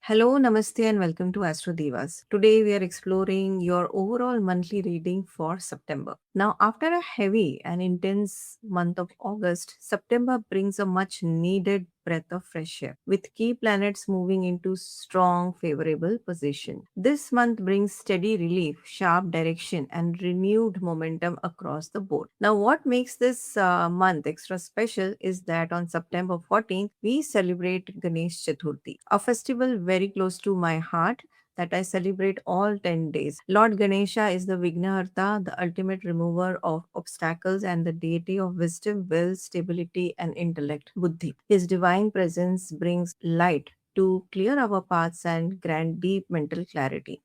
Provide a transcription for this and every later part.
Hello, Namaste, and welcome to Astro Divas. Today we are exploring your overall monthly reading for September. Now, after a heavy and intense month of August, September brings a much needed breath of fresh air, with key planets moving into strong, favorable position. This month brings steady relief, sharp direction, and renewed momentum across the board. Now, what makes this month extra special is that on September 14th, we celebrate Ganesh Chaturthi, a festival very close to my heart that I celebrate all 10 days. Lord Ganesha is the Vignaharta, the ultimate remover of obstacles and the deity of wisdom, will, stability, and intellect, Buddhi. His divine presence brings light to clear our paths and grant deep mental clarity.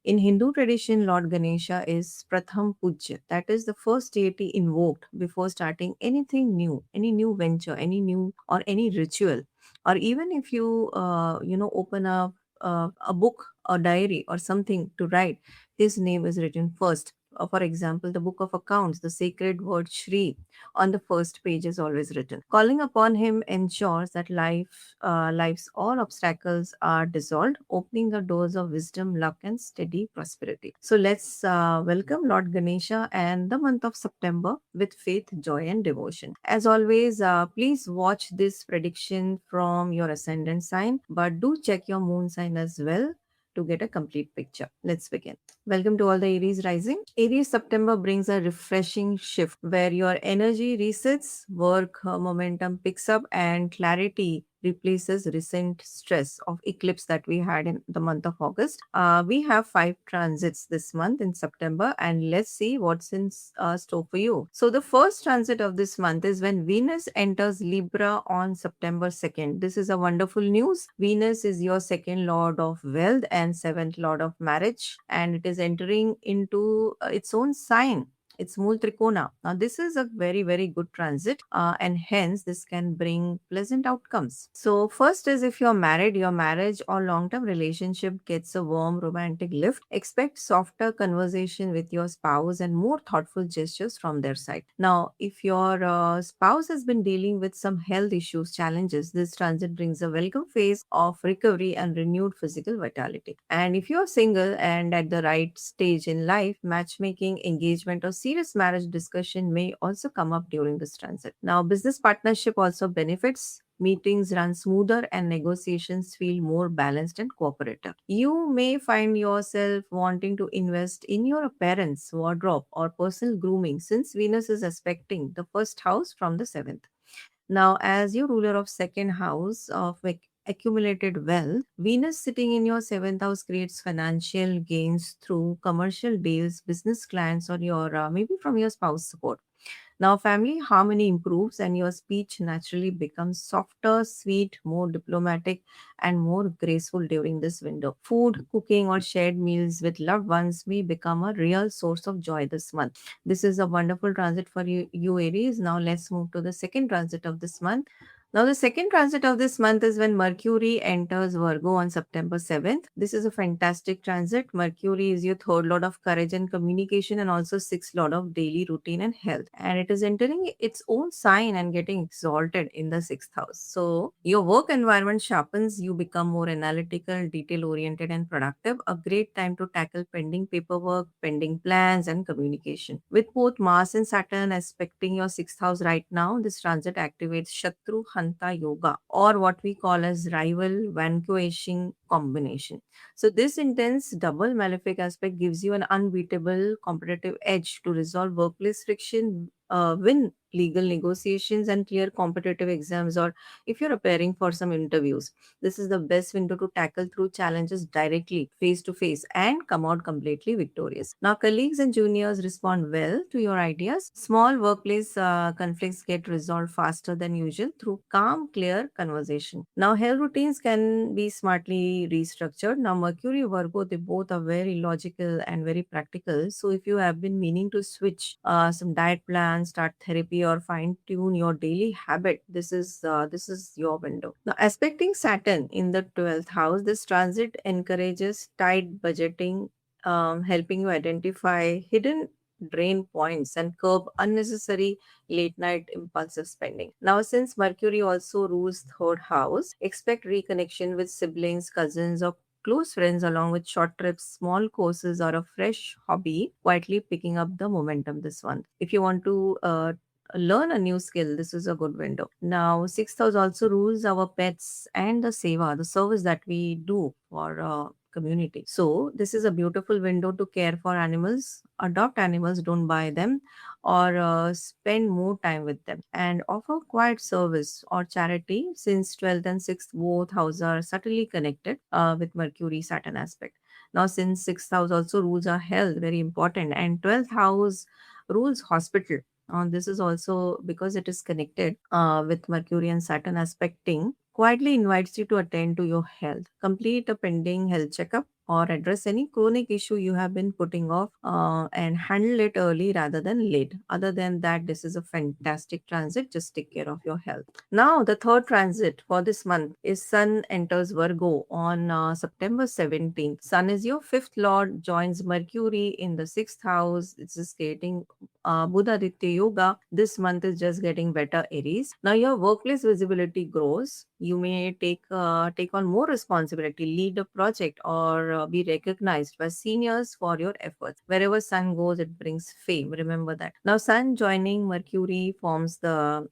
In Hindu tradition, Lord Ganesha is Pratham Pujya. That is the first deity invoked before starting anything new, any new venture, any new or any ritual. Or even if you, open a book, a diary, or something to write, his name is written first. For example, the book of accounts, the sacred word Shri on the first page is always written. Calling upon him ensures that life's all obstacles are dissolved, opening the doors of wisdom, luck, and steady prosperity. So let's welcome Lord Ganesha and the month of September with faith, joy, and devotion. As always, please watch this prediction from your ascendant sign, but do check your moon sign as well to get a complete picture. Let's begin. Welcome to all the Aries rising. Aries September brings a refreshing shift where your energy resets, work momentum picks up, and clarity replaces recent stress of eclipse that we had in the month of August. We have five transits this month in September, and let's see what's in store for you. So, the first transit of this month is when Venus enters Libra on September 2nd. This is a wonderful news. Venus is your second lord of wealth and seventh lord of marriage, and it is entering into its own sign. It's Mool Trikona. Now, this is a very, very good transit, and hence this can bring pleasant outcomes. So, first is if you're married, your marriage or long term relationship gets a warm romantic lift. Expect softer conversation with your spouse and more thoughtful gestures from their side. Now, if your spouse has been dealing with some health issues, challenges, this transit brings a welcome phase of recovery and renewed physical vitality. And if you're single and at the right stage in life, matchmaking, engagement, or serious marriage discussion may also come up during this transit. Now, business partnership also benefits. Meetings run smoother and negotiations feel more balanced and cooperative. You may find yourself wanting to invest in your parents' wardrobe or personal grooming since Venus is aspecting the first house from the seventh. Now, as your ruler of second house of accumulated wealth, Venus sitting in your seventh house creates financial gains through commercial deals, business clients, or your maybe from your spouse support. Now, family harmony improves and your speech naturally becomes softer, sweet, more diplomatic, and more graceful during this window. Food, cooking, or shared meals with loved ones may become a real source of joy this month. This is a wonderful transit for you Aries. Now, let's move to the second transit of this month. Now, the second transit of this month is when Mercury enters Virgo on September 7th. This is a fantastic transit. Mercury is your third lord of courage and communication, and also sixth lord of daily routine and health. And it is entering its own sign and getting exalted in the sixth house. So, your work environment sharpens, you become more analytical, detail oriented, and productive. A great time to tackle pending paperwork, pending plans, and communication. With both Mars and Saturn aspecting your sixth house right now, this transit activates Shatru Hanta Yoga, or what we call as rival vanquishing combination. So, this intense double malefic aspect gives you an unbeatable competitive edge to resolve workplace friction, win legal negotiations, and clear competitive exams, or if you're preparing for some interviews. This is the best window to tackle through challenges directly, face to face, and come out completely victorious. Now, colleagues and juniors respond well to your ideas. Small workplace conflicts get resolved faster than usual through calm, clear conversation. Now, health routines can be smartly restructured. Now, Mercury, Virgo, they both are very logical and very practical. So, if you have been meaning to switch some diet plans, start therapy, or fine tune your daily habit, this is your window. Now, aspecting Saturn in the 12th house, this transit encourages tight budgeting, helping you identify hidden drain points and curb unnecessary late night impulsive spending. Now, since Mercury also rules third house, expect reconnection with siblings, cousins, or close friends along with short trips, small courses, or a fresh hobby, quietly picking up the momentum this month. If you want to learn a new skill, this is a good window. Now, sixth house also rules our pets and the seva, the service that we do for community. So this is a beautiful window to care for animals, adopt animals, don't buy them, or spend more time with them, and offer quiet service or charity, since 12th and 6th both houses are subtly connected with Mercury Saturn aspect. Now, since 6th house also rules our health, very important, and 12th house rules hospital. This is also because it is connected with Mercury and Saturn aspecting, quietly invites you to attend to your health, complete a pending health checkup, or address any chronic issue you have been putting off, and handle it early rather than late. Other than that, this is a fantastic transit. Just take care of your health. Now, the third transit for this month is Sun enters Virgo on September 17th. Sun is your fifth lord, joins Mercury in the sixth house. It's just creating Buddha Aditya Yoga. This month is just getting better, Aries. Now your workplace visibility grows. You may take on more responsibility, lead a project, or be recognized by seniors for your efforts. Wherever Sun goes, it brings fame. Remember that. Now Sun joining Mercury forms the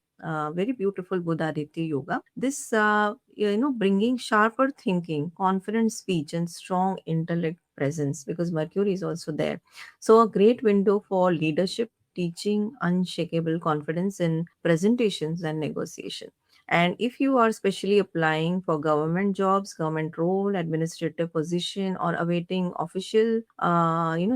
very beautiful Buddha Aditya Yoga. This, bringing sharper thinking, confident speech, and strong intellect presence, because Mercury is also there. So, a great window for leadership, teaching, unshakable confidence in presentations and negotiation. And if you are specially applying for government jobs, government role, administrative position, or awaiting official,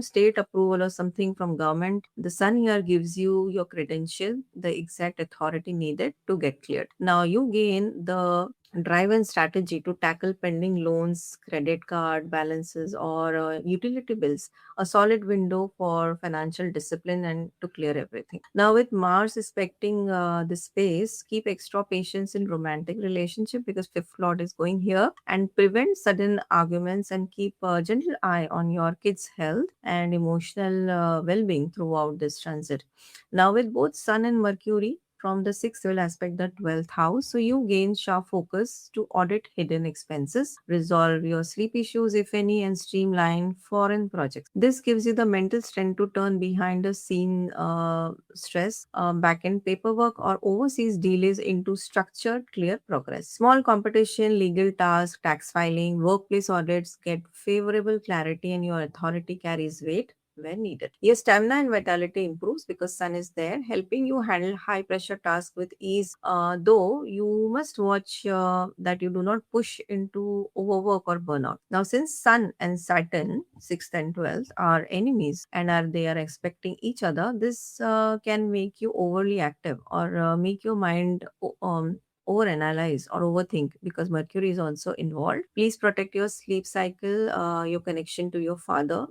state approval or something from government, the sun here gives you your credential, the exact authority needed to get cleared. Now you gain the drive and strategy to tackle pending loans, credit card balances, or utility bills, a solid window for financial discipline and to clear everything. Now, with Mars expecting this space, keep extra patience in romantic relationship, because fifth lord is going here, and prevent sudden arguments, and keep a gentle eye on your kids' health and emotional well-being throughout this transit. Now, with both Sun and Mercury from the sixth will aspect the 12th house. So you gain sharp focus to audit hidden expenses, resolve your sleep issues, if any, and streamline foreign projects. This gives you the mental strength to turn behind the scene stress, back end paperwork, or overseas delays into structured, clear progress. Small competition, legal tasks, tax filing, workplace audits get favorable clarity, and your authority carries weight when needed. Your stamina and vitality improves because sun is there, helping you handle high pressure tasks with ease. Though you must watch that you do not push into overwork or burnout. Now, since Sun and Saturn, 6th and 12th, are enemies and they are expecting each other, this can make you overly active, or make your mind overanalyze or overthink, because Mercury is also involved. Please protect your sleep cycle. Your connection to your father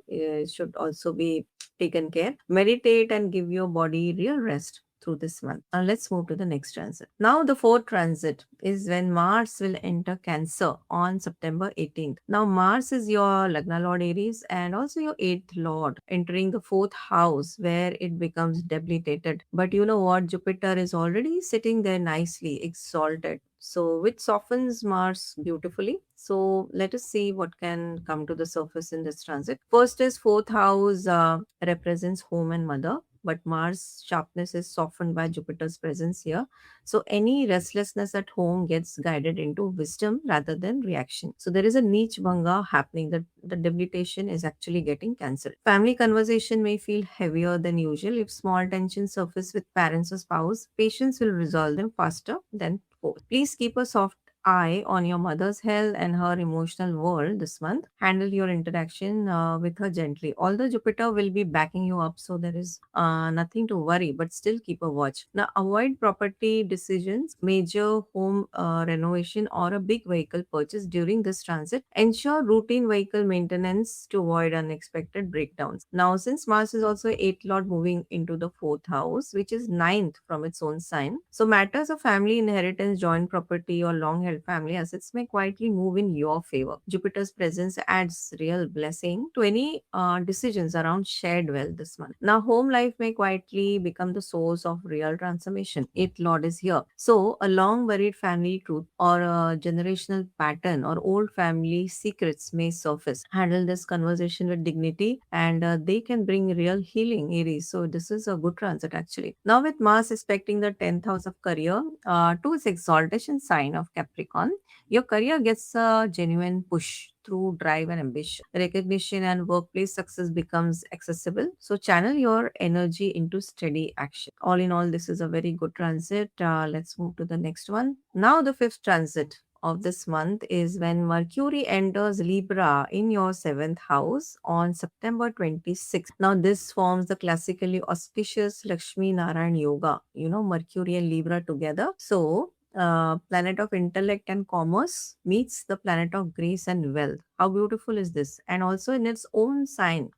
should also be taken care. Meditate and give your body real rest through this month. Now let's move to the next transit. Now the fourth transit is when Mars will enter Cancer on September 18th. Now Mars is your Lagna Lord Aries and also your eighth Lord, entering the fourth house where it becomes debilitated. But you know what? Jupiter is already sitting there nicely, exalted. So, which softens Mars beautifully. So, let us see what can come to the surface in this transit. First is fourth house represents home and mother, but Mars sharpness is softened by Jupiter's presence here. So, any restlessness at home gets guided into wisdom rather than reaction. So, there is a niche bhanga happening, that the debilitation is actually getting cancelled. Family conversation may feel heavier than usual. If small tensions surface with parents or spouse, patience will resolve them faster than force. Please keep a soft eye on your mother's health and her emotional world this month. Handle your interaction with her gently. Although Jupiter will be backing you up, so there is nothing to worry, but still keep a watch. Now, avoid property decisions, major home renovation, or a big vehicle purchase during this transit. Ensure routine vehicle maintenance to avoid unexpected breakdowns. Now, since Mars is also 8th Lord moving into the 4th house, which is ninth from its own sign, so matters of family inheritance, joint property, or long held family assets may quietly move in your favor. Jupiter's presence adds real blessing to any decisions around shared wealth this month. Now, home life may quietly become the source of real transformation. It Lord is here. So, a long buried family truth or a generational pattern or old family secrets may surface. Handle this conversation with dignity and they can bring real healing, Aries. So, this is a good transit actually. Now, with Mars expecting the 10th house of career to its exaltation sign of Capricorn, your career gets a genuine push through drive and ambition. Recognition and workplace success becomes accessible. So channel your energy into steady action. All in all, this is a very good transit. Let's move to the next one. Now, the fifth transit of this month is when Mercury enters Libra in your seventh house on September 26th. Now, this forms the classically auspicious Lakshmi Narayan Yoga, Mercury and Libra together. So, planet of intellect and commerce meets the planet of grace and wealth. How beautiful is this? And also in its own sign,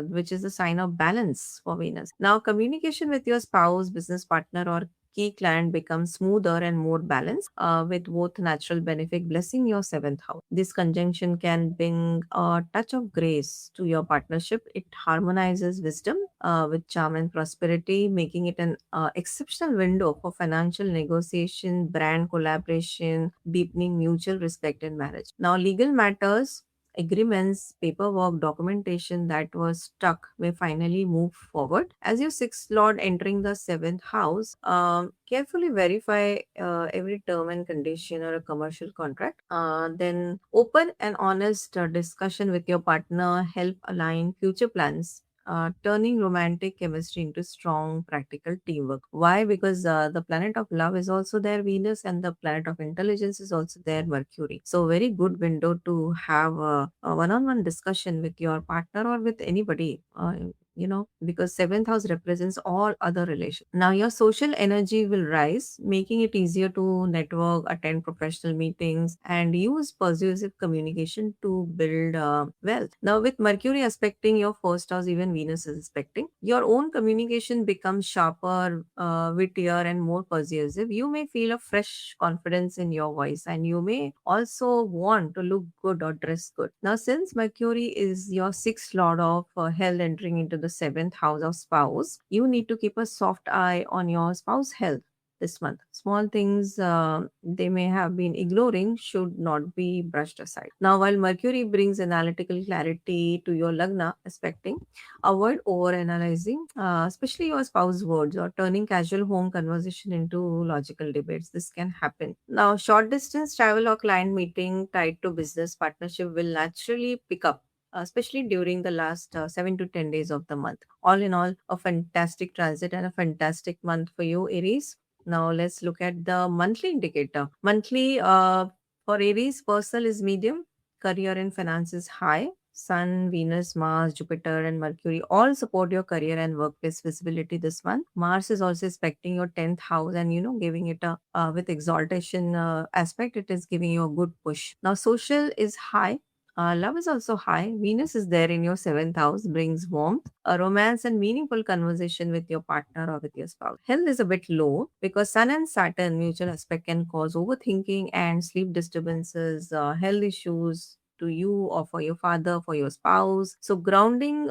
which is the sign of balance for Venus. Now, communication with your spouse, business partner, or key client becomes smoother and more balanced, with both natural benefit blessing your seventh house. This conjunction can bring a touch of grace to your partnership. It harmonizes wisdom with charm and prosperity, making it an exceptional window for financial negotiation, brand collaboration, deepening mutual respect in marriage. Now, legal matters, agreements, paperwork, documentation that was stuck may finally move forward. As your sixth lord entering the seventh house, carefully verify every term and condition or a commercial contract. Then open and honest discussion with your partner help align future plans, turning romantic chemistry into strong practical teamwork. Why? Because the planet of love is also there, Venus, and the planet of intelligence is also there, Mercury. So, very good window to have a one-on-one discussion with your partner or with anybody. Because seventh house represents all other relations. Now, your social energy will rise, making it easier to network, attend professional meetings, and use persuasive communication to build wealth. Now, with Mercury aspecting your first house, even Venus is aspecting, your own communication becomes sharper, wittier, and more persuasive. You may feel a fresh confidence in your voice, and you may also want to look good or dress good. Now, since Mercury is your sixth lord of health entering into the seventh house of spouse, you need to keep a soft eye on your spouse health this month. Small things they may have been ignoring should not be brushed aside. Now, while Mercury brings analytical clarity to your Lagna aspecting, avoid over analyzing, especially your spouse's words or turning casual home conversation into logical debates. This can happen. Now, short distance travel or client meeting tied to business partnership will naturally pick up, especially during the last 7 to 10 days of the month. All in all, a fantastic transit and a fantastic month for you, Aries. Now, let's look at the monthly indicator. Monthly for Aries, personal is medium, career and finance is high. Sun, Venus, Mars, Jupiter, and Mercury all support your career and workplace visibility this month. Mars is also expecting your 10th house and, giving it a with exaltation aspect, it is giving you a good push. Now, social is high. Love is also high. Venus is there in your seventh house, brings warmth, a romance, and meaningful conversation with your partner or with your spouse. Health is a bit low because Sun and Saturn mutual aspect can cause overthinking and sleep disturbances, health issues to you or for your father, for your spouse. So, grounding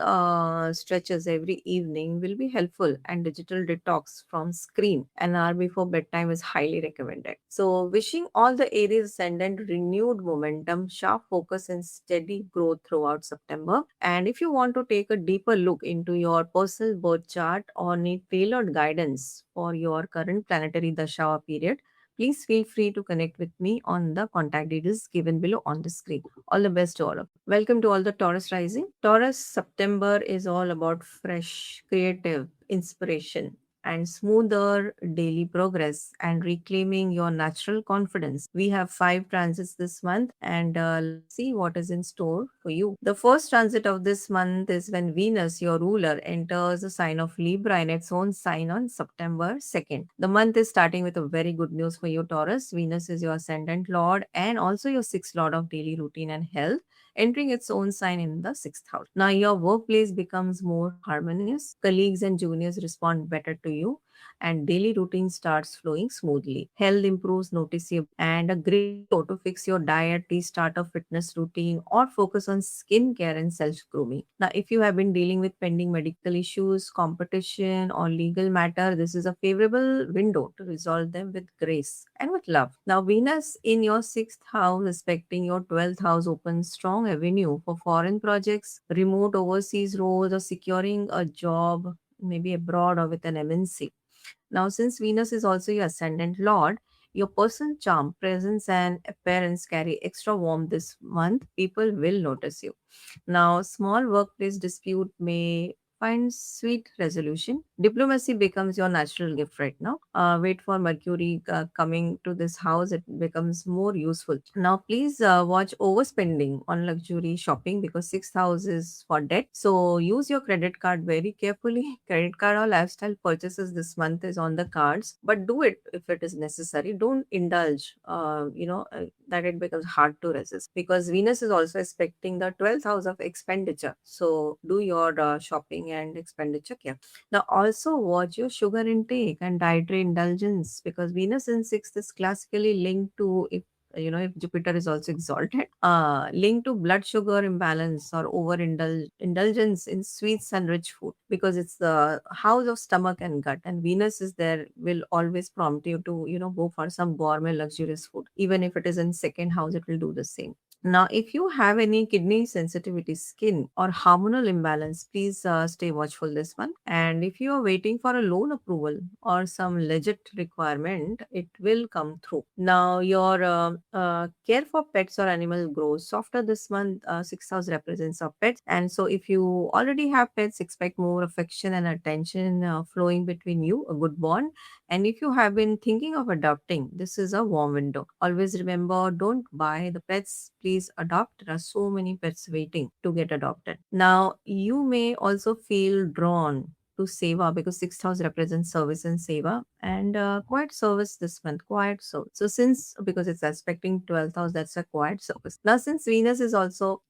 stretches every evening will be helpful, and digital detox from screen an hour before bedtime is highly recommended. So, wishing all the Aries ascendant renewed momentum, sharp focus, and steady growth throughout September. And if you want to take a deeper look into your personal birth chart or need tailored guidance for your current planetary dasha or period, please feel free to connect with me on the contact details given below on the screen. All the best to all of you. Welcome to all the Taurus rising. Taurus September is all about fresh, creative inspiration and smoother daily progress and reclaiming your natural confidence. We have 5 transits this month, and let's see what is in store for you. The first transit of this month is when Venus, your ruler, enters the sign of Libra in its own sign on September 2nd. The month is starting with a very good news for you, Taurus. Venus is your ascendant lord and also your sixth lord of daily routine and health, entering its own sign in the sixth house. Now, your workplace becomes more harmonious. Colleagues and juniors respond better to you, and daily routine starts flowing smoothly. Health improves noticeably, and a great window to fix your diet, restart a fitness routine, or focus on skincare and self grooming. Now, if you have been dealing with pending medical issues, competition, or legal matter, this is a favorable window to resolve them with grace and with love. Now, Venus in your sixth house, respecting your 12th house, opens strong avenue for foreign projects, remote overseas roles, or securing a job maybe abroad or with an MNC. Now, since Venus is also your ascendant lord, your personal charm, presence, and appearance carry extra warmth this month. People will notice you. Now, small workplace dispute may find sweet resolution. Diplomacy becomes your natural gift right now. Wait for Mercury coming to this house, it becomes more useful. Now, please watch overspending on luxury shopping because sixth house is for debt. So, use your credit card very carefully. Credit card or lifestyle purchases this month is on the cards, but do it if it is necessary. Don't indulge, that it becomes hard to resist because Venus is also expecting the 12th house of expenditure. So, do your shopping and expenditure carefully. Now, also watch your sugar intake and dietary indulgence because Venus in sixth is classically linked to if Jupiter is also exalted, linked to blood sugar imbalance or indulgence in sweets and rich food because it's the house of stomach and gut, and Venus is there will always prompt you to go for some gourmet luxurious food. Even if it is in second house, it will do the same. Now, if you have any kidney sensitivity, skin, or hormonal imbalance, please stay watchful this month. And if you are waiting for a loan approval or some legit requirement, it will come through. Now, your care for pets or animals grows softer this month. Sixth house represents our pets. And so, if you already have pets, expect more affection and attention flowing between you, a good bond. And if you have been thinking of adopting, this is a warm window. Always remember, don't buy the pets, please adopt. There are so many pets waiting to get adopted. Now, you may also feel drawn to Seva because sixth house represents service and Seva and quiet service this month, quiet service. So, since because it's aspecting 12th house, that's a quiet service. Now, since Venus is also,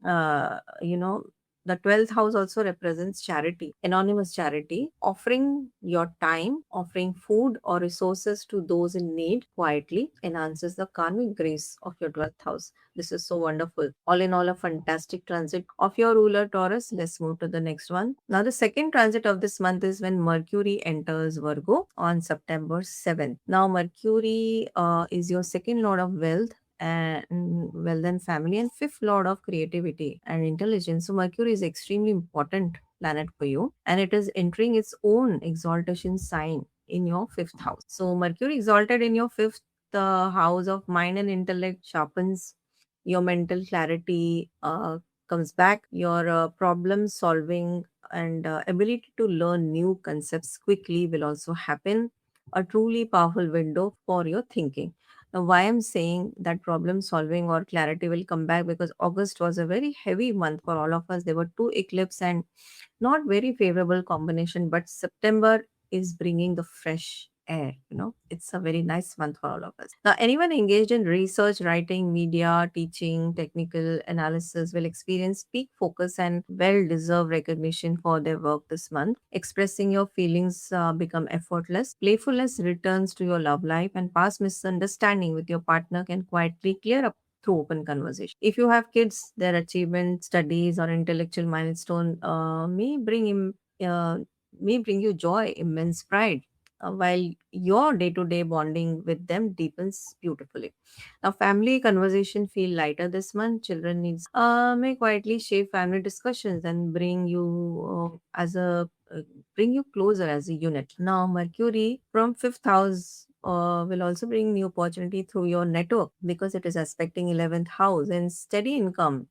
the 12th house also represents charity, anonymous charity, offering your time, offering food or resources to those in need quietly enhances the karmic grace of your 12th house. This is so wonderful. All in all, a fantastic transit of your ruler Taurus. Let's move to the next one. Now, the second transit of this month is when Mercury enters Virgo on September 7th. Now, Mercury is your second lord of wealth and wealth and family, and fifth lord of creativity and intelligence. So Mercury is extremely important planet for you, and it is entering its own exaltation sign in your fifth house. So Mercury exalted in your fifth house of mind and intellect sharpens your mental clarity, comes back your problem solving and ability to learn new concepts quickly will also happen. A truly powerful window for your thinking. Now, why I'm saying that problem solving or clarity will come back because August was a very heavy month for all of us. There were two eclipses and not very favorable combination, but September is bringing the fresh air. It's a very nice month for all of us. Now, anyone engaged in research, writing, media, teaching, technical analysis will experience peak focus and well deserved recognition for their work this month. Expressing your feelings become effortless. Playfulness returns to your love life, and past misunderstanding with your partner can quietly clear up through open conversation. If you have kids, their achievements, studies, or intellectual milestone uh, may bring you joy, immense pride. While your day-to-day bonding with them deepens beautifully. Now, family conversation feel lighter this month. Children needs may quietly shape family discussions and bring you closer as a unit. Now, Mercury from fifth house will also bring new opportunity through your network because it is aspecting 11th house and steady income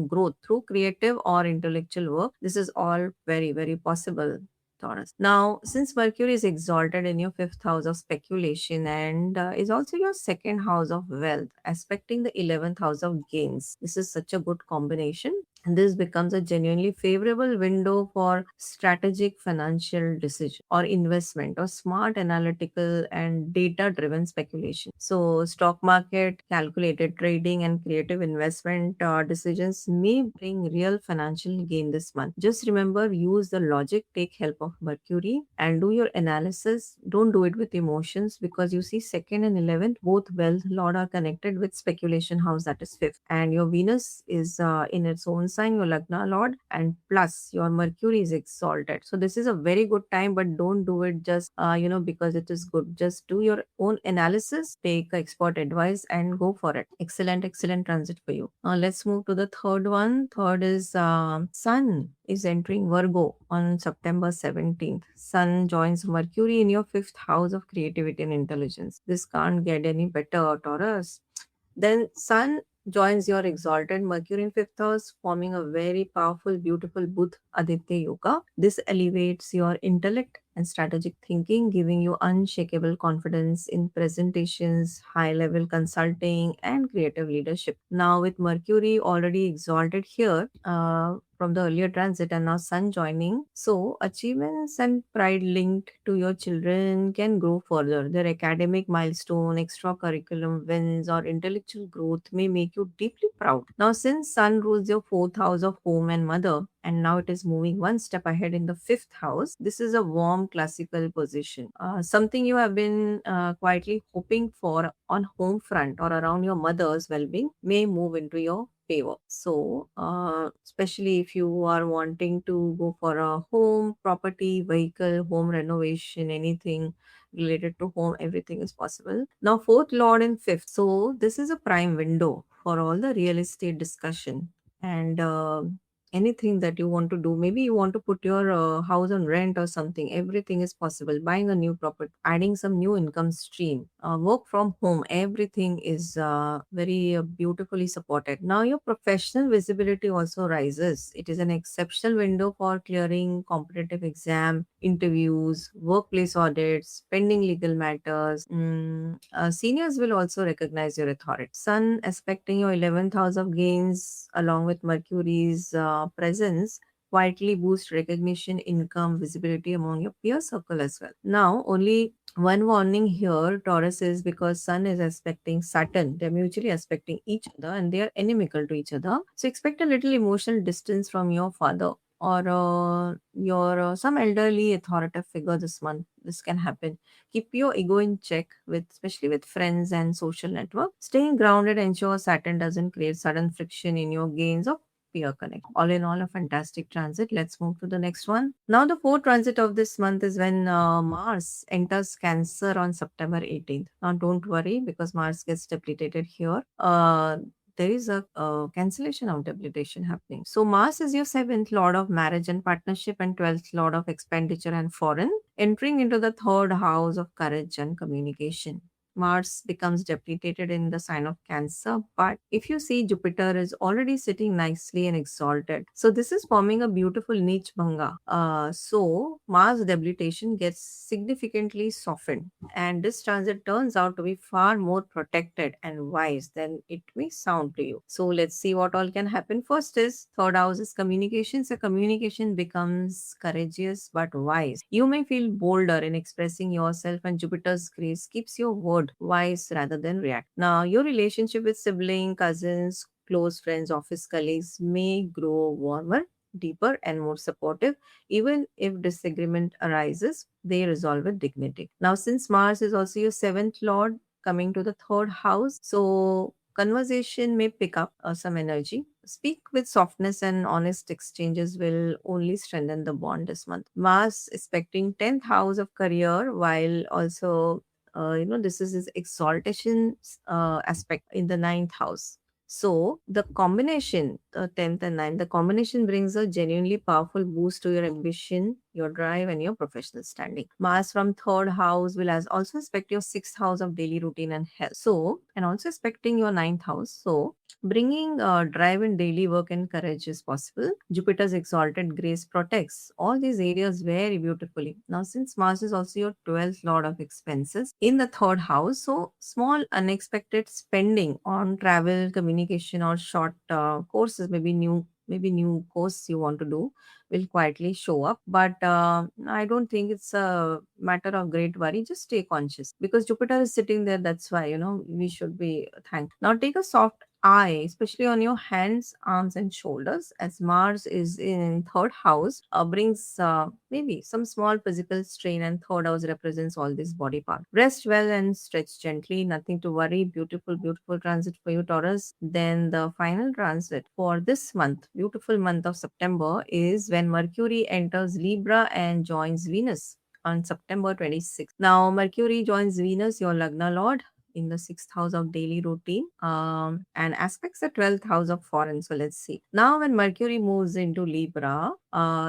growth through creative or intellectual work. This is all very, very possible. Taurus. Now, since Mercury is exalted in your fifth house of speculation and is also your second house of wealth, aspecting the 11th house of gains, this is such a good combination. This becomes a genuinely favorable window for strategic financial decision or investment or smart analytical and data driven speculation. So stock market, calculated trading and creative investment decisions may bring real financial gain this month. Just remember, use the logic, take help of Mercury and do your analysis. Don't do it with emotions, because you see second and 11th, both wealth lord are connected with speculation house, that is fifth, and your Venus is in its own sign, your Lagna lord, and plus your Mercury is exalted. So this is a very good time, but don't do it just because it is good. Just do your own analysis, take expert advice and go for it. Excellent transit for you. Let's move to the third one. Third is Sun is entering Virgo on September 17th. Sun joins Mercury in your fifth house of creativity and intelligence. This can't get any better, Taurus. Then Sun joins your exalted Mercury in fifth house, forming a very powerful, beautiful Budh Aditya Yoga. This elevates your intellect and strategic thinking, giving you unshakable confidence in presentations, high level consulting, and creative leadership. Now, with Mercury already exalted here, from the earlier transit and now Sun joining. So, achievements and pride linked to your children can grow further. Their academic milestone, extracurriculum wins, or intellectual growth may make you deeply proud. Now, since Sun rules your fourth house of home and mother, and now it is moving one step ahead in the fifth house, this is a warm classical position. Something you have been quietly hoping for on home front or around your mother's well-being may move into your favor. So, especially if you are wanting to go for a home, property, vehicle, home renovation, anything related to home, everything is possible. Now, fourth lord and fifth. So, this is a prime window for all the real estate discussion and anything that you want to do. Maybe you want to put your house on rent or something. Everything is possible. Buying a new property, adding some new income stream, work from home, everything is very beautifully supported. Now your professional visibility also rises. It is an exceptional window for clearing competitive exam, interviews, workplace audits, pending legal matters. Seniors will also recognize your authority. Sun aspecting your 11th house of gains along with Mercury's presence quietly boost recognition, income, visibility among your peer circle as well. Now, only one warning here, Taurus, is because Sun is aspecting Saturn. They're mutually aspecting each other and they are inimical to each other. So expect a little emotional distance from your father or your some elderly authoritative figure this month. This can happen. Keep your ego in check, with especially with friends and social network. Staying grounded ensures Saturn doesn't create sudden friction in your gains of peer connect. All in all, a fantastic transit. Let's move to the next one. Now, the fourth transit of this month is when Mars enters Cancer on September 18th. Now, don't worry, because Mars gets debilitated here. There is a cancellation of debilitation happening. So, Mars is your seventh lord of marriage and partnership and 12th lord of expenditure and foreign, entering into the third house of courage and communication. Mars becomes debilitated in the sign of Cancer. But if you see, Jupiter is already sitting nicely and exalted. So this is forming a beautiful niche bhanga. So Mars debilitation gets significantly softened. And this transit turns out to be far more protected and wise than it may sound to you. So let's see what all can happen. First is third house is communication. So communication becomes courageous but wise. You may feel bolder in expressing yourself, and Jupiter's grace keeps your word wise rather than react. Now, your relationship with sibling, cousins, close friends, office colleagues may grow warmer, deeper, and more supportive. Even if disagreement arises, they resolve with dignity. Now, since Mars is also your seventh lord, coming to the third house, so conversation may pick up some energy. Speak with softness, and honest exchanges will only strengthen the bond this month. Mars expecting 10th house of career, while also this is his exaltation aspect in the ninth house. So the combination, 10th and ninth, the combination brings a genuinely powerful boost to your ambition, your drive, and your professional standing. Mars from third house will as also aspect your sixth house of daily routine and health. So, and also aspecting your ninth house. So, bringing drive in daily work and courage is possible. Jupiter's exalted grace protects all these areas very beautifully. Now, since Mars is also your 12th lord of expenses in the third house, so small unexpected spending on travel, communication, or short courses, maybe new maybe new course you want to do will quietly show up. But I don't think it's a matter of great worry. Just stay conscious because Jupiter is sitting there. That's why, we should be thankful. Now take a soft eye, especially on your hands, arms, and shoulders, as Mars is in third house, brings maybe some small physical strain, and third house represents all this body part. Rest well and stretch gently. Nothing to worry. Beautiful, beautiful transit for you, Taurus. Then the final transit for this month, beautiful month of September, is when Mercury enters Libra and joins Venus on September 26th. Now, Mercury joins Venus, your Lagna Lord, in the sixth house of daily routine, and aspects the 12th house of foreign. So let's see. Now, when Mercury moves into Libra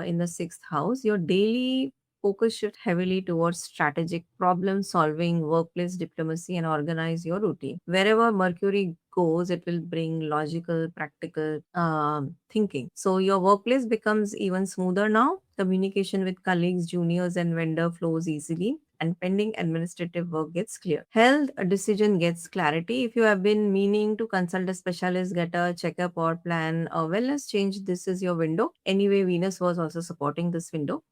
in the sixth house, your daily focus shift heavily towards strategic problem solving, workplace diplomacy, and organize your routine. Wherever Mercury goes, it will bring logical, practical thinking. So your workplace becomes even smoother now. Communication with colleagues, juniors, and vendor flows easily, and pending administrative work gets clear. Health a decision gets clarity. If you have been meaning to consult a specialist, get a checkup, or plan a wellness change, this is your window. Anyway, Venus was also supporting this window.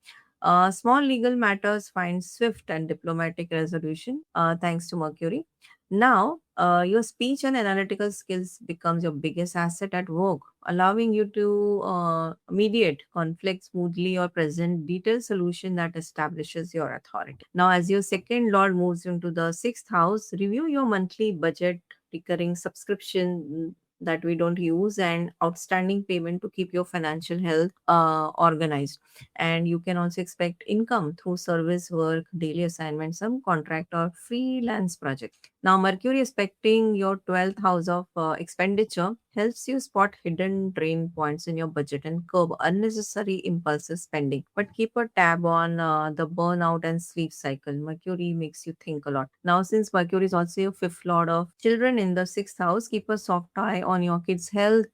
Small legal matters find swift and diplomatic resolution thanks to Mercury. Now, your speech and analytical skills becomes your biggest asset at work, allowing you to mediate conflict smoothly or present detailed solution that establishes your authority. Now, as your second lord moves into the sixth house, review your monthly budget, recurring subscription that we don't use, and outstanding payment to keep your financial health organized. And you can also expect income through service work, daily assignments, some contract or freelance project. Now, Mercury aspecting your 12th house of expenditure helps you spot hidden drain points in your budget and curb unnecessary impulsive spending. But keep a tab on the burnout and sleep cycle. Mercury makes you think a lot. Now, since Mercury is also your fifth lord of children in the sixth house, keep a soft eye on your kids' health.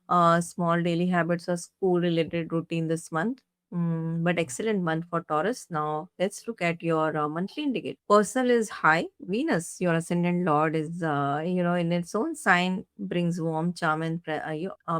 Small daily habits or school related routine this month. But excellent month for Taurus. Now let's look at your monthly indicator. Personal is high. Venus, your ascendant lord, is in its own sign brings warm charm and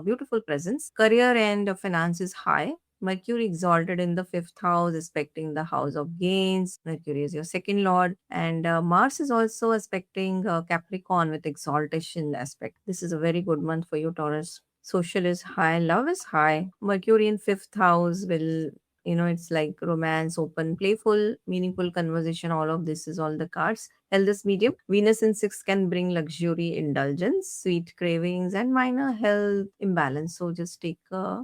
beautiful presence. Career and finance is high. Mercury exalted in the fifth house, aspecting the house of gains. Mercury is your second lord, and Mars is also aspecting Capricorn with exaltation aspect. This is a very good month for you, Taurus. Social is high, love is high. Mercury in fifth house will, it's like romance, open, playful, meaningful conversation. All of this is all the cards. Health is medium. Venus in sixth can bring luxury, indulgence, sweet cravings, and minor health imbalance. So just take a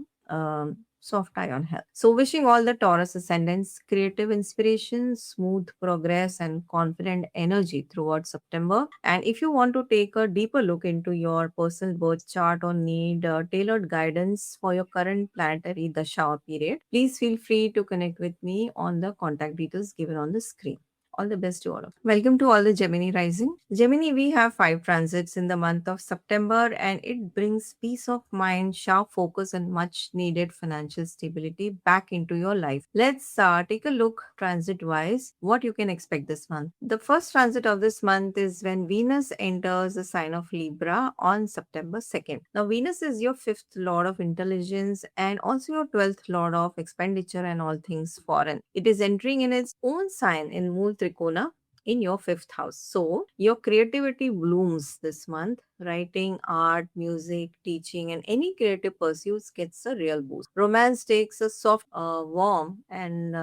soft eye on health. So wishing all the Taurus ascendants creative inspiration, smooth progress, and confident energy throughout September. And if you want to take a deeper look into your personal birth chart or need tailored guidance for your current planetary dasha or period, please feel free to connect with me on the contact details given on the screen. All the best to all of you. Welcome to all the Gemini rising. Gemini, we have 5 transits in the month of September, and it brings peace of mind, sharp focus, and much needed financial stability back into your life. Let's take a look transit wise what you can expect this month. The first transit of this month is when Venus enters the sign of Libra on September 2nd. Now, Venus is your fifth lord of intelligence and also your 12th lord of expenditure and all things foreign. It is entering in its own sign in Mool Trikona in your fifth house. So, your creativity blooms this month. Writing, art, music, teaching, and any creative pursuits gets a real boost. Romance takes a soft, warm, and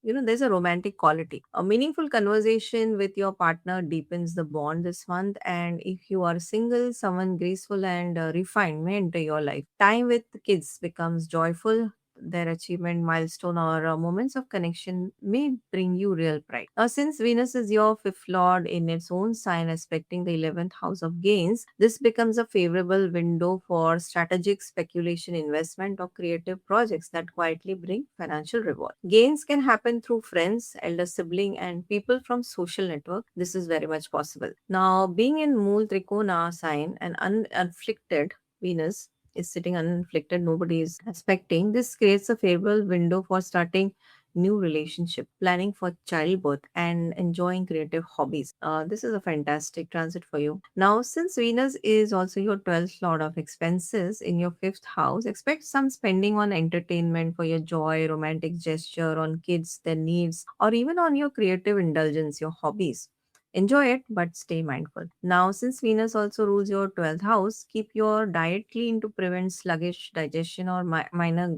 there's a romantic quality. A meaningful conversation with your partner deepens the bond this month. And if you are single, someone graceful and refined may enter your life. Time with the kids becomes joyful, their achievement, milestone, or moments of connection may bring you real pride. Now, since Venus is your fifth lord in its own sign, aspecting the 11th house of gains, this becomes a favorable window for strategic speculation, investment, or creative projects that quietly bring financial reward. Gains can happen through friends, elder sibling, and people from social network. This is very much possible. Now, being in Mool Trikona sign and unafflicted Venus is sitting uninflicted, nobody is expecting. This creates a favorable window for starting new relationship, planning for childbirth, and enjoying creative hobbies. This is a fantastic transit for you. Now, since Venus is also your 12th lord of expenses in your fifth house, expect some spending on entertainment for your joy, romantic gesture, on kids, their needs, or even on your creative indulgence, your hobbies. Enjoy it, but stay mindful. Now, since Venus also rules your 12th house, keep your diet clean to prevent sluggish digestion or minor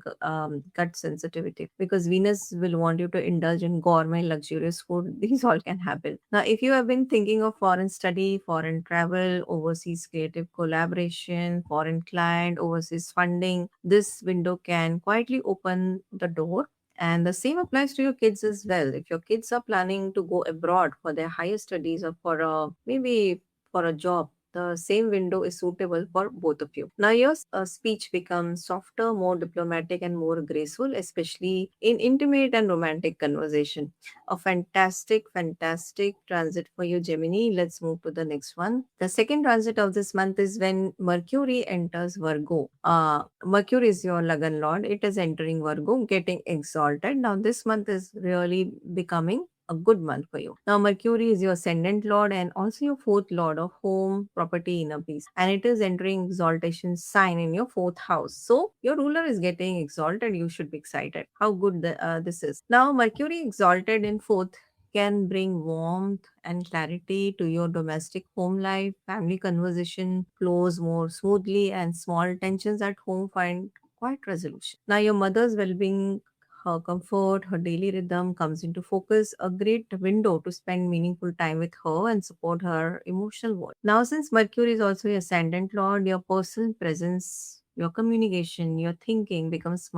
gut sensitivity, because Venus will want you to indulge in gourmet, luxurious food. These all can happen. Now, if you have been thinking of foreign study, foreign travel, overseas creative collaboration, foreign client, overseas funding, this window can quietly open the door, and the same applies to your kids as well. If your kids are planning to go abroad for their higher studies or for maybe for a job, the same window is suitable for both of you. Now, your speech becomes softer, more diplomatic, and more graceful, especially in intimate and romantic conversation. A fantastic, fantastic transit for you, Gemini. Let's move to the next one. The second transit of this month is when Mercury enters Virgo. Mercury is your Lagan Lord. It is entering Virgo, getting exalted. Now, this month is really becoming a good month for you. Now, Mercury is your ascendant lord and also your fourth lord of home, property, inner peace, and it is entering exaltation sign in your fourth house. So, your ruler is getting exalted. You should be excited. How good this is. Now, Mercury exalted in fourth can bring warmth and clarity to your domestic home life. Family conversation flows more smoothly, and small tensions at home find quiet resolution. Now, your mother's well being, her comfort, her daily rhythm comes into focus, a great window to spend meaningful time with her and support her emotional world. Now, since Mercury is also your ascendant lord, your personal presence, your communication, your thinking becomes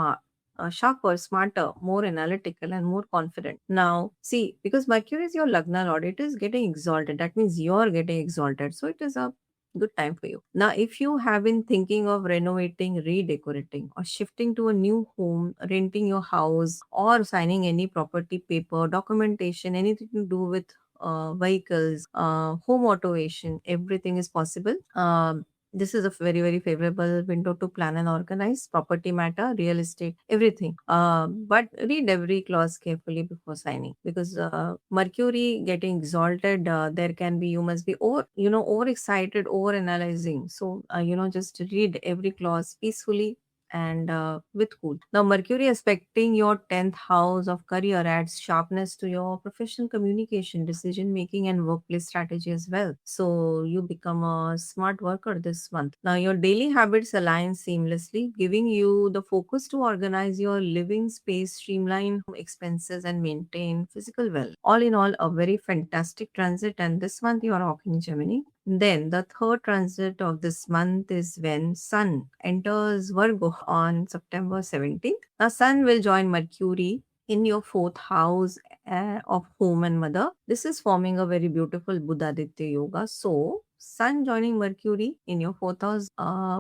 sharper, smarter, more analytical, and more confident. Now, see, because Mercury is your Lagna lord, it is getting exalted. That means you're getting exalted. So it is a good time for you. Now, if you have been thinking of renovating, redecorating, or shifting to a new home, renting your house, or signing any property paper, documentation, anything to do with vehicles, home automation, everything is possible. This is a very, very favorable window to plan and organize property matter, real estate, everything. But read every clause carefully before signing, because Mercury getting exalted, there can be, you must be overexcited, over analyzing. So, just read every clause peacefully and with cool. Now, Mercury aspecting your 10th house of career adds sharpness to your professional communication, decision making, and workplace strategy as well. So, you become a smart worker this month. Now, your daily habits align seamlessly, giving you the focus to organize your living space, streamline home expenses, and maintain physical well. All in all, a very fantastic transit. And this month, you are rocking Gemini. Then the third transit of this month is when Sun enters Virgo on September 17th. Now, Sun will join Mercury in your fourth house of home and mother. This is forming a very beautiful Buddha Aditya yoga. So, Sun joining Mercury in your fourth house,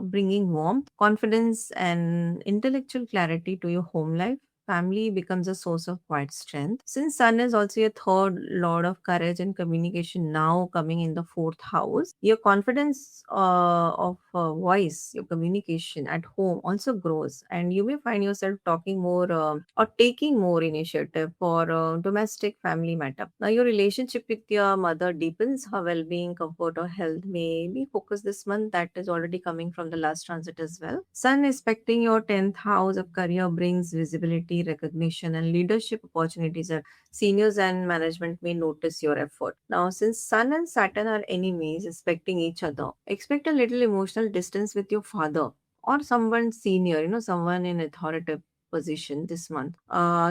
bringing warmth, confidence, and intellectual clarity to your home life. Family becomes a source of quiet strength. Since Sun is also your third lord of courage and communication, now coming in the fourth house, your confidence of voice, your communication at home also grows, and you may find yourself talking more or taking more initiative for domestic family matter. Now, your relationship with your mother deepens. Her well-being, comfort, or health may be focused this month. That is already coming from the last transit as well. Sun aspecting your 10th house of career brings visibility, recognition, and leadership opportunities. Seniors and management may notice your effort. Now, since Sun and Saturn are enemies, expecting each other, expect a little emotional distance with your father or someone senior, someone in authoritative position this month.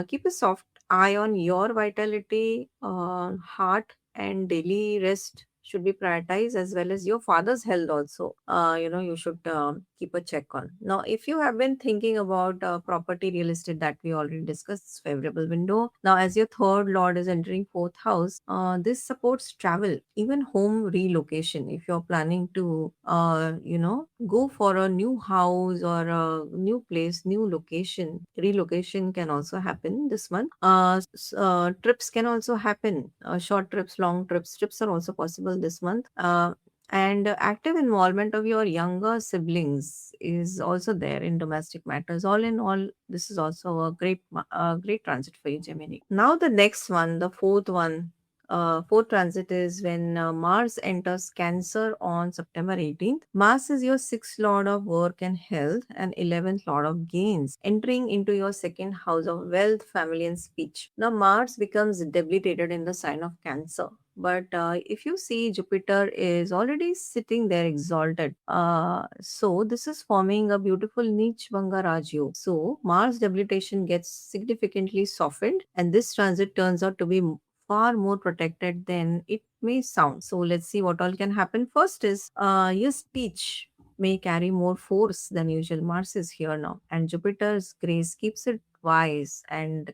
Keep a soft eye on your vitality, heart, and daily rest should be prioritized, as well as your father's health also. You should keep a check on. Now, if you have been thinking about property, real estate, that we already discussed, it's favorable window. Now, as your third lord is entering fourth house, this supports travel, even home relocation. If you're planning to go for a new house or a new place, new location, relocation can also happen this month. Trips can also happen, short trips, long trips. Trips are also possible this month. And active involvement of your younger siblings is also there in domestic matters. All in all, this is also a great transit for you, Gemini. Now the next one, the fourth one, fourth transit is when Mars enters Cancer on September 18th. Mars is your sixth lord of work and health and 11th lord of gains, entering into your second house of wealth, family, and speech. Now Mars becomes debilitated in the sign of Cancer. But if you see, Jupiter is already sitting there exalted. So this is forming a beautiful niche Banga Rajyo. So Mars debilitation gets significantly softened, and this transit turns out to be far more protected than it may sound. So let's see what all can happen. First is your speech may carry more force than usual. Mars is here now, and Jupiter's grace keeps it wise and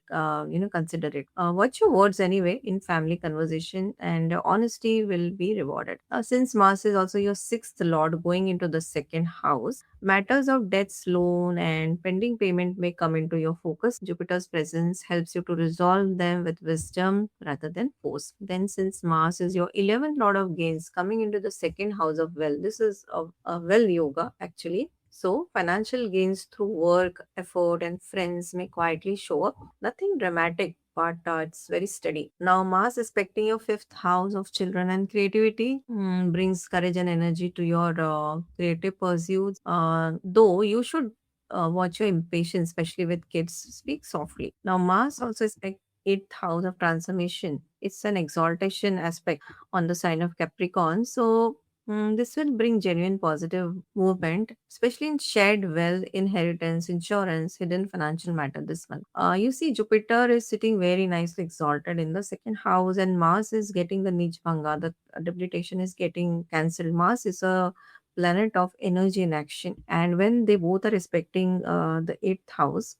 considerate. Watch your words anyway in family conversation, and honesty will be rewarded. Since Mars is also your sixth lord going into the second house, matters of debts, loan, and pending payment may come into your focus. Jupiter's presence helps you to resolve them with wisdom rather than force. Then, since Mars is your 11th lord of gains coming into the second house of wealth, this is a well yoga actually. So, financial gains through work, effort, and friends may quietly show up. Nothing dramatic, but it's very steady. Now, Mars aspecting your fifth house of children and creativity brings courage and energy to your creative pursuits. Though you should watch your impatience, especially with kids. Speak softly. Now, Mars also aspect eighth house of transformation. It's an exaltation aspect on the sign of Capricorn. So, this will bring genuine positive movement, especially in shared wealth, inheritance, insurance, hidden financial matter this month. You see, Jupiter is sitting very nicely exalted in the second house, and Mars is getting the Nij Bhanga. The debilitation is getting cancelled. Mars is a planet of energy and action, and when they both are respecting the eighth house,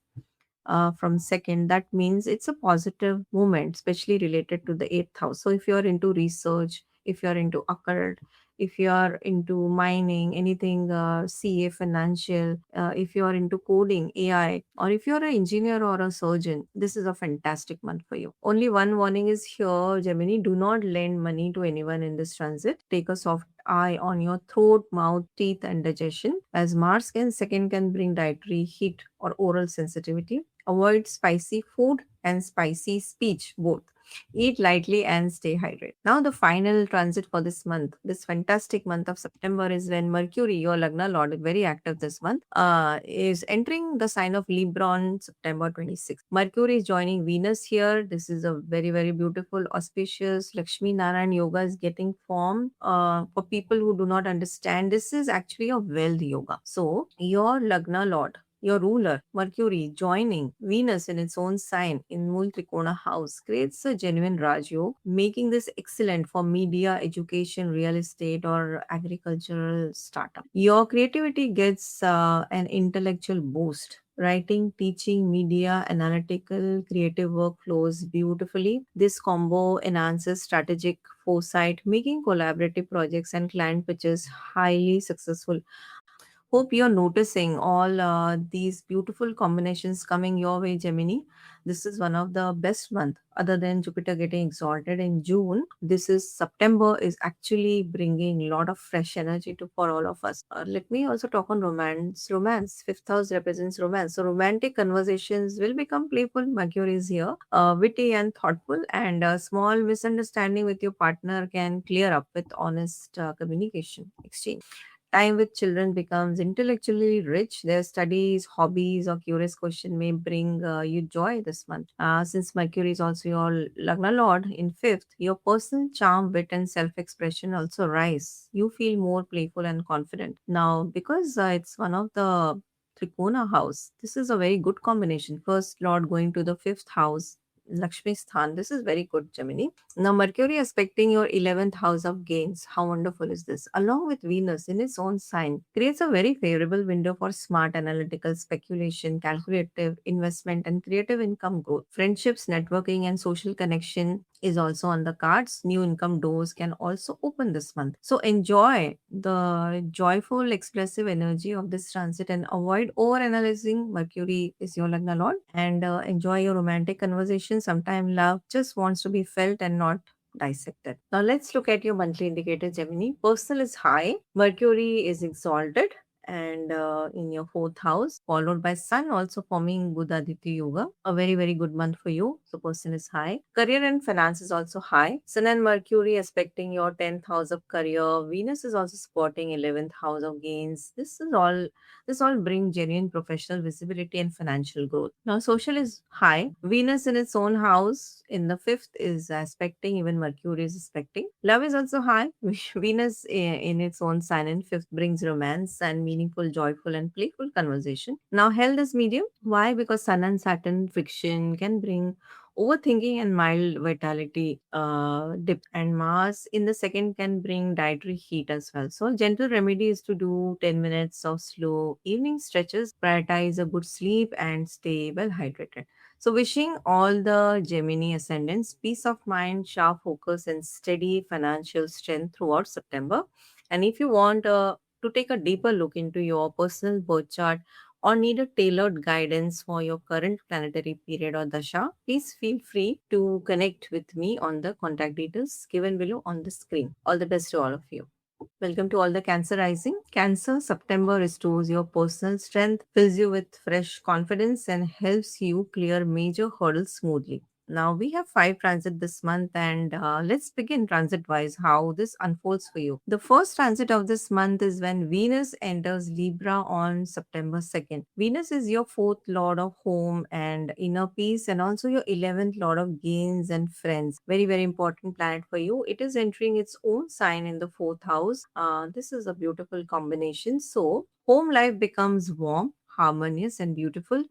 from second, that means it's a positive movement, especially related to the eighth house. So if you're into research, if you're into occult, if you're into mining, anything CA, financial, if you're into coding, AI, or if you're an engineer or a surgeon, this is a fantastic month for you. Only one warning is here, Gemini: do not lend money to anyone in this transit. Take a soft eye on your throat, mouth, teeth, and digestion, as Mars can second can bring dietary heat or oral sensitivity. Avoid spicy food and spicy speech both. Eat lightly and stay hydrated. Now, the final transit for this month, this fantastic month of September, is when Mercury, your Lagna Lord, very active this month, is entering the sign of Libra on September 26th. Mercury is joining Venus here. This is a very, very beautiful, auspicious Lakshmi Narayan yoga is getting formed. For people who do not understand, this is actually a wealth yoga. So, your Lagna Lord, your ruler, Mercury, joining Venus in its own sign in Mool Trikona house creates a genuine Rajyo, making this excellent for media, education, real estate, or agricultural startup. Your creativity gets an intellectual boost. Writing, teaching, media, analytical, creative work flows beautifully. This combo enhances strategic foresight, making collaborative projects and client pitches highly successful. Hope you're noticing all these beautiful combinations coming your way, Gemini. This is one of the best month other than Jupiter getting exalted in June. This is September is actually bringing a lot of fresh energy to for all of us. Let me also talk on romance. Romance, fifth house represents romance. So romantic conversations will become playful. Mercury is here, witty and thoughtful, and a small misunderstanding with your partner can clear up with honest communication exchange. Time with children becomes intellectually rich. Their studies, hobbies, or curious question may bring you joy this month. Since Mercury is also your Lagna Lord in fifth, your personal charm, wit, and self expression also rise. You feel more playful and confident. Now, because it's one of the Trikona house, this is a very good combination. First Lord going to the fifth house, Lakshmi Sthan. This is very good, Gemini. Now, Mercury aspecting your 11th house of gains. How wonderful is this? Along with Venus in its own sign, creates a very favorable window for smart analytical speculation, calculative investment, and creative income growth. Friendships, networking, and social connection is also on the cards. New income doors can also open this month. So, enjoy the joyful, expressive energy of this transit and avoid over analyzing. Mercury is your Lagna Lord, and enjoy your romantic conversation. Sometimes love just wants to be felt and not dissect it. Now let's look at your monthly indicator, Gemini. Personal is high, Mercury is exalted, and in your fourth house, followed by Sun also forming Buddha Aditya Yoga. A very, very good month for you. So, person is high. Career and finance is also high. Sun and Mercury aspecting your 10th house of career. Venus is also supporting 11th house of gains. This all bring genuine professional visibility and financial growth. Now, social is high. Venus in its own house in the fifth is aspecting, even Mercury is aspecting. Love is also high. Venus in its own sign in fifth brings romance and meaningful, joyful, and playful conversation. Now, health is medium. Why? Because Sun and Saturn friction can bring overthinking and mild vitality dip, and Mars in the second can bring dietary heat as well. So gentle remedy is to do 10 minutes of slow evening stretches, prioritize a good sleep, and stay well hydrated. So wishing all the Gemini ascendants peace of mind, sharp focus, and steady financial strength throughout September. And if you want to take a deeper look into your personal birth chart or need a tailored guidance for your current planetary period or dasha, please feel free to connect with me on the contact details given below on the screen. All the best to all of you. Welcome to all the Cancer rising. Cancer, September restores your personal strength, fills you with fresh confidence, and helps you clear major hurdles smoothly. Now we have five transit this month, and let's begin transit wise how this unfolds for you. The first transit of this month is when Venus enters Libra on September 2nd. Venus is your fourth lord of home and inner peace, and also your 11th lord of gains and friends. Very, very important planet for you. It is entering its own sign in the fourth house. This is a beautiful combination. So, home life becomes warm, harmonious, and beautiful.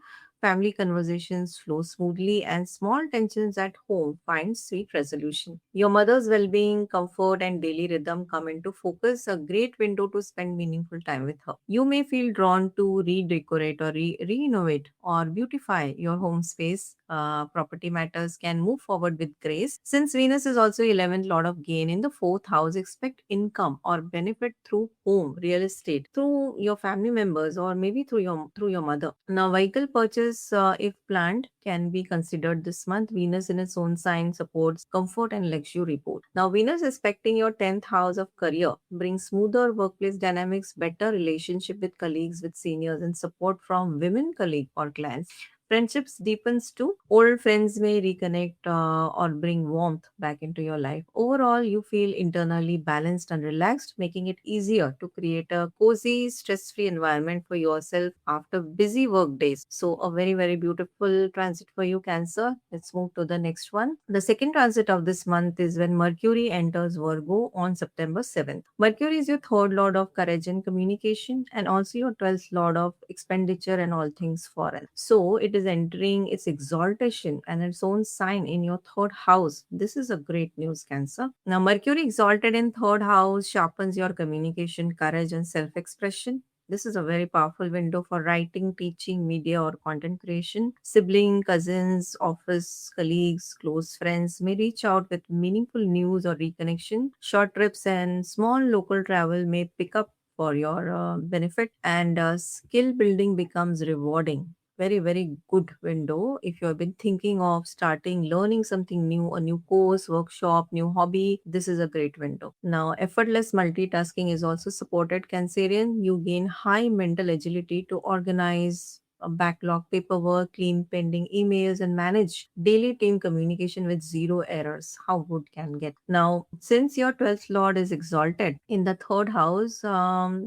Family conversations flow smoothly, and small tensions at home find sweet resolution. Your mother's well being, comfort, and daily rhythm come into focus, a great window to spend meaningful time with her. You may feel drawn to redecorate or re-innovate or beautify your home space. Property matters can move forward with grace. Since Venus is also 11th Lord of Gain in the fourth house, expect income or benefit through home, real estate, through your family members, or maybe through your mother. Now, vehicle purchase, if planned, can be considered this month. Venus in its own sign supports comfort and luxury both. Now, Venus aspecting your 10th house of career brings smoother workplace dynamics, better relationship with colleagues, with seniors, and support from women colleague or clients. Friendships deepens too. Old friends may reconnect or bring warmth back into your life. Overall, you feel internally balanced and relaxed, making it easier to create a cozy, stress-free environment for yourself after busy work days. So, a very, very beautiful transit for you, Cancer. Let's move to the next one. The second transit of this month is when Mercury enters Virgo on September 7th. Mercury is your third lord of courage and communication, and also your 12th lord of expenditure and all things foreign. So, it is entering its exaltation and its own sign in your third house. This is a great news, Cancer. Now, Mercury exalted in third house sharpens your communication, courage, and self expression. This is a very powerful window for writing, teaching, media, or content creation. Sibling, cousins, office colleagues, close friends may reach out with meaningful news or reconnection. Short trips and small local travel may pick up for your benefit, and skill building becomes rewarding. Very, very good window if you have been thinking of starting learning something new, a new course, workshop, new hobby. This is a great window. Now, effortless multitasking is also supported. Cancerian, you gain high mental agility to organize a backlog paperwork, clean pending emails, and manage daily team communication with zero errors. How good can get? Now, since your 12th lord is exalted in the third house,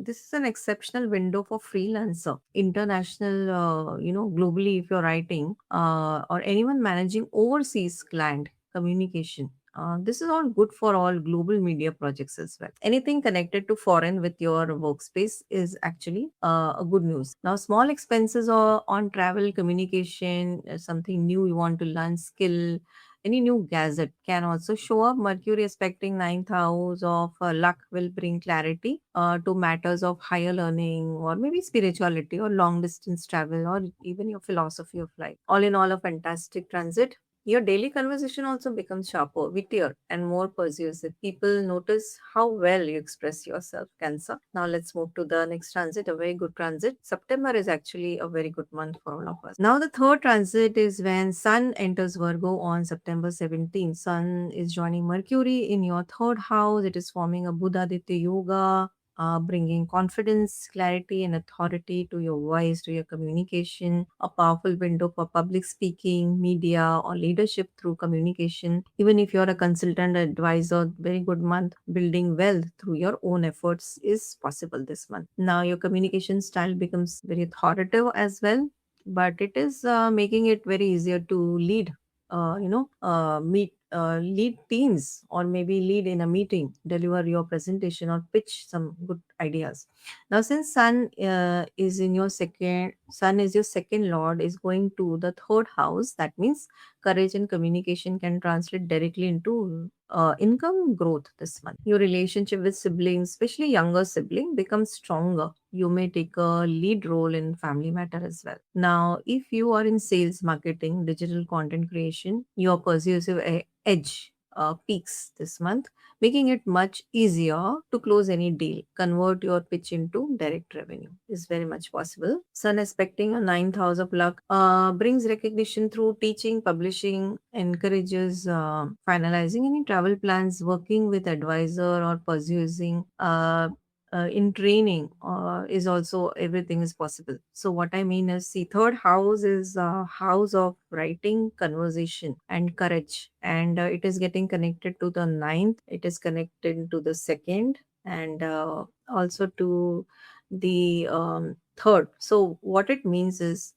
this is an exceptional window for freelancer, international, globally, if you're writing, or anyone managing overseas client communication. This is all good for all global media projects as well. Anything connected to foreign with your workspace is actually a good news. Now, small expenses or on travel, communication, something new you want to learn, skill, any new gadget can also show up. Mercury aspecting ninth house of luck will bring clarity to matters of higher learning or maybe spirituality or long distance travel or even your philosophy of life. All in all, a fantastic transit. Your daily conversation also becomes sharper, wittier, and more persuasive. People notice how well you express yourself, Cancer. Now let's move to the next transit, a very good transit. September is actually a very good month for all of us. Now the third transit is when Sun enters Virgo on September 17th. Sun is joining Mercury in your third house. It is forming a Buddha Aditya Yoga, bringing confidence, clarity, and authority to your voice, to your communication, a powerful window for public speaking, media, or leadership through communication. Even if you're a consultant, advisor, very good month. Building wealth through your own efforts is possible this month. Now, your communication style becomes very authoritative as well, but it is making it very easier to lead lead teams, or maybe lead in a meeting, deliver your presentation, or pitch some good ideas. Now since Sun is your second lord, is going to the third house. That means courage and communication can translate directly into income growth this month. Your relationship with siblings, especially younger sibling, becomes stronger. You may take a lead role in family matter as well. Now, if you are in sales, marketing, digital content creation, your persuasive edge peaks this month, making it much easier to close any deal. Convert your pitch into direct revenue is very much possible. Sun aspecting a ninth house of luck brings recognition through teaching, publishing, encourages finalizing any travel plans, working with advisor, or pursuing in training is also everything is possible. So what I mean is, see, third house is house of writing, conversation, and courage, and it is getting connected to the ninth. It is connected to the second, and also to the third. So what it means is,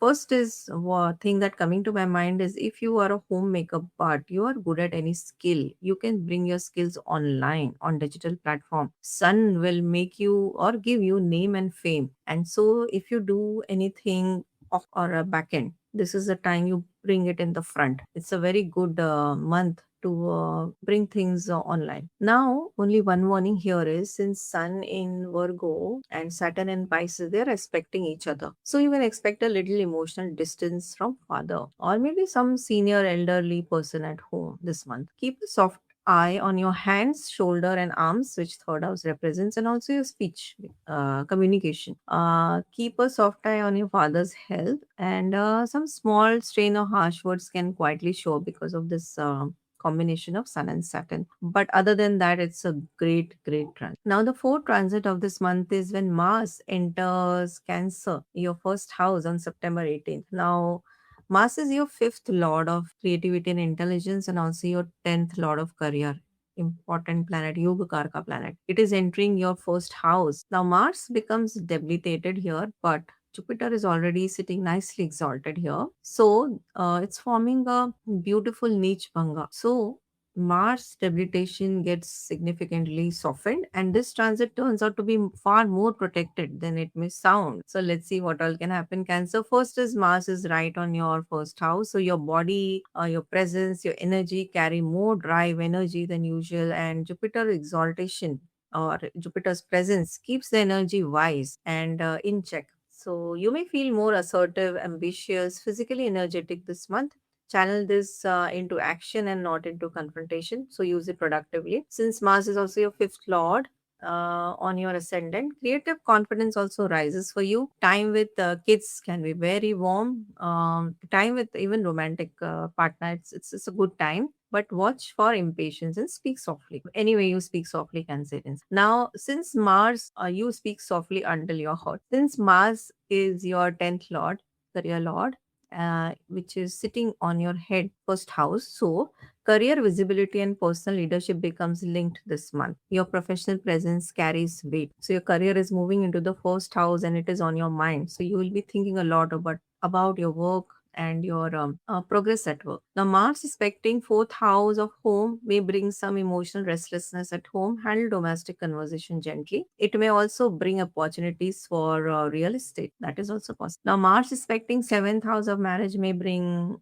first is one thing that coming to my mind is, if you are a homemaker but you are good at any skill, you can bring your skills online on digital platform. Sun will make you or give you name and fame. And so if you do anything or a back end, this is the time you bring it in the front. It's a very good month to bring things online. Now, only one warning here is, since Sun in Virgo and Saturn in Pisces, they are expecting each other. So you can expect a little emotional distance from father, or maybe some senior elderly person at home this month. Keep a soft eye on your hands, shoulder, and arms, which third house represents, and also your speech, communication. Keep a soft eye on your father's health, and some small strain or harsh words can quietly show because of this. Combination of Sun and Saturn. But other than that, it's a great, great transit. Now, the fourth transit of this month is when Mars enters Cancer, your first house, on September 18th. Now, Mars is your fifth lord of creativity and intelligence, and also your 10th lord of career. Important planet, Yoga Karka planet. It is entering your first house. Now, Mars becomes debilitated here, but Jupiter is already sitting nicely exalted here. So it's forming a beautiful niche bhanga. So Mars debilitation gets significantly softened, and this transit turns out to be far more protected than it may sound. So let's see what all can happen. Cancer, first is Mars is right on your first house. So your body, your presence, your energy carry more drive energy than usual, and Jupiter exaltation or Jupiter's presence keeps the energy wise and in check. So you may feel more assertive, ambitious, physically energetic this month. Channel this into action and not into confrontation. So use it productively. Since Mars is also your fifth lord, on your ascendant, creative confidence also rises for you. Time with kids can be very warm. Time with even romantic partner, it's a good time. But watch for impatience and speak softly. Anyway, you speak softly, Cancerians. Now, since Mars, you speak softly until you're hurt. Since Mars is your 10th lord, career lord, which is sitting on your head, first house. So, career visibility and personal leadership becomes linked this month. Your professional presence carries weight. So, your career is moving into the first house and it is on your mind. So, you will be thinking a lot about your work and your progress at work. Now, Mars aspecting fourth house of home may bring some emotional restlessness at home. Handle domestic conversation gently. It may also bring opportunities for real estate. That is also possible. Now, Mars aspecting seventh house of marriage may bring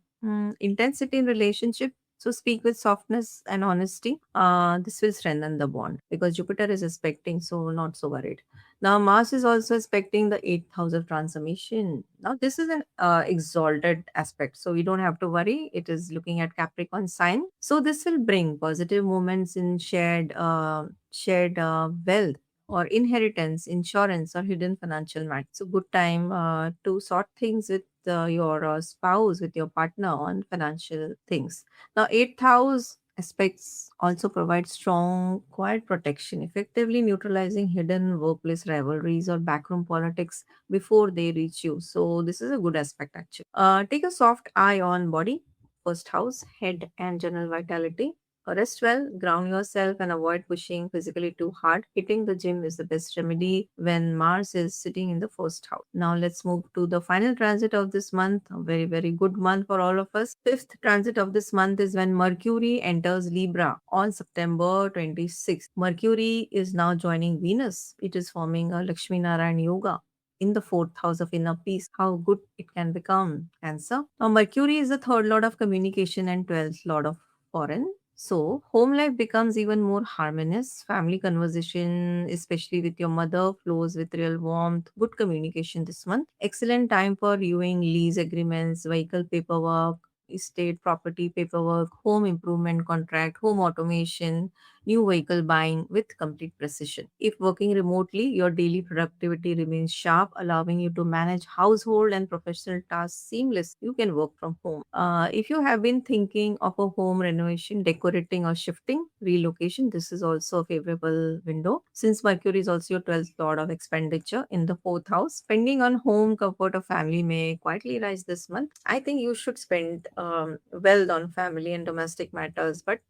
intensity in relationship. So speak with softness and honesty. This will strengthen the bond because Jupiter is aspecting, so not so worried. Now, Mars is also aspecting the eighth house of transformation. Now, this is an exalted aspect, so we don't have to worry. It is looking at Capricorn sign, so this will bring positive moments in shared wealth or inheritance, insurance, or hidden financial matters. So, good time to sort things with your spouse, with your partner on financial things. Now, eighth house aspects also provide strong, quiet protection, effectively neutralizing hidden workplace rivalries or backroom politics before they reach you. So, this is a good aspect actually. Take a soft eye on body, first house, head, and general vitality. Rest well, ground yourself, and avoid pushing physically too hard. Hitting the gym is the best remedy when Mars is sitting in the first house. Now, let's move to the final transit of this month. A very, very good month for all of us. Fifth transit of this month is when Mercury enters Libra on September 26th. Mercury is now joining Venus. It is forming a Lakshmi Narayan Yoga in the fourth house of inner peace. How good it can become, Cancer. Now, Mercury is the third lord of communication and 12th lord of foreign. So, home life becomes even more harmonious. Family conversation, especially with your mother, flows with real warmth. Good communication this month. Excellent time for viewing lease agreements, vehicle paperwork, estate property paperwork, home improvement contract, home automation, new vehicle buying with complete precision. If working remotely, your daily productivity remains sharp, allowing you to manage household and professional tasks seamless. You can work from home. If you have been thinking of a home renovation, decorating, or shifting, relocation, this is also a favorable window. Since Mercury is also your 12th lord of expenditure in the fourth house, spending on home, comfort, or family may quietly rise this month. I think you should spend well on family and domestic matters, but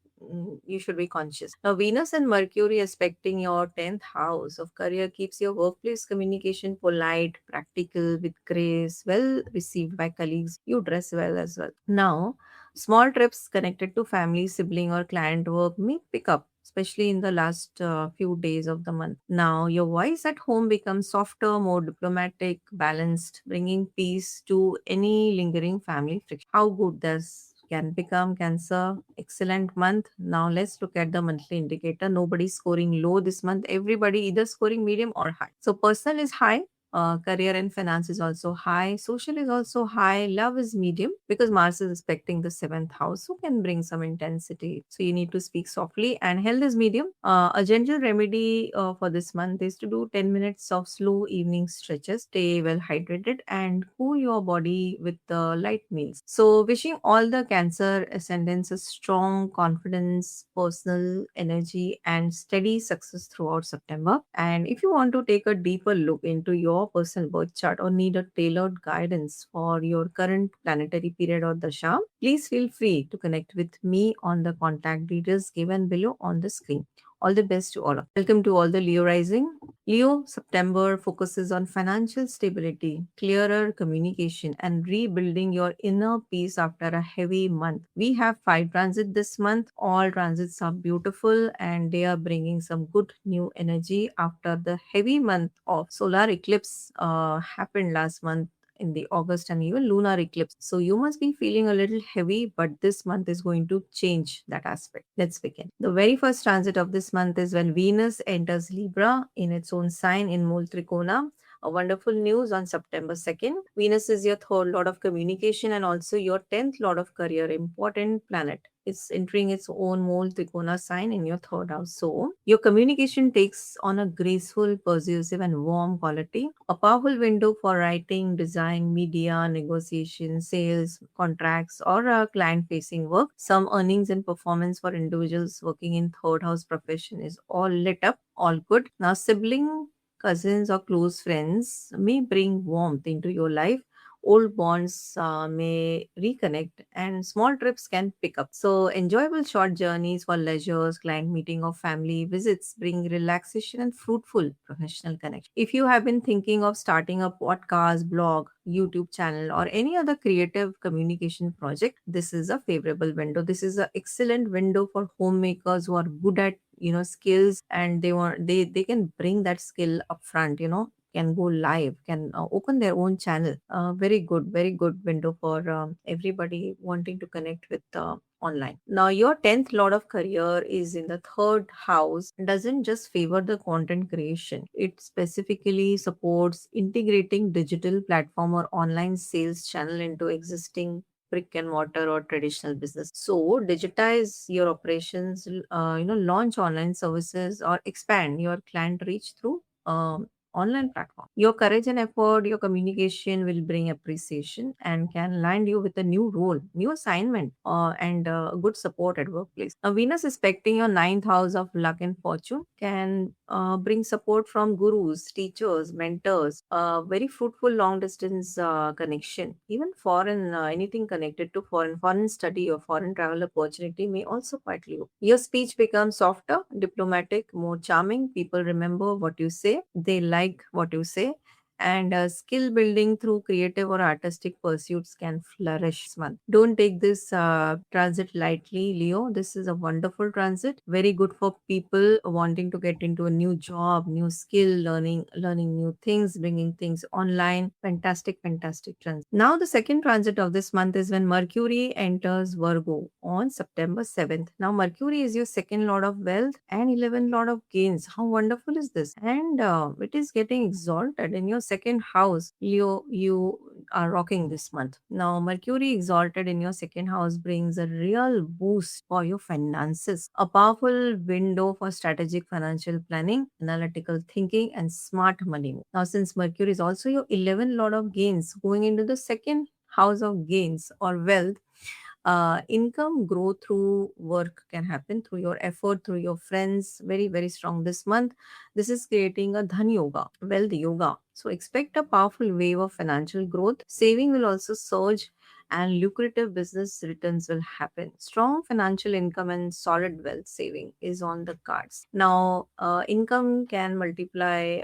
you should be conscious. Now, Venus and Mercury aspecting your 10th house of career keeps your workplace communication polite, practical, with grace, well received by colleagues. You dress well as well. Now, small trips connected to family, sibling, or client work may pick up, especially in the last few days of the month. Now, your voice at home becomes softer, more diplomatic, balanced, bringing peace to any lingering family friction. How good does can become Cancer? Excellent month. Now, let's look at the monthly indicator. Nobody's scoring low this month. Everybody either scoring medium or high. So, personal is high, career and finance is also high. Social is also high. Love is medium because Mars is aspecting the seventh house, who can bring some intensity. So you need to speak softly. And health is medium. A gentle remedy for this month is to do 10 minutes of slow evening stretches. Stay well hydrated and cool your body with the light meals. So wishing all the Cancer ascendants a strong confidence, personal energy, and steady success throughout September. And if you want to take a deeper look into your personal birth chart or need a tailored guidance for your current planetary period or dasha, please feel free to connect with me on the contact details given below on the screen. All the best to all of. Welcome to all the Leo rising. Leo September focuses on financial stability, clearer communication, and rebuilding your inner peace after a heavy month. We have five transits this month. All transits are beautiful and they are bringing some good new energy after the heavy month of solar eclipse happened last month in the August, and even lunar eclipse. So you must be feeling a little heavy, but this month is going to change that aspect. Let's begin. The very first transit of this month is when Venus enters Libra in its own sign in Mul Trikona. A wonderful news on September 2nd. Venus is your third lord of communication and also your 10th lord of career, important planet. It's entering its own mole Trikona sign in your third house. So, your communication takes on a graceful, persuasive, and warm quality. A powerful window for writing, design, media, negotiation, sales, contracts, or client facing work. Some earnings and performance for individuals working in third house profession is all lit up, all good. Now, sibling, cousins, or close friends may bring warmth into your life. Old bonds may reconnect and small trips can pick up. So, enjoyable short journeys for leisures, client meeting, or family visits bring relaxation and fruitful professional connection. If you have been thinking of starting a podcast, blog, YouTube channel, or any other creative communication project, this is a favorable window. This is an excellent window for homemakers who are good at skills, and they can bring that skill up front, can go live, can open their own channel. Very good window for everybody wanting to connect with online. Now, your 10th lord of career is in the third house, doesn't just favor the content creation, it specifically supports integrating digital platform or online sales channel into existing brick and mortar or traditional business. So digitize your operations, launch online services or expand your client reach through online platform. Your courage and effort, your communication will bring appreciation and can land you with a new role, new assignment, and good support at workplace. Now, Venus aspecting your ninth house of luck and fortune can bring support from gurus, teachers, mentors, very fruitful long distance connection, even foreign, anything connected to foreign study or foreign travel opportunity may also quite you. Your speech becomes softer, diplomatic, more charming. People remember what you say, they like what you say, and skill building through creative or artistic pursuits can flourish this month. Don't take this transit lightly, Leo. This is a wonderful transit, very good for people wanting to get into a new job, new skill, learning new things, bringing things online. Fantastic transit. Now the second transit of this month is when Mercury enters Virgo on September 7th. Now Mercury is your second lord of wealth and 11th lord of gains. How wonderful is this? And it is getting exalted in your second house. Leo, you are rocking this month. Now, Mercury exalted in your second house brings a real boost for your finances, a powerful window for strategic financial planning, analytical thinking, and smart money move. Now, since Mercury is also your 11th lord of gains, going into the second house of gains or wealth, income growth through work can happen through your effort, through your friends. Very strong this month. This is creating a dhan yoga, wealth yoga. So expect a powerful wave of financial growth. Saving will also surge and lucrative business returns will happen. Strong financial income and solid wealth saving is on the cards. Now, income can multiply,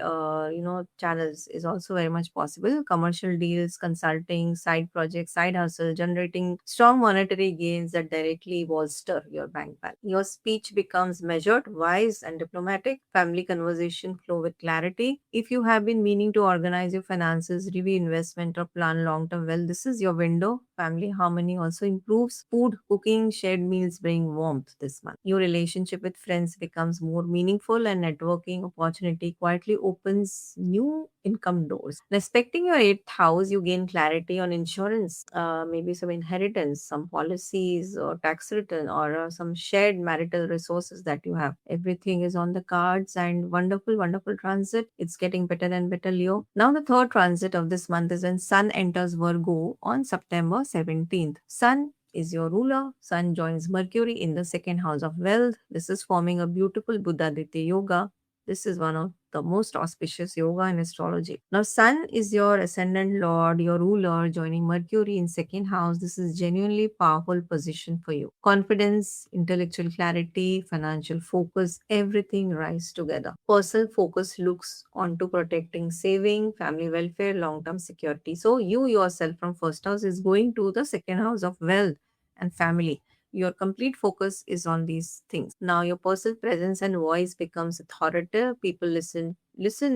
channels is also very much possible. Commercial deals, consulting, side projects, side hustle, generating strong monetary gains that directly bolster your bank balance. Your speech becomes measured, wise, and diplomatic. Family conversation flow with clarity. If you have been meaning to organize your finances, review investment, or plan long term wealth, this is your window. Family harmony also improves. Food, cooking, shared meals bring warmth this month. Your relationship with friends becomes more meaningful, and networking opportunity quietly opens new income doors. Respecting your eighth house, you gain clarity on insurance, maybe some inheritance, some policies or tax return, or some shared marital resources that you have. Everything is on the cards and wonderful transit. It's getting better and better, Leo. Now, the third transit of this month is when Sun enters Virgo on September 17th. Sun is your ruler. Sun joins Mercury in the second house of wealth. This is forming a beautiful Buddha Aditya yoga. This is one of the most auspicious yoga in astrology. Now, Sun is your ascendant lord, your ruler, joining Mercury in second house. This is genuinely powerful position for you. Confidence, intellectual clarity, financial focus, everything rise together. Personal focus looks onto protecting saving, family welfare, long-term security. So you yourself from first house is going to the second house of wealth and family. Your complete focus is on these things. Now your personal presence and voice becomes authoritative. People listen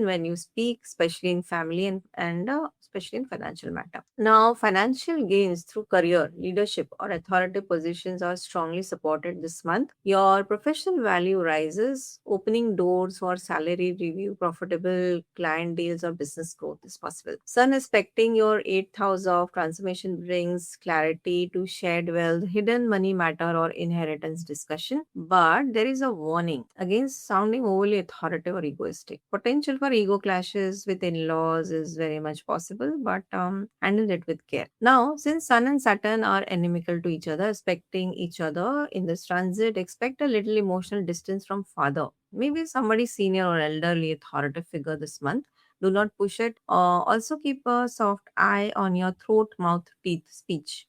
when you speak, especially in family and especially in financial matter. Now financial gains through career, leadership, or authoritative positions are strongly supported this month. Your professional value rises, opening doors for salary review, profitable client deals, or business growth is possible. Sun aspecting your eighth house of transformation brings clarity to shared wealth, hidden money matter, or inheritance discussion. But there is a warning against sounding overly authoritative or egoistic. Potential for ego clashes with in-laws is very much possible, but handle it with care. Now, since Sun and Saturn are inimical to each other, expecting each other in this transit, expect a little emotional distance from father. Maybe somebody senior or elderly authoritative figure this month. Do not push it. Also, keep a soft eye on your throat, mouth, teeth, speech.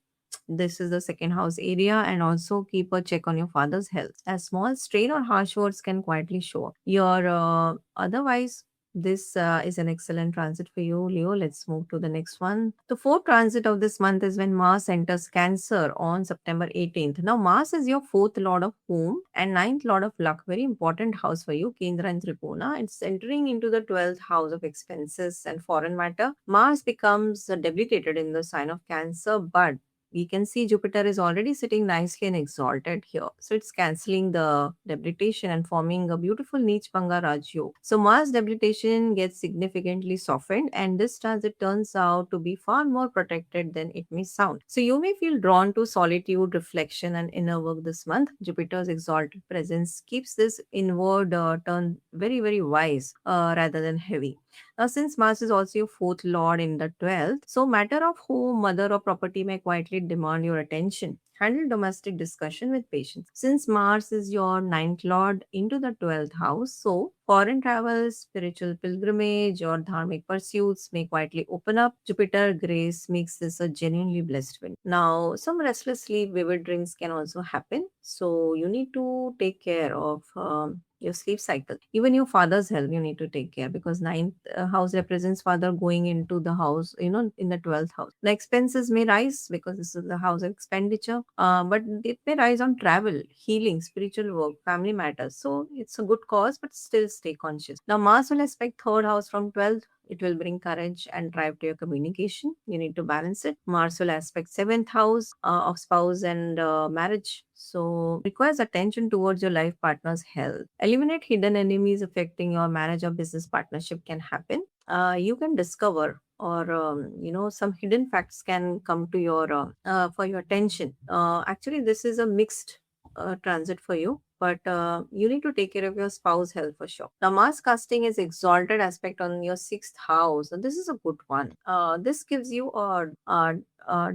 This is the second house area, and also keep a check on your father's health. A small strain or harsh words can quietly show up. Your otherwise This is an excellent transit for you, Leo. Let's move to the next one. The fourth transit of this month is when Mars enters Cancer on September 18th. Now, Mars is your fourth lord of home and ninth lord of luck. Very important house for you, Kendra and Tripona. It's entering into the 12th house of expenses and foreign matter. Mars becomes debilitated in the sign of Cancer, but we can see Jupiter is already sitting nicely and exalted here. So it's cancelling the debilitation and forming a beautiful Neech Panga Rajyo. So Mars debilitation gets significantly softened, and this transit turns out to be far more protected than it may sound. So you may feel drawn to solitude, reflection, and inner work this month. Jupiter's exalted presence keeps this inward turn very, very wise rather than heavy. Now, since Mars is also your fourth lord in the 12th, so matter of home, mother, or property may quietly demand your attention. Handle domestic discussion with patience. Since Mars is your ninth lord into the 12th house, so foreign travel, spiritual pilgrimage, or dharmic pursuits may quietly open up. Jupiter grace makes this a genuinely blessed win. Now, some restless sleep, vivid dreams can also happen. So, you need to take care of your sleep cycle. Even your father's health, you need to take care because ninth house represents father going into the house, in the 12th house. The expenses may rise because this is the house of expenditure, but it may rise on travel, healing, spiritual work, family matters. So it's a good cause, but still stay conscious. Now, Mars will aspect third house from 12th. It will bring courage and drive to your communication. You need to balance it. Mars will aspect seventh house of spouse and marriage. So requires attention towards your life partner's health. Eliminate hidden enemies affecting your marriage or business partnership can happen. You can discover or some hidden facts can come to your for your attention. Actually, this is a mixed transit for you, but you need to take care of your spouse health for sure. Now, Mars casting is exalted aspect on your sixth house, and this is a good one. This gives you a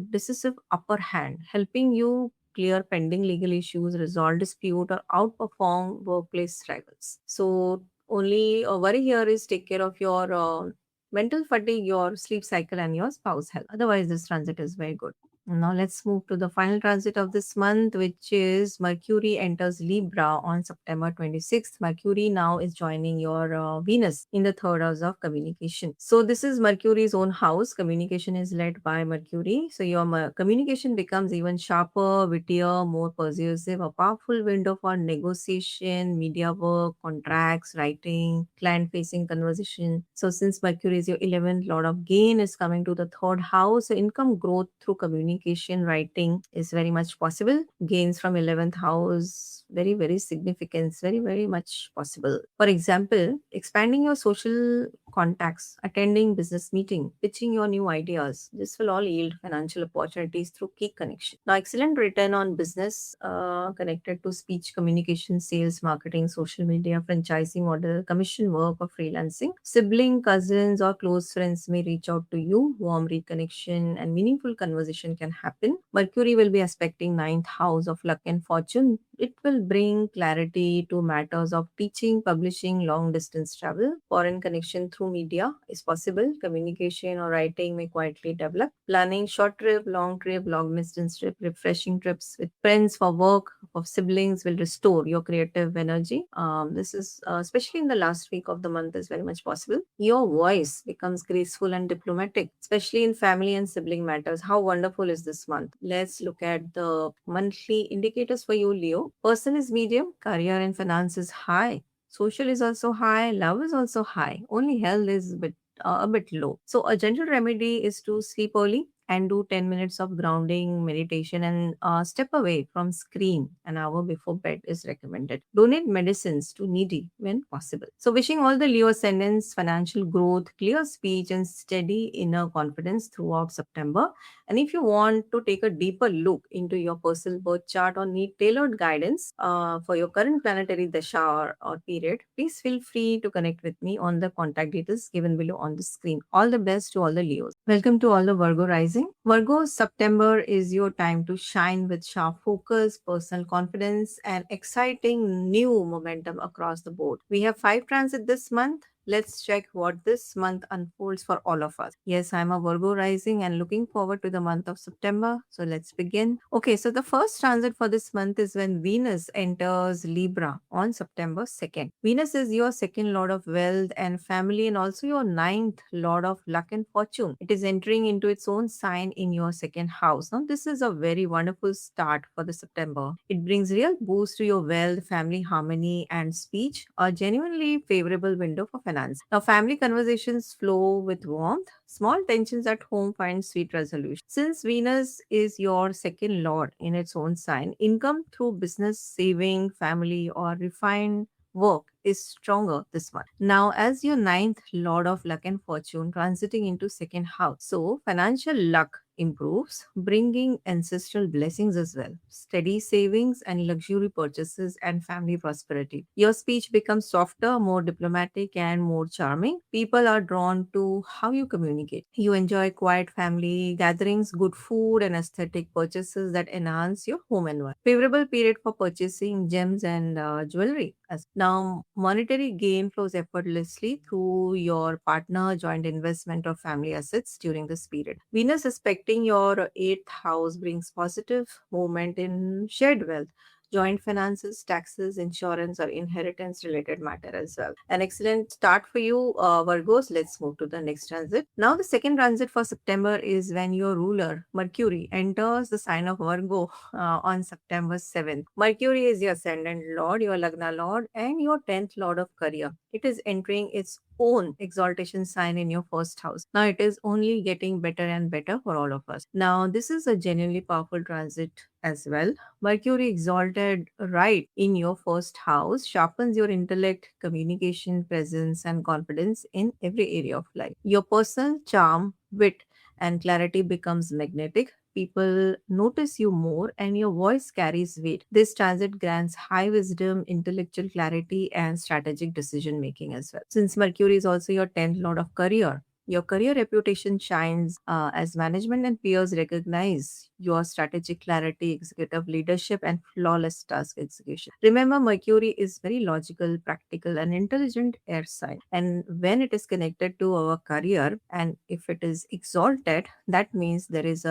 decisive upper hand, helping you clear pending legal issues, resolve dispute, or outperform workplace rivals. So, only worry here is take care of your mental fatigue, your sleep cycle, and your spouse health. Otherwise, this transit is very good. Now let's move to the final transit of this month, which is Mercury enters Libra on September 26th. Mercury now is joining your Venus in the third house of communication. So this is Mercury's own house. Communication is led by Mercury. So your communication becomes even sharper, wittier, more persuasive, a powerful window for negotiation, media work, contracts, writing, client-facing conversation. So since Mercury is your 11th lord of gain is coming to the third house, so income growth through communication, writing is very much possible. Gains from 11th house, very, very significant, very, very much possible. For example, expanding your social contacts, attending business meeting, pitching your new ideas. This will all yield financial opportunities through key connection. Now, excellent return on business connected to speech, communication, sales, marketing, social media, franchising model, commission work, or freelancing. Sibling, cousins, or close friends may reach out to you. Warm reconnection and meaningful conversation can happen. Mercury will be aspecting ninth house of luck and fortune. It will bring clarity to matters of teaching, publishing, long distance travel. Foreign connection through media is possible. Communication or writing may quietly develop. Planning short trip, long distance trip, refreshing trips with friends for work, of siblings will restore your creative energy. This is especially in the last week of the month is very much possible. Your voice becomes graceful and diplomatic, especially in family and sibling matters. How wonderful is this month? Let's look at the monthly indicators for you, Leo. Person is medium, career and finance is high. Social is also high, love is also high. Only health is a bit low. So a gentle remedy is to sleep early and do 10 minutes of grounding meditation and step away from screen an hour before bed is recommended. Donate medicines to needy when possible. So wishing all the Leo ascendants financial growth, clear speech and steady inner confidence throughout September. And if you want to take a deeper look into your personal birth chart or need tailored guidance for your current planetary dasha or period, please feel free to connect with me on the contact details given below on the screen. All the best to all the Leos. Welcome to all the Virgo rising. Virgo, September is your time to shine with sharp focus, personal confidence, and exciting new momentum across the board. We have 5 transit this month. Let's check what this month unfolds for all of us. Yes, I'm a Virgo rising and looking forward to the month of September. So let's begin. Okay, so the first transit for this month is when Venus enters Libra on September 2nd. Venus is your second lord of wealth and family, and also your ninth lord of luck and fortune. It is entering into its own sign in your second house. Now, this is a very wonderful start for the September. It brings real boost to your wealth, family harmony, and speech, a genuinely favorable window for finance. Now, family conversations flow with warmth. Small tensions at home find sweet resolution. Since Venus is your second lord in its own sign, income through business, saving, family, or refined work is stronger this month. Now, as your ninth lord of luck and fortune transiting into second house, so financial luck improves, bringing ancestral blessings as well, steady savings and luxury purchases and family prosperity. Your speech becomes softer, more diplomatic, and more charming. People are drawn to how you communicate. You enjoy quiet family gatherings, good food, and aesthetic purchases that enhance your home environment. Favorable period for purchasing gems and jewelry. As now, monetary gain flows effortlessly through your partner, joint investment, or family assets during this period. Venus aspecting your eighth house brings positive movement in shared wealth, joint finances, taxes, insurance, or inheritance related matter as well. An excellent start for you, Virgos. Let's move to the next transit. Now, the second transit for September is when your ruler, Mercury, enters the sign of Virgo on September 7th. Mercury is your ascendant lord, your Lagna lord, and your 10th lord of career. It is entering its own exaltation sign in your first house. Now, it is only getting better and better for all of us. Now, this is a genuinely powerful transit as well. Mercury exalted right in your first house sharpens your intellect, communication, presence, and confidence in every area of life. Your personal charm, wit, and clarity becomes magnetic. People notice you more and your voice carries weight. This transit grants high wisdom, intellectual clarity, and strategic decision making as well. Since Mercury is also your 10th lord of career, your career reputation shines as management and peers recognize your strategic clarity, executive leadership, and flawless task execution. Remember, Mercury is very logical, practical, and intelligent air sign. And when it is connected to our career, and if it is exalted, that means this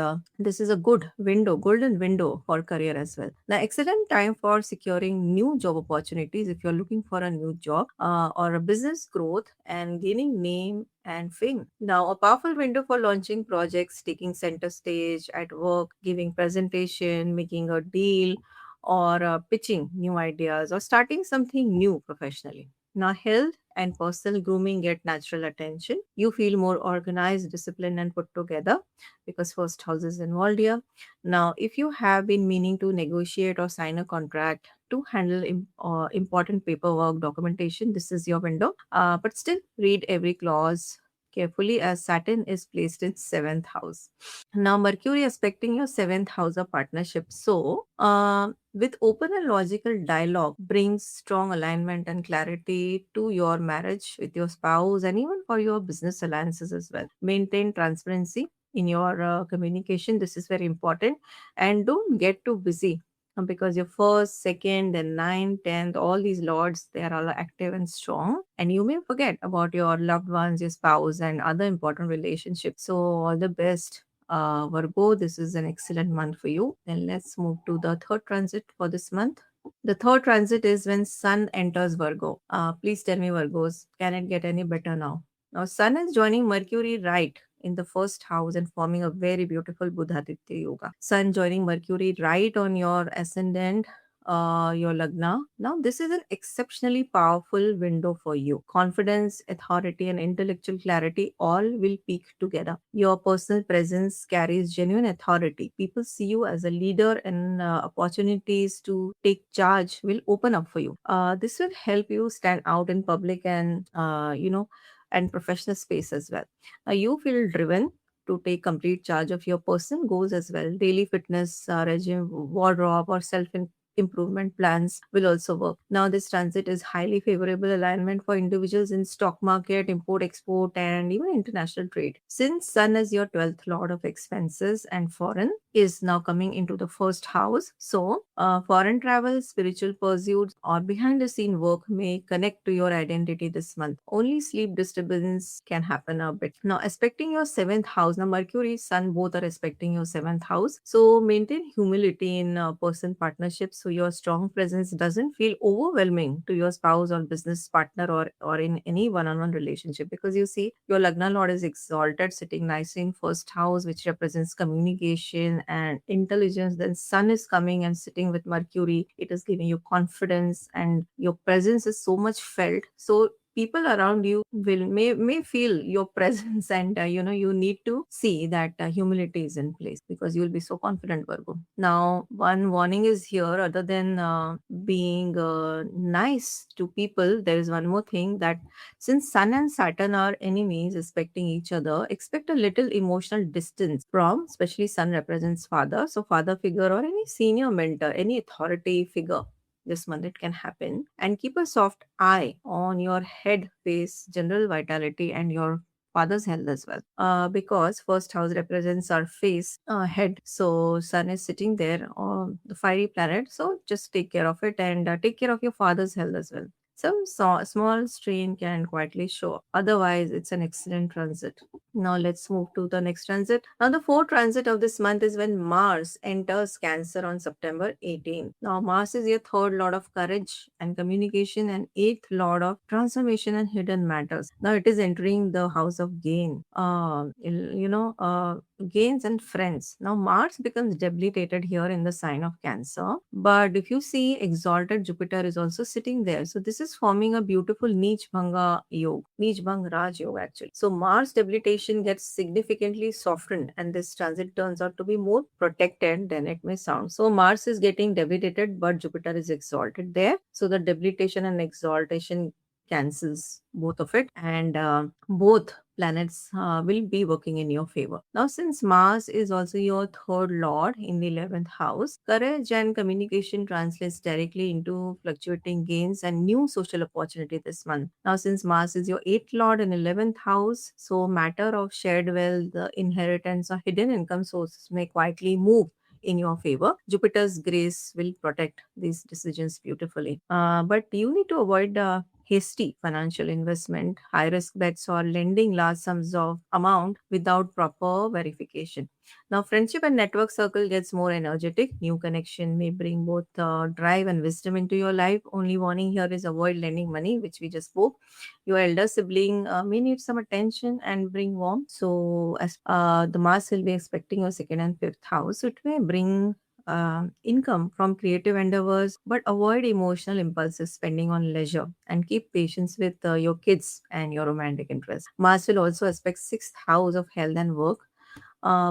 is a good window, golden window for career as well. Now, excellent time for securing new job opportunities if you're looking for a new job or a business growth and gaining name and fame. Now, a powerful window for launching projects, taking center stage at work, giving presentation, making a deal, or pitching new ideas, or starting something new professionally. Now, health and personal grooming get natural attention. You feel more organized, disciplined, and put together because first house is involved here. Now, if you have been meaning to negotiate or sign a contract to handle important paperwork documentation, this is your window. But still, read every clause carefully as Saturn is placed in seventh house. Now, Mercury aspecting your seventh house of partnership. So, with open and logical dialogue brings strong alignment and clarity to your marriage with your spouse and even for your business alliances as well. Maintain transparency in your communication. This is very important. And don't get too busy because your first, second, and ninth, tenth, all these lords, they are all active and strong. And you may forget about your loved ones, your spouse, and other important relationships. So, all the best Virgo, this is an excellent month for you. Then let's move to the third transit for this month. The third transit is when Sun enters Virgo. Please tell me, Virgos, can it get any better now? Now, Sun is joining Mercury right in the first house and forming a very beautiful Buddha Aditya yoga. Sun joining Mercury right on your ascendant, your Lagna. Now, this is an exceptionally powerful window for you. Confidence, authority, and intellectual clarity all will peak together. Your personal presence carries genuine authority. People see you as a leader, and opportunities to take charge will open up for you. This will help you stand out in public and, and professional space as well. You feel driven to take complete charge of your personal goals as well, daily fitness regime, wardrobe, or self improvement plans will also work. Now, this transit is highly favorable alignment for individuals in stock market, import, export, and even international trade. Since Sun is your 12th lord of expenses and foreign is now coming into the first house. So, foreign travel, spiritual pursuits, or behind the scene work may connect to your identity this month. Only sleep disturbance can happen a bit. Now, aspecting your seventh house, now Mercury, Sun both are aspecting your seventh house. So, maintain humility in person partnerships so your strong presence doesn't feel overwhelming to your spouse or business partner or in any one-on-one relationship, because you see your Lagna Lord is exalted, sitting nicely in first house, which represents communication and intelligence. Then Sun is coming and sitting with Mercury. It is giving you confidence and your presence is so much felt. So people around you may feel your presence and you need to see that humility is in place because you'll be so confident, Virgo. Now, one warning is here, other than being nice to people, there is one more thing, that since Sun and Saturn are enemies respecting each other, expect a little emotional distance from, especially Sun represents father, so father figure or any senior mentor, any authority figure. This month it can happen. And keep a soft eye on your head, face, general vitality, and your father's health as well. Because first house represents our face, head. So Sun is sitting there on the fiery planet. So just take care of it and take care of your father's health as well. Some small strain can quietly show. Otherwise, it's an excellent transit. Now let's move to the next transit. Now the fourth transit of this month is when Mars enters Cancer on September 18th. Now Mars is your third lord of courage and communication and eighth lord of transformation and hidden matters. Now it is entering the house of gain. Gains and friends. Now Mars becomes debilitated here in the sign of Cancer. But if you see, exalted Jupiter is also sitting there. So this is forming a beautiful Neech Bhanga Yoga, Neech Bhang Raj Yoga actually. So Mars debilitation gets significantly softened and this transit turns out to be more protected than it may sound. So Mars is getting debilitated, but Jupiter is exalted there. So the debilitation and exaltation cancels both of it, and both planets will be working in your favor. Now, since Mars is also your third lord in the 11th house, courage and communication translates directly into fluctuating gains and new social opportunity this month. Now, since Mars is your eighth lord in 11th house, so matter of shared wealth, the inheritance, or hidden income sources may quietly move in your favor. Jupiter's grace will protect these decisions beautifully. But you need to avoid hasty financial investment, high risk bets, or lending large sums of amount without proper verification. Now, friendship and network circle gets more energetic. New connection may bring both drive and wisdom into your life. Only warning here is avoid lending money, which we just spoke. Your elder sibling may need some attention and bring warmth. So, as the Mars will be expecting your second and fifth house, so it may bring income from creative endeavors, but avoid emotional impulsive spending on leisure and keep patience with your kids and your romantic interests. Mars will also aspect sixth house of health and work,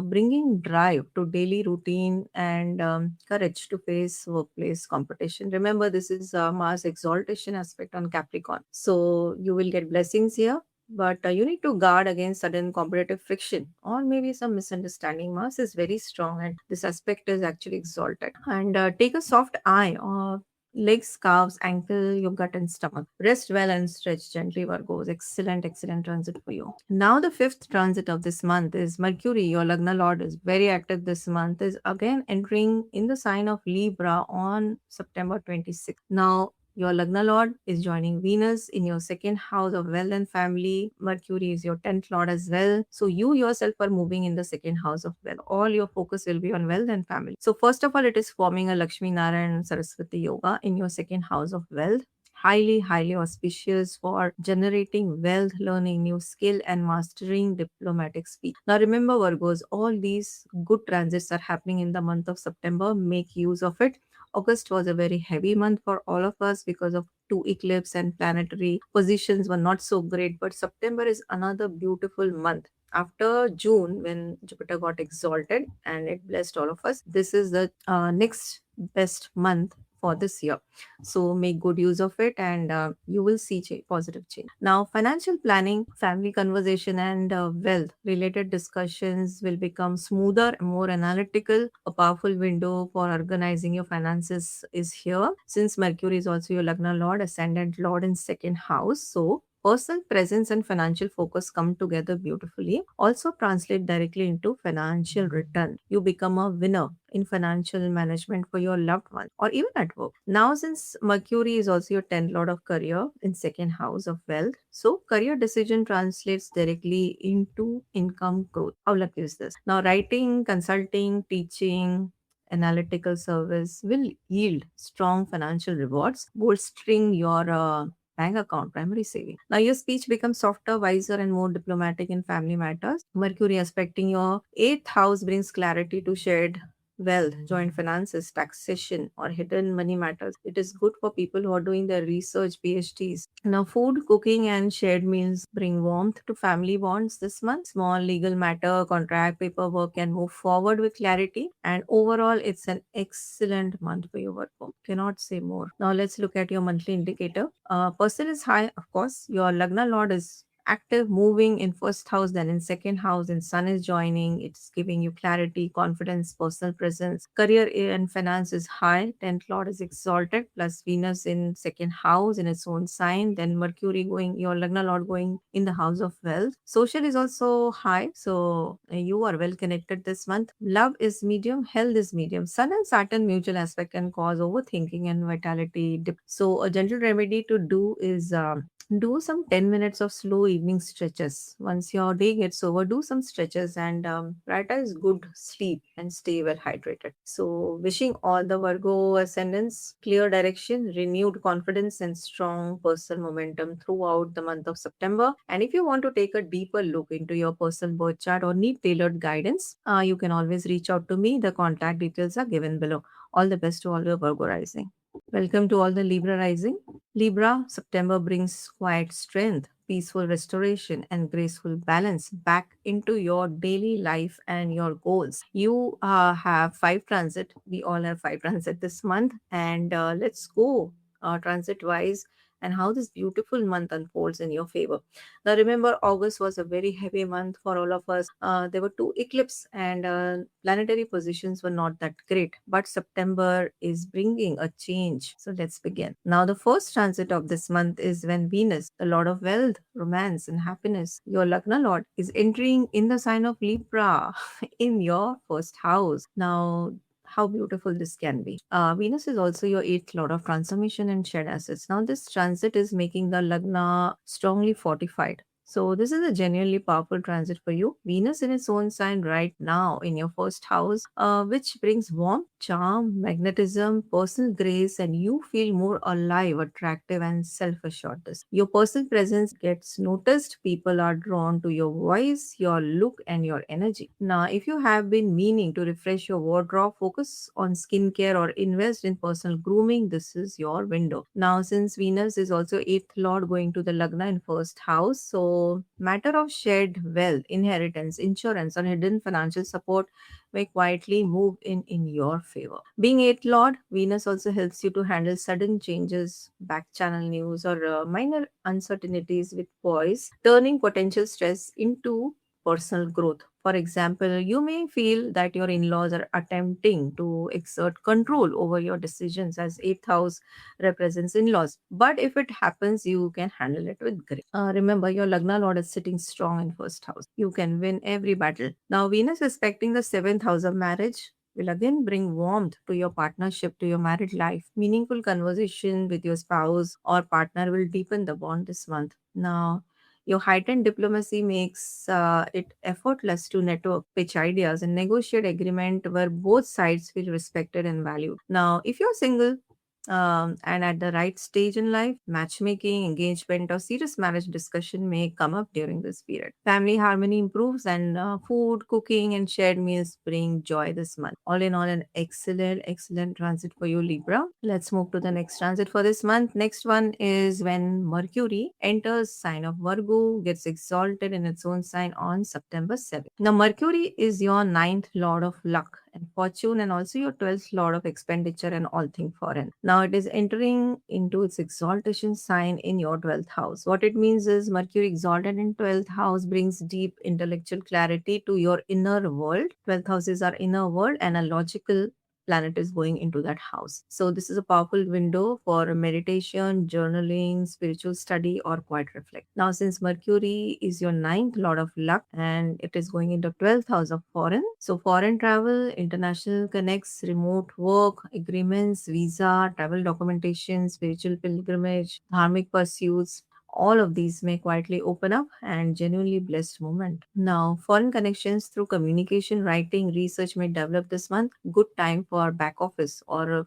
bringing drive to daily routine and courage to face workplace competition. Remember, this is Mars exaltation aspect on Capricorn. So you will get blessings here. But you need to guard against sudden competitive friction or maybe some misunderstanding. Mars is very strong, and this aspect is actually exalted. And take a soft eye or legs, calves, ankle, your gut, and stomach. Rest well and stretch gently, Virgos. Excellent, excellent transit for you. Now, the fifth transit of this month is Mercury. Your Lagna Lord is very active this month, is again entering in the sign of Libra on September 26th. Now, your Lagna Lord is joining Venus in your second house of wealth and family. Mercury is your 10th Lord as well. So you yourself are moving in the second house of wealth. All your focus will be on wealth and family. So first of all, it is forming a Lakshmi Narayan Saraswati Yoga in your second house of wealth. Highly, highly auspicious for generating wealth, learning new skill, and mastering diplomatic speech. Now, remember, Virgos, all these good transits are happening in the month of September. Make use of it. August was a very heavy month for all of us because of two eclipse and planetary positions were not so great. But September is another beautiful month. After June, when Jupiter got exalted and it blessed all of us, this is the next best month for this year. So make good use of it, and you will see positive change. Now, financial planning, family conversation, and wealth related discussions will become smoother, more analytical. A powerful window for organizing your finances is here, since Mercury is also your Lagna Lord, ascendant Lord in second house. So personal presence and financial focus come together beautifully. Also translate directly into financial return. You become a winner in financial management for your loved one or even at work. Now, since Mercury is also your 10th lord of career in second house of wealth, so career decision translates directly into income growth. How lucky is this? Now, writing, consulting, teaching, analytical service will yield strong financial rewards, bolstering your bank account, primary saving. Now, your speech becomes softer, wiser, and more diplomatic in family matters. Mercury aspecting your eighth house brings clarity to shared wealth, joint finances, taxation, or hidden money matters. It is good for people who are doing their research, PhDs. Now, food, cooking, and shared meals bring warmth to family bonds this month. Small legal matter, contract, paperwork can move forward with clarity. And overall, it's an excellent month for your work. Cannot say more. Now, let's look at your monthly indicator. Person is high, of course. Your Lagna Lord is active, moving in first house, then in second house, and sun is joining. It's giving you clarity, confidence, personal presence. Career and finance is high. 10th lord is exalted, plus Venus in second house in its own sign, then Mercury going, your Lagna lord going in the house of wealth. Social is also high, so you are well connected this month. Love is medium, health is medium. Sun and Saturn mutual aspect can cause overthinking and vitality dip. So a gentle remedy to do is do some 10 minutes of slow evening stretches. Once your day gets over, do some stretches, and prioritize good sleep and stay well hydrated. So, wishing all the Virgo ascendants clear direction, renewed confidence, and strong personal momentum throughout the month of September. And if you want to take a deeper look into your personal birth chart or need tailored guidance, you can always reach out to me. The contact details are given below. All the best to all your Virgo rising. Welcome to all the Libra rising. Libra, September brings quiet strength, peaceful restoration, and graceful balance back into your daily life and your goals. You have five transit. We all have five transit this month, and let's go transit wise and how this beautiful month unfolds in your favor. Now, remember, August was a very heavy month for all of us. There were two eclipses, and planetary positions were not that great. But September is bringing a change. So let's begin. Now, the first transit of this month is when Venus, the Lord of Wealth, Romance, and Happiness, your Lagna Lord, is entering in the sign of Libra in your first house. Now, how beautiful this can be. Venus is also your eighth lord of transformation and shared assets. Now, this transit is making the Lagna strongly fortified. So, this is a genuinely powerful transit for you. Venus in its own sign right now in your first house, which brings warmth, charm, magnetism, personal grace, and you feel more alive, attractive, and self assured. Your personal presence gets noticed. People are drawn to your voice, your look, and your energy. Now, if you have been meaning to refresh your wardrobe, focus on skincare, or invest in personal grooming, this is your window. Now, since Venus is also eighth lord going to the Lagna in first house, so matter of shared wealth, inheritance, insurance, or hidden financial support may quietly move in your favor. Being eighth lord, Venus also helps you to handle sudden changes, back channel news, or minor uncertainties with poise, turning potential stress into personal growth. For example, you may feel that your in laws are attempting to exert control over your decisions, as eighth house represents in laws. But if it happens, you can handle it with grace. Remember, your Lagna Lord is sitting strong in first house. You can win every battle. Now, Venus aspecting the seventh house of marriage will again bring warmth to your partnership, to your married life. Meaningful conversation with your spouse or partner will deepen the bond this month. Now, your heightened diplomacy makes it effortless to network, pitch ideas, and negotiate agreement where both sides feel respected and valued. Now, if you're single, and at the right stage in life, matchmaking, engagement, or serious marriage discussion may come up during this period. Family harmony improves, and food, cooking, and shared meals bring joy this month. All in all, an excellent, excellent transit for you, Libra. Let's move to the next transit for this month. Next one is when Mercury enters sign of Virgo, gets exalted in its own sign on September 7th. Now, Mercury is your ninth lord of luck and fortune, and also your 12th lord of expenditure and all thing foreign. Now it is entering into its exaltation sign in your 12th house. What it means is Mercury exalted in 12th house brings deep intellectual clarity to your inner world. 12th house is our inner world, and a logical planet is going into that house. So this is a powerful window for meditation, journaling, spiritual study, or quiet reflect. Now, since Mercury is your ninth lord of luck and it is going into 12th house of foreign, so foreign travel, international connects, remote work, agreements, visa, travel documentation, spiritual pilgrimage, dharmic pursuits, all of these may quietly open up and genuinely blessed moment. Now, foreign connections through communication, writing, research may develop this month. Good time for back office or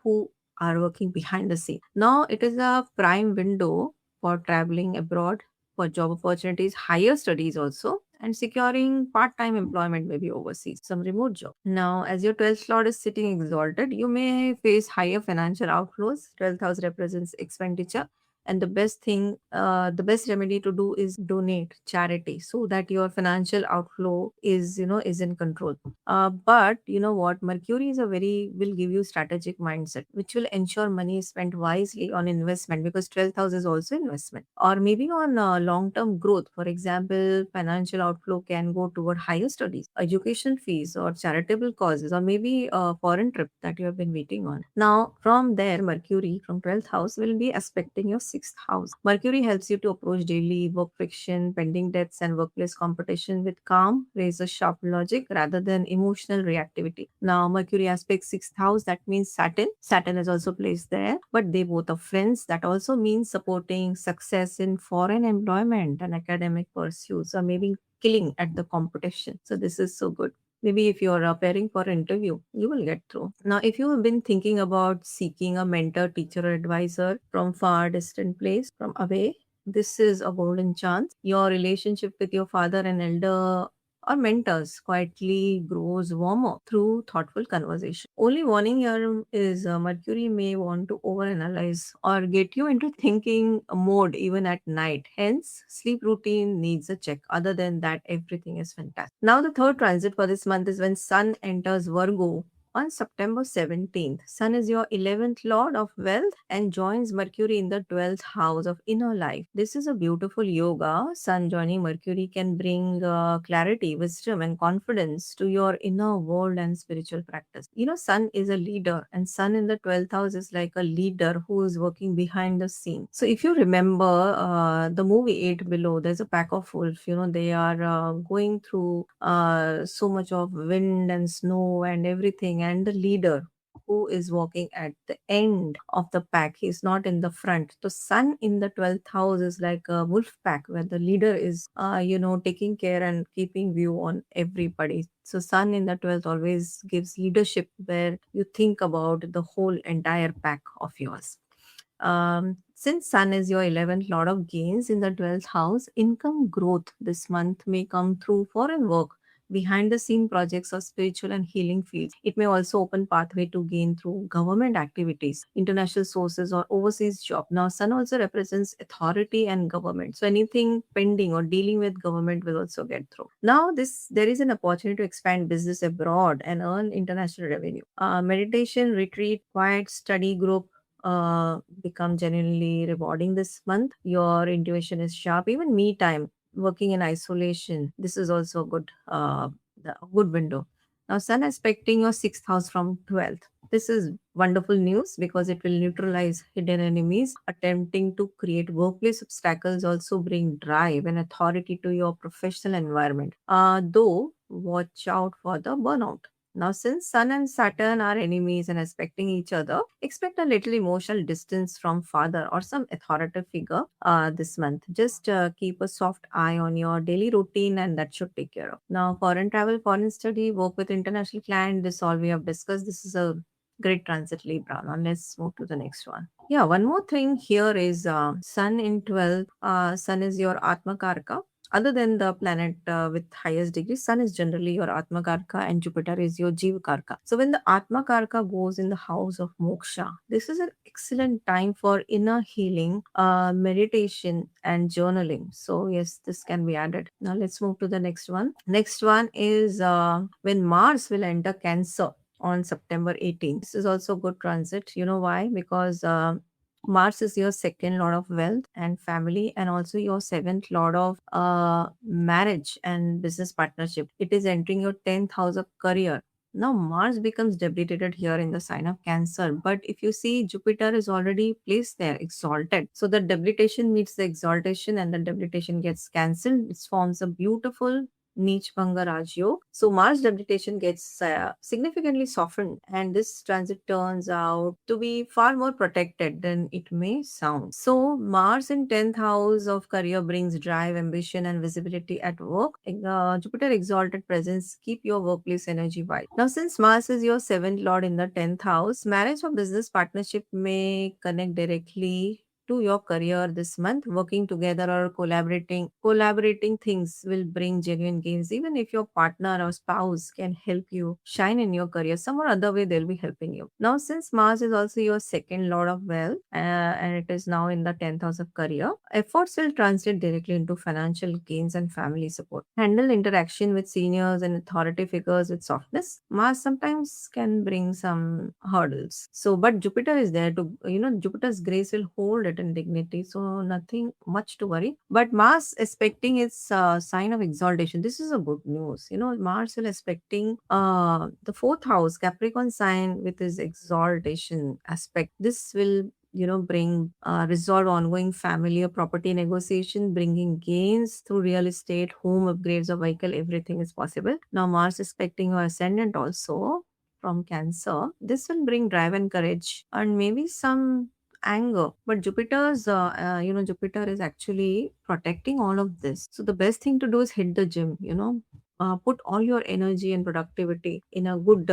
who are working behind the scene. Now, it is a prime window for traveling abroad, for job opportunities, higher studies also, and securing part-time employment maybe overseas, some remote job. Now, as your 12th lord is sitting exalted, you may face higher financial outflows. 12th house represents expenditure, and the best remedy to do is donate charity so that your financial outflow is in control. But you know what, Mercury is a very will give you strategic mindset which will ensure money is spent wisely on investment, because 12th house is also investment, or maybe on long term growth. For example, financial outflow can go toward higher studies, education fees, or charitable causes, or maybe a foreign trip that you have been waiting on. Now from there, Mercury from 12th house will be aspecting your 6th house. Mercury helps you to approach daily work friction, pending debts, and workplace competition with calm, razor sharp logic rather than emotional reactivity. Now, Mercury aspects 6th house, that means Saturn. Saturn is also placed there, but they both are friends. That also means supporting success in foreign employment and academic pursuits, or maybe killing at the competition. So, this is so good. Maybe if you're preparing for an interview, you will get through. Now, if you have been thinking about seeking a mentor, teacher, or advisor from far distant place, from away, this is a golden chance. Your relationship with your father and elder or mentors quietly grows warmer through thoughtful conversation. Only warning here is Mercury may want to overanalyze or get you into thinking mode even at night. Hence, sleep routine needs a check. Other than that, everything is fantastic. Now, the third transit for this month is when Sun enters Virgo on September 17th. Sun is your 11th lord of wealth and joins Mercury in the 12th house of inner life. This is a beautiful yoga. Sun joining Mercury can bring clarity, wisdom, and confidence to your inner world and spiritual practice. You know, Sun is a leader, and Sun in the 12th house is like a leader who is working behind the scene. So, if you remember the movie Eight Below, there's a pack of wolves. You know, they are going through so much of wind and snow and everything, and the leader who is walking at the end of the pack, he's not in the front. The Sun in the 12th house is like a wolf pack where the leader is taking care and keeping view on everybody. So Sun in the 12th always gives leadership, where you think about the whole entire pack of yours. Since Sun is your 11th lord of gains in the 12th house, income growth this month may come through foreign work, behind the scene projects, or spiritual and healing fields. It may also open pathway to gain through government activities, international sources, or overseas job. Now, Sun also represents authority and government. So anything pending or dealing with government will also get through. Now, this there is an opportunity to expand business abroad and earn international revenue. Meditation, retreat, quiet study group become genuinely rewarding this month. Your intuition is sharp. Even me time, working in isolation, this is also a good window. Now, Sun aspecting your 6th house from 12th. This is wonderful news because it will neutralize hidden enemies. Attempting to create workplace obstacles also bring drive and authority to your professional environment. Though, watch out for the burnout. Now, since Sun and Saturn are enemies and aspecting each other, expect a little emotional distance from father or some authoritative figure this month. Just keep a soft eye on your daily routine, and that should take care of. Now, foreign travel, foreign study, work with international client, this all we have discussed. This is a great transit, Libra. Now, let's move to the next one. Yeah, one more thing here is Sun in 12th. Sun is your Atma Karka. Other than the planet with highest degree, Sun is generally your Atma Karka and Jupiter is your Jiva Karka. So when the Atma Karka goes in the house of Moksha, this is an excellent time for inner healing, meditation, and journaling. So yes, this can be added. Now let's move to the next one. Next one is when Mars will enter Cancer on September 18th. This is also good transit. You know why? Because Mars is your second lord of wealth and family, and also your seventh lord of marriage and business partnership. It is entering your 10th house of career. Now, Mars becomes debilitated here in the sign of Cancer. But if you see, Jupiter is already placed there, exalted. So the debilitation meets the exaltation, and the debilitation gets cancelled. It forms a beautiful Neech Bhanga Rajyog. So Mars debilitation gets significantly softened, and this transit turns out to be far more protected than it may sound. So Mars in 10th house of career brings drive, ambition, and visibility at work. Jupiter exalted presence keep your workplace energy wide. Now, since Mars is your seventh lord in the 10th house, marriage or business partnership may connect directly to your career this month. Working together or collaborating things will bring genuine gains. Even if your partner or spouse can help you shine in your career, some or other way they'll be helping you. Now, since Mars is also your second lord of wealth, and it is now in the 10th house of career, efforts will translate directly into financial gains and family support. Handle interaction with seniors and authority figures with softness. Mars sometimes can bring some hurdles. So, but Jupiter is there to, Jupiter's grace will hold it in dignity. So, nothing much to worry. But Mars expecting its sign of exaltation. This is a good news. Mars will expecting the fourth house, Capricorn sign with his exaltation aspect. This will bring resolve ongoing family or property negotiation, bringing gains through real estate, home upgrades or vehicle. Everything is possible. Now Mars expecting your ascendant also from Cancer. This will bring drive and courage and maybe some anger. But Jupiter is actually protecting all of this. So the best thing to do is hit the gym. Put all your energy and productivity in a good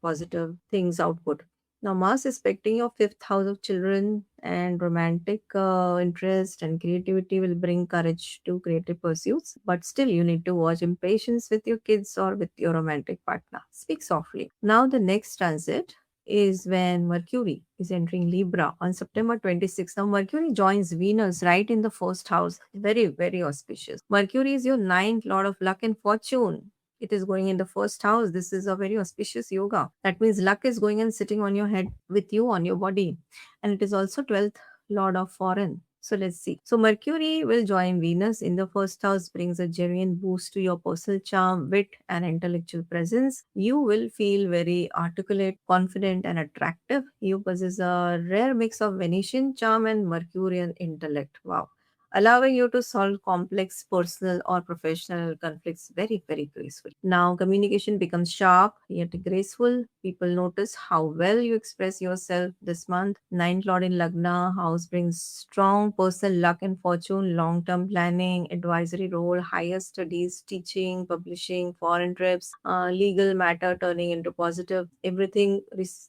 positive things output. Now, Mars is expecting your fifth house of children and romantic interest and creativity will bring courage to creative pursuits. But still, you need to watch impatience with your kids or with your romantic partner. Speak softly. Now, the next transit is when Mercury is entering Libra on September 26th. Now, Mercury joins Venus right in the first house. Very, very auspicious. Mercury is your ninth lord of luck and fortune. It is going in the first house. This is a very auspicious yoga. That means luck is going and sitting on your head with you on your body. And it is also 12th lord of foreign. So let's see. So Mercury will join Venus in the first house, brings a genuine boost to your personal charm, wit, and intellectual presence. You will feel very articulate, confident, and attractive. You possess a rare mix of Venetian charm and Mercurian intellect. Wow, allowing you to solve complex personal or professional conflicts very, very gracefully. Now, communication becomes sharp yet graceful. People notice how well you express yourself this month. Ninth Lord in Lagna house brings strong personal luck and fortune, long term planning, advisory role, higher studies, teaching, publishing, foreign trips, legal matter turning into positive. Everything is,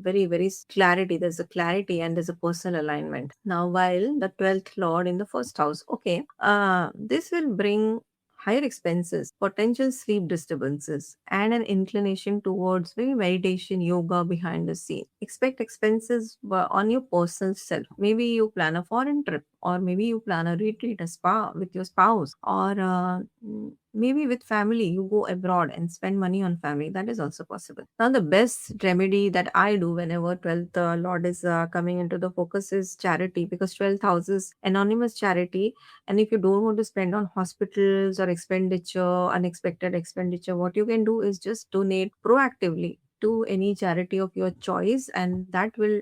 very, very clarity. There's a clarity and there's a personal alignment. Now, while the 12th Lord in the first house, okay, this will bring higher expenses, potential sleep disturbances, and an inclination towards maybe meditation, yoga behind the scene. Expect expenses on your personal self. Maybe you plan a foreign trip, or maybe you plan a retreat, a spa with your spouse, or maybe with family, you go abroad and spend money on family. That is also possible. Now, the best remedy that I do whenever 12th Lord is coming into the focus is charity, because 12th house is anonymous charity. And if you don't want to spend on hospitals or unexpected expenditure, what you can do is just donate proactively to any charity of your choice, and that will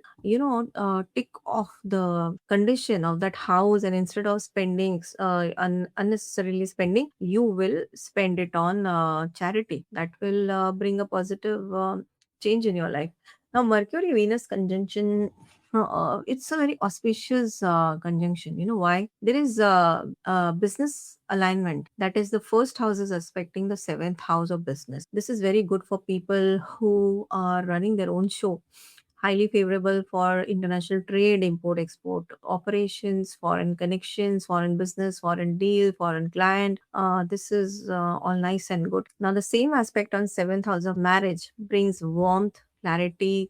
tick off the condition of that house. And instead of spending unnecessarily spending, you will spend it on charity. That will bring a positive change in your life. Now, Mercury Venus conjunction, it's a very auspicious conjunction. You know why? There is a business alignment. That is, the first house is aspecting the seventh house of business. This is very good for people who are running their own show. highly favorable for international trade, import, export operations, foreign connections, foreign business, foreign deal, foreign client. This is all nice and good. Now, the same aspect on seventh house of marriage brings warmth, clarity,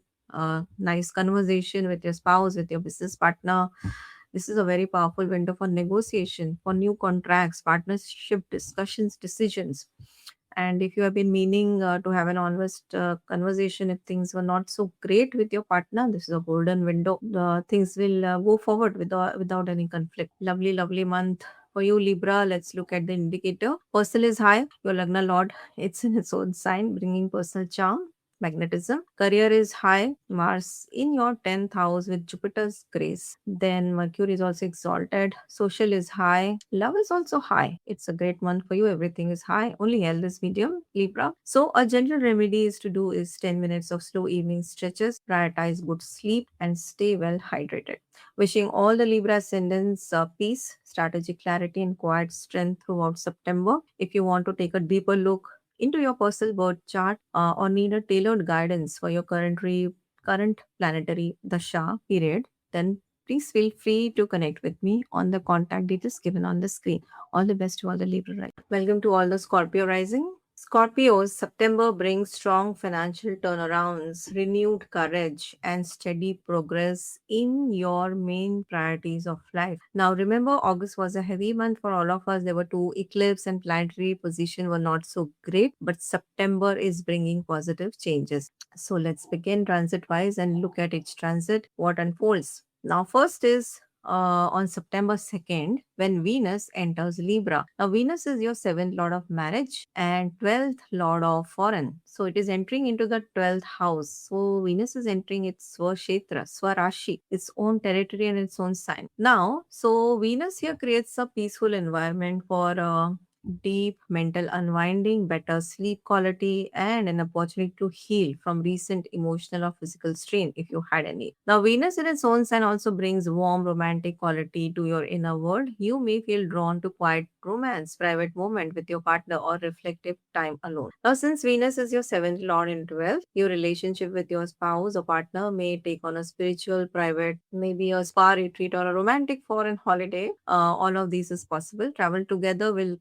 nice conversation with your spouse, with your business partner. This is a very powerful window for negotiation, for new contracts, partnership discussions, decisions. And if you have been meaning to have an honest conversation, if things were not so great with your partner, this is a golden window. Things will go forward without any conflict. Lovely, lovely month for you, Libra. Let's look at the indicator. Personal is high. Your Lagna Lord, it's in its own sign, bringing personal charm, magnetism. Career is high. Mars in your 10th house with Jupiter's grace. Then Mercury is also exalted. Social is high. Love is also high. It's a great month for you. Everything is high. Only health is medium, Libra. So a gentle remedy is to do is 10 minutes of slow evening stretches. Prioritize good sleep and stay well hydrated. Wishing all the Libra ascendants peace, strategic clarity, and quiet strength throughout September. If you want to take a deeper look into your personal birth chart or need a tailored guidance for your current planetary dasha period, then please feel free to connect with me on the contact details given on the screen. All the best to all the Libra rising. Welcome to all the Scorpio rising. Scorpios, September brings strong financial turnarounds, renewed courage, and steady progress in your main priorities of life. Now, remember, August was a heavy month for all of us. There were two eclipses and planetary position were not so great, but September is bringing positive changes. So, let's begin transit wise and look at each transit, what unfolds. Now, first is on September 2nd, when Venus enters Libra. Now, Venus is your seventh lord of marriage and 12th lord of foreign. So, it is entering into the 12th house. So, Venus is entering its Swakshetra, Swarashi, its own territory and its own sign. Now, so Venus here creates a peaceful environment for deep mental unwinding, better sleep quality, and an opportunity to heal from recent emotional or physical strain if you had any. Now, Venus in its own sign also brings warm romantic quality to your inner world. You may feel drawn to quiet romance, private moment with your partner, or reflective time alone. Now, since Venus is your seventh lord in 12th, your relationship with your spouse or partner may take on a spiritual, private, maybe a spa retreat or a romantic foreign holiday. All of these is possible. Travel together will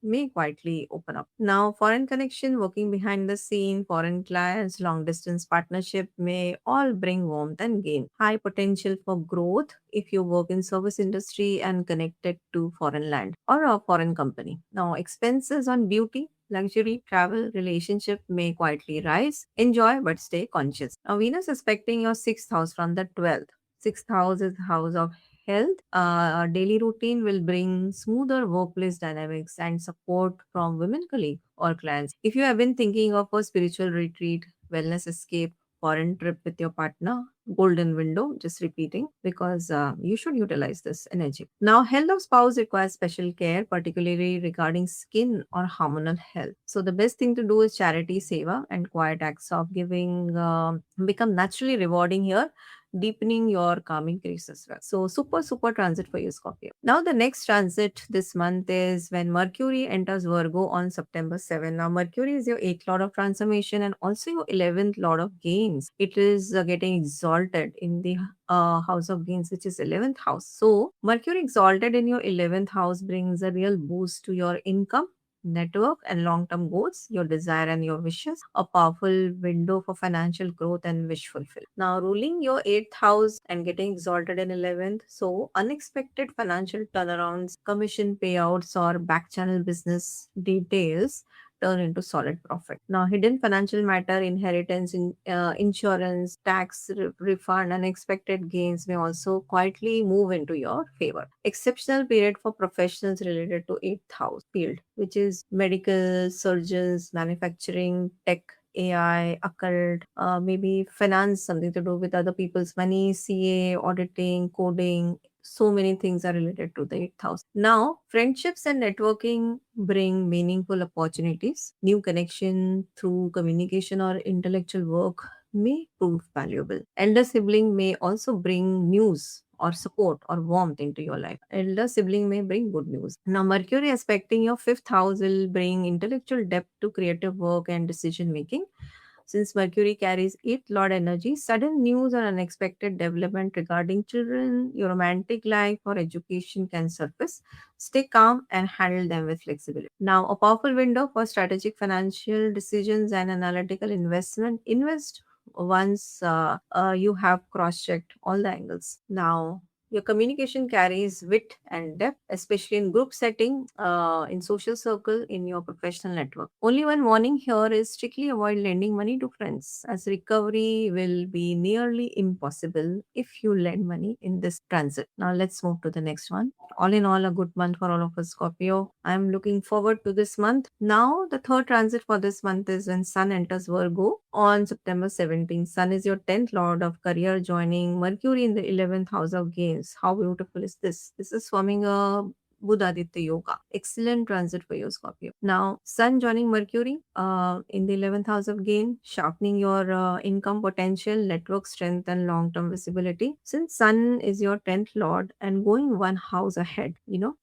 may quietly open up. Now, foreign connection, working behind the scene, foreign clients, long distance partnership may all bring warmth and gain. High potential for growth if you work in service industry and connected to foreign land or a foreign company. Now, expenses on beauty, luxury, travel, relationship may quietly rise. Enjoy but stay conscious. Now, Venus aspecting your sixth house from the 12th. Sixth house is house of health. Daily routine will bring smoother workplace dynamics and support from women colleagues or clients. If you have been thinking of a spiritual retreat, wellness escape, foreign trip with your partner, golden window, just repeating, because you should utilize this energy. Now, health of spouse requires special care, particularly regarding skin or hormonal health. So, the best thing to do is charity, seva, and quiet acts of giving become naturally rewarding here, deepening your calming grace as well. So, super, super transit for you, Scorpio. Now, the next transit this month is when Mercury enters Virgo on September 7th. Now, Mercury is your 8th lord of transformation and also your 11th lord of gains. It is getting exalted in the house of gains, which is 11th house. So, Mercury exalted in your 11th house brings a real boost to your income, network, and long term goals, your desire and your wishes, a powerful window for financial growth and wish fulfill. Now, ruling your 8th house and getting exalted in 11th, so unexpected financial turnarounds, commission payouts, or back channel business details turn into solid profit. Now, hidden financial matter, inheritance, insurance, tax refund, unexpected gains may also quietly move into your favor. Exceptional period for professionals related to 8th house field, which is medical, surgeons, manufacturing, tech, AI, occult, maybe finance, something to do with other people's money, CA, auditing, coding. So many things are related to the 8th house. Now, friendships and networking bring meaningful opportunities. New connection through communication or intellectual work may prove valuable. Elder sibling may also bring news or support or warmth into your life. Elder sibling may bring good news. Now, Mercury aspecting your fifth house will bring intellectual depth to creative work and decision making. Since Mercury carries 8th Lord energy, sudden news or unexpected development regarding children, your romantic life, or education can surface. Stay calm and handle them with flexibility. Now, a powerful window for strategic financial decisions and analytical investment. Invest once you have cross checked all the angles. Now, your communication carries wit and depth, especially in group setting, in social circle, in your professional network. Only one warning here is strictly avoid lending money to friends, as recovery will be nearly impossible if you lend money in this transit. Now let's move to the next one. All in all, a good month for all of us, Scorpio. I'm looking forward to this month. Now, the third transit for this month is when Sun enters Virgo on September 17th. Sun is your 10th lord of career, joining Mercury in the 11th house of gains. How beautiful is this? This is forming a Budh Aditya Yoga. Excellent transit for you, Scorpio. Now, Sun joining Mercury in the 11th house of gain, sharpening your income potential, network strength, and long term visibility. Since Sun is your 10th lord and going one house ahead,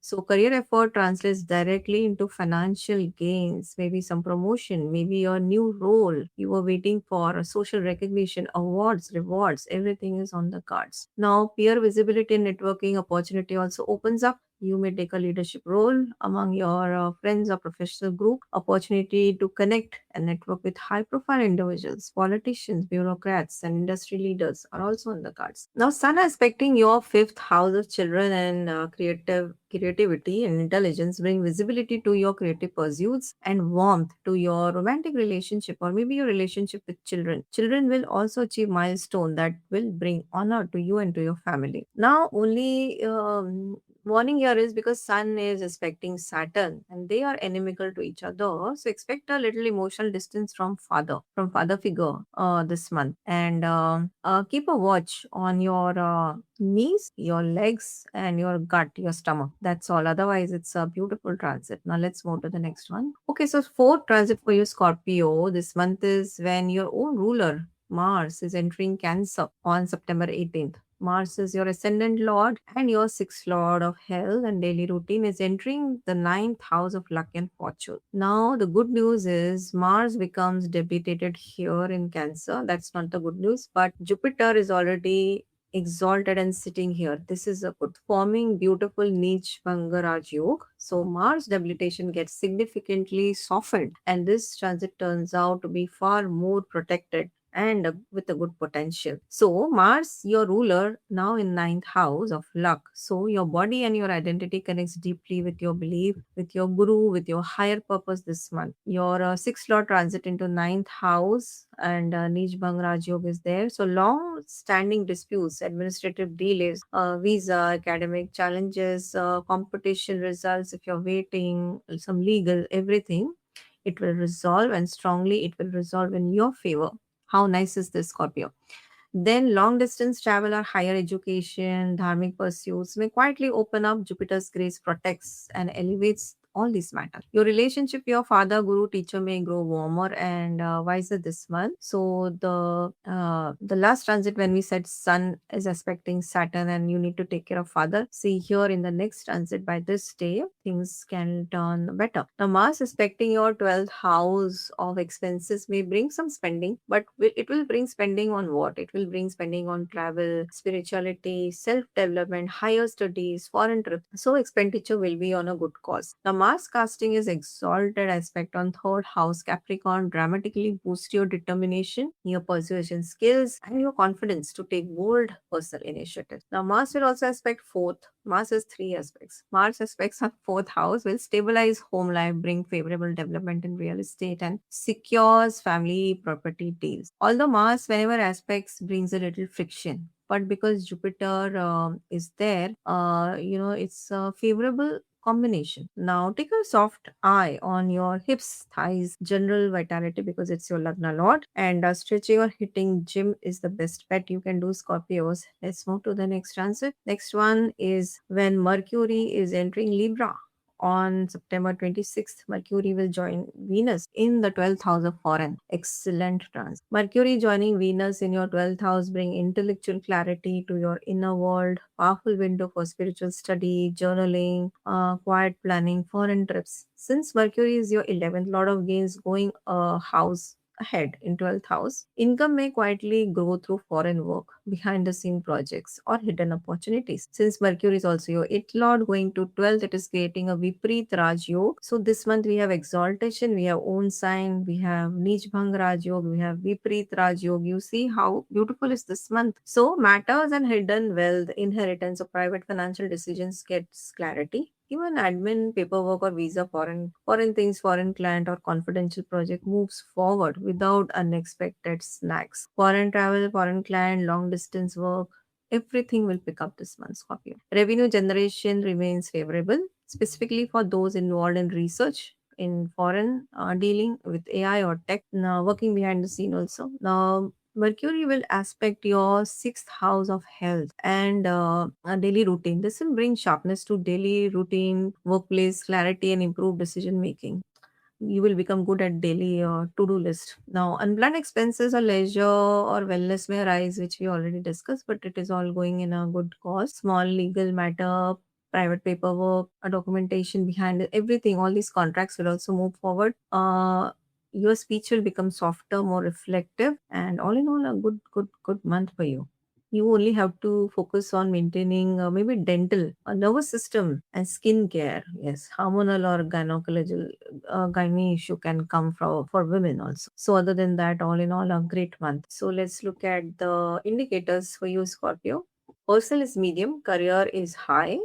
so career effort translates directly into financial gains, maybe some promotion, maybe your new role you were waiting for, social recognition, awards, rewards, everything is on the cards. Now, peer visibility and networking opportunity also opens up. You may take a leadership role among your friends or professional group. Opportunity to connect and network with high profile individuals, politicians, bureaucrats, and industry leaders are also on the cards. Now, Sun aspecting your fifth house of children and creativity and intelligence bring visibility to your creative pursuits and warmth to your romantic relationship or maybe your relationship with children. Children will also achieve milestone that will bring honor to you and to your family. Now, only warning here is because Sun is aspecting Saturn and they are inimical to each other. So expect a little emotional distance from father figure this month. And keep a watch on your knees, your legs, and your gut, your stomach. That's all. Otherwise, it's a beautiful transit. Now let's move to the next one. Okay, so fourth transit for you, Scorpio. This month is when your own ruler, Mars, is entering Cancer on September 18th. Mars is your ascendant lord and your sixth lord of health and daily routine is entering the ninth house of luck and fortune. Now, the good news is Mars becomes debilitated here in Cancer. That's not the good news, but Jupiter is already exalted and sitting here. This is a good forming beautiful niche Bangaraj Yoga. So Mars debilitation gets significantly softened, and this transit turns out to be far more protected and with a good potential. So Mars, your ruler, now in ninth house of luck. So your body and your identity connects deeply with your belief, with your guru, with your higher purpose this month. Your sixth lord transit into ninth house and Nij Bhang Raj Yoga is there. So long standing disputes, administrative delays, visa, academic challenges, competition results, if you're waiting, some legal, everything, it will resolve and strongly it will resolve in your favor. How nice is this, Scorpio? Then long distance travel or higher education, dharmic pursuits may quietly open up. Jupiter's grace protects and elevates all these matters. Your relationship, your father, guru, teacher may grow warmer and wiser this month. So the last transit when we said Sun is aspecting Saturn and you need to take care of father. See here in the next transit by this day, things can turn better. Now Mars aspecting your 12th house of expenses may bring some spending, but it will bring spending on what? It will bring spending on travel, spirituality, self development, higher studies, foreign trips. So expenditure will be on a good cause. Now Mars casting is exalted aspect on third house Capricorn, dramatically boost your determination, your persuasion skills, and your confidence to take bold personal initiatives. Now Mars will also aspect fourth. Mars has three aspects. Mars aspects on fourth house will stabilize home life, bring favorable development in real estate, and secures family property deals. Although Mars, whenever aspects, brings a little friction, but because Jupiter is there, it's a favorable combination. Now take a soft eye on your hips, thighs, general vitality because it's your Lagna Lord, and stretching or hitting gym is the best bet you can do, Scorpios. Let's move to the next transit. Next one is when Mercury is entering Libra. On September 26th, Mercury will join Venus in the 12th house of foreign. Excellent trans. Mercury joining Venus in your 12th house bring intellectual clarity to your inner world, powerful window for spiritual study, journaling, quiet planning, foreign trips. Since Mercury is your 11th lord of gains, going a house ahead in 12th house. Income may quietly grow through foreign work, behind the scene projects, or hidden opportunities. Since Mercury is also your 8th lord going to 12th, it is creating a Vipreet Raj Yog. So this month we have exaltation, we have own sign, we have Nij Bhang Raj Yog, we have Vipreet Raj Yog. You see how beautiful is this month. So matters and hidden wealth, inheritance, or private financial decisions gets clarity. Even admin, paperwork, or visa, foreign things, foreign client, or confidential project moves forward without unexpected snags. Foreign travel, foreign client, long distance work, everything will pick up this month, Scorpio. Revenue generation remains favorable, specifically for those involved in research in foreign dealing with AI or tech, now working behind the scene also. Now, Mercury will aspect your sixth house of health and a daily routine. This will bring sharpness to daily routine, workplace clarity, and improved decision making. You will become good at daily to-do list. Now, unplanned expenses or leisure or wellness may arise, which we already discussed, but it is all going in a good cause. Small legal matter, private paperwork, a documentation behind it, everything, all these contracts will also move forward. Your speech will become softer, more reflective, and all in all, a good month for you. You only have to focus on maintaining maybe dental, nervous system, and skin care. Yes, hormonal or gynecological gynae issue can come for women also. So other than that, all in all, a great month. So let's look at the indicators for you, Scorpio. Personal is medium, career is high,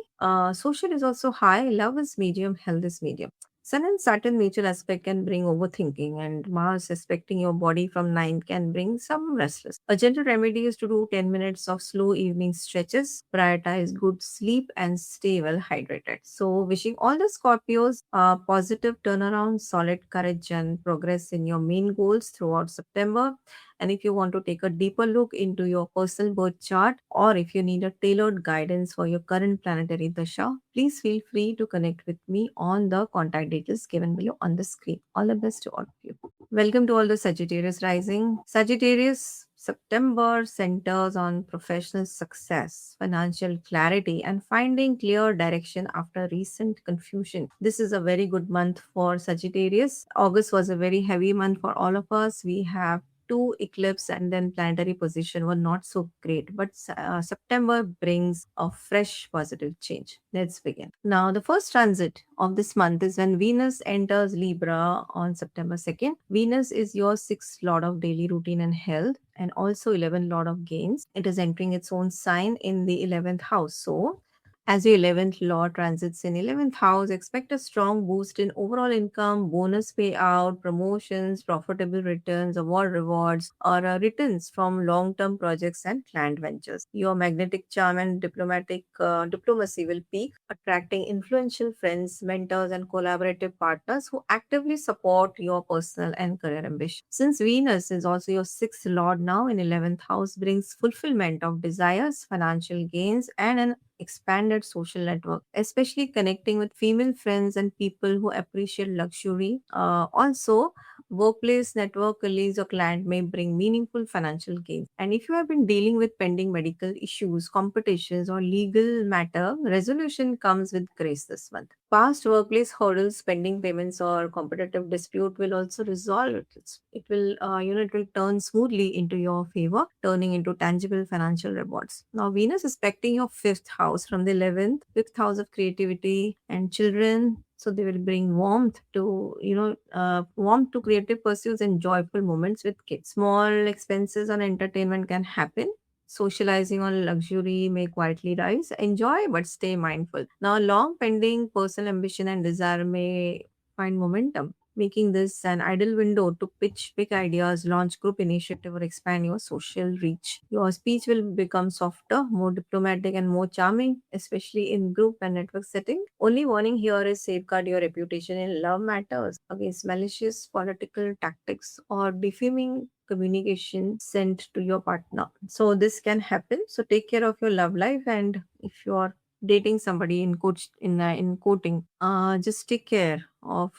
social is also high, love is medium, health is medium. Sun and Saturn mutual aspect can bring overthinking, and Mars aspecting your body from 9 can bring some restless. A gentle remedy is to do 10 minutes of slow evening stretches, prioritize good sleep, and stay well hydrated. So, wishing all the Scorpios a positive turnaround, solid courage, and progress in your main goals throughout September. And if you want to take a deeper look into your personal birth chart, or if you need a tailored guidance for your current planetary dasha, please feel free to connect with me on the contact details given below on the screen. All the best to all of you. Welcome to all the Sagittarius rising. Sagittarius September centers on professional success, financial clarity, and finding clear direction after recent confusion. This is a very good month for Sagittarius. August was a very heavy month for all of us. We have two eclipse and then planetary position were not so great, but September brings a fresh positive change. Let's begin. Now, the first transit of this month is when Venus enters Libra on September 2nd. Venus is your sixth lord of daily routine and health, and also 11th lord of gains. It is entering its own sign in the 11th house. So as your 11th lord transits in 11th house, expect a strong boost in overall income, bonus payout, promotions, profitable returns, award rewards, or returns from long-term projects and client ventures. Your magnetic charm and diplomatic diplomacy will peak, attracting influential friends, mentors, and collaborative partners who actively support your personal and career ambition. Since Venus is also your sixth lord now in 11th house, brings fulfillment of desires, financial gains, and an expanded social network, especially connecting with female friends and people who appreciate luxury. Also, workplace network, colleagues, or client may bring meaningful financial gains. And if you have been dealing with pending medical issues, competitions, or legal matter, resolution comes with grace this month. Past workplace hurdles, pending payments, or competitive dispute will also resolve. It will, it will turn smoothly into your favor, turning into tangible financial rewards. Now, Venus is aspecting your fifth house from the 11th, fifth house of creativity and children. So they will bring warmth to, warmth to creative pursuits and joyful moments with kids. Small expenses on entertainment can happen. Socializing on luxury may quietly rise. Enjoy, but stay mindful. Now, long pending personal ambition and desire may find momentum, making this an ideal window to pitch big ideas, launch group initiative, or expand your social reach. Your speech will become softer, more diplomatic, and more charming, especially in group and network setting. Only warning here is safeguard your reputation in love matters against malicious political tactics or defaming communication sent to your partner. So this can happen. So take care of your love life, and if you are dating somebody in coach in quoting, just take care of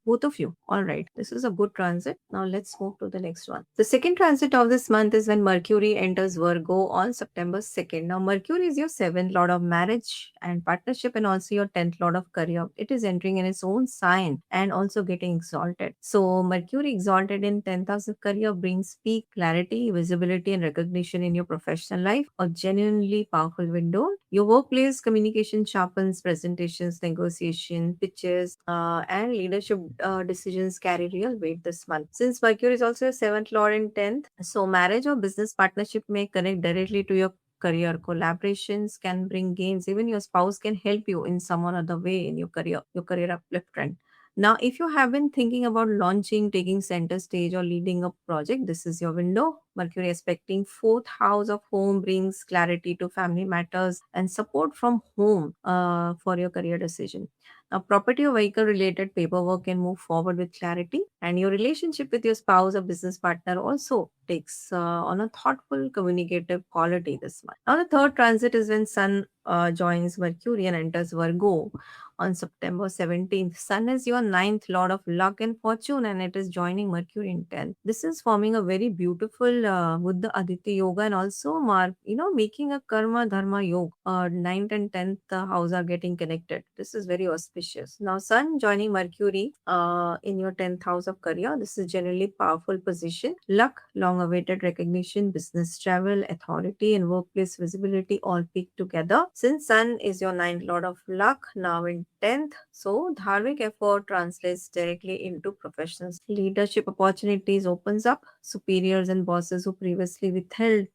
both of you. All right, this is a good transit. Now let's move to the next one. The second transit of this month is when Mercury enters Virgo on September 2nd. Now, Mercury is your seventh lord of marriage and partnership, and also your 10th lord of career. It is entering in its own sign and also getting exalted. So, Mercury exalted in 10th house of career brings peak clarity, visibility, and recognition in your professional life, a genuinely powerful window. Your workplace communication sharpens presentations, negotiation, pitches, and leadership decisions carry real weight this month. Since Mercury is also a seventh lord in 10th, so marriage or business partnership may connect directly to your career. Collaborations can bring gains. Even your spouse can help you in some or other way in your career upliftment. Now, if you have been thinking about launching, taking center stage, or leading a project, this is your window. Mercury aspecting fourth house of home brings clarity to family matters and support from home for your career decision. Now, property or vehicle related paperwork can move forward with clarity, and your relationship with your spouse or business partner also takes on a thoughtful, communicative quality this month. Now, the third transit is when Sun joins Mercury and enters Virgo on September 17th. Sun is your ninth lord of luck and fortune, and it is joining Mercury in 10th. This is forming a very beautiful Buddha Aditya yoga, and also making a karma dharma yoga. Ninth and 10th house are getting connected. This is very auspicious. Now, Sun joining Mercury in your 10th house of career. This is generally powerful position. Luck, long awaited recognition, business travel, authority, and workplace visibility all peak together. Since Sun is your ninth lord of luck, now in 10th, so dharmic effort translates directly into professional leadership opportunities opens up. Superiors and bosses who previously withheld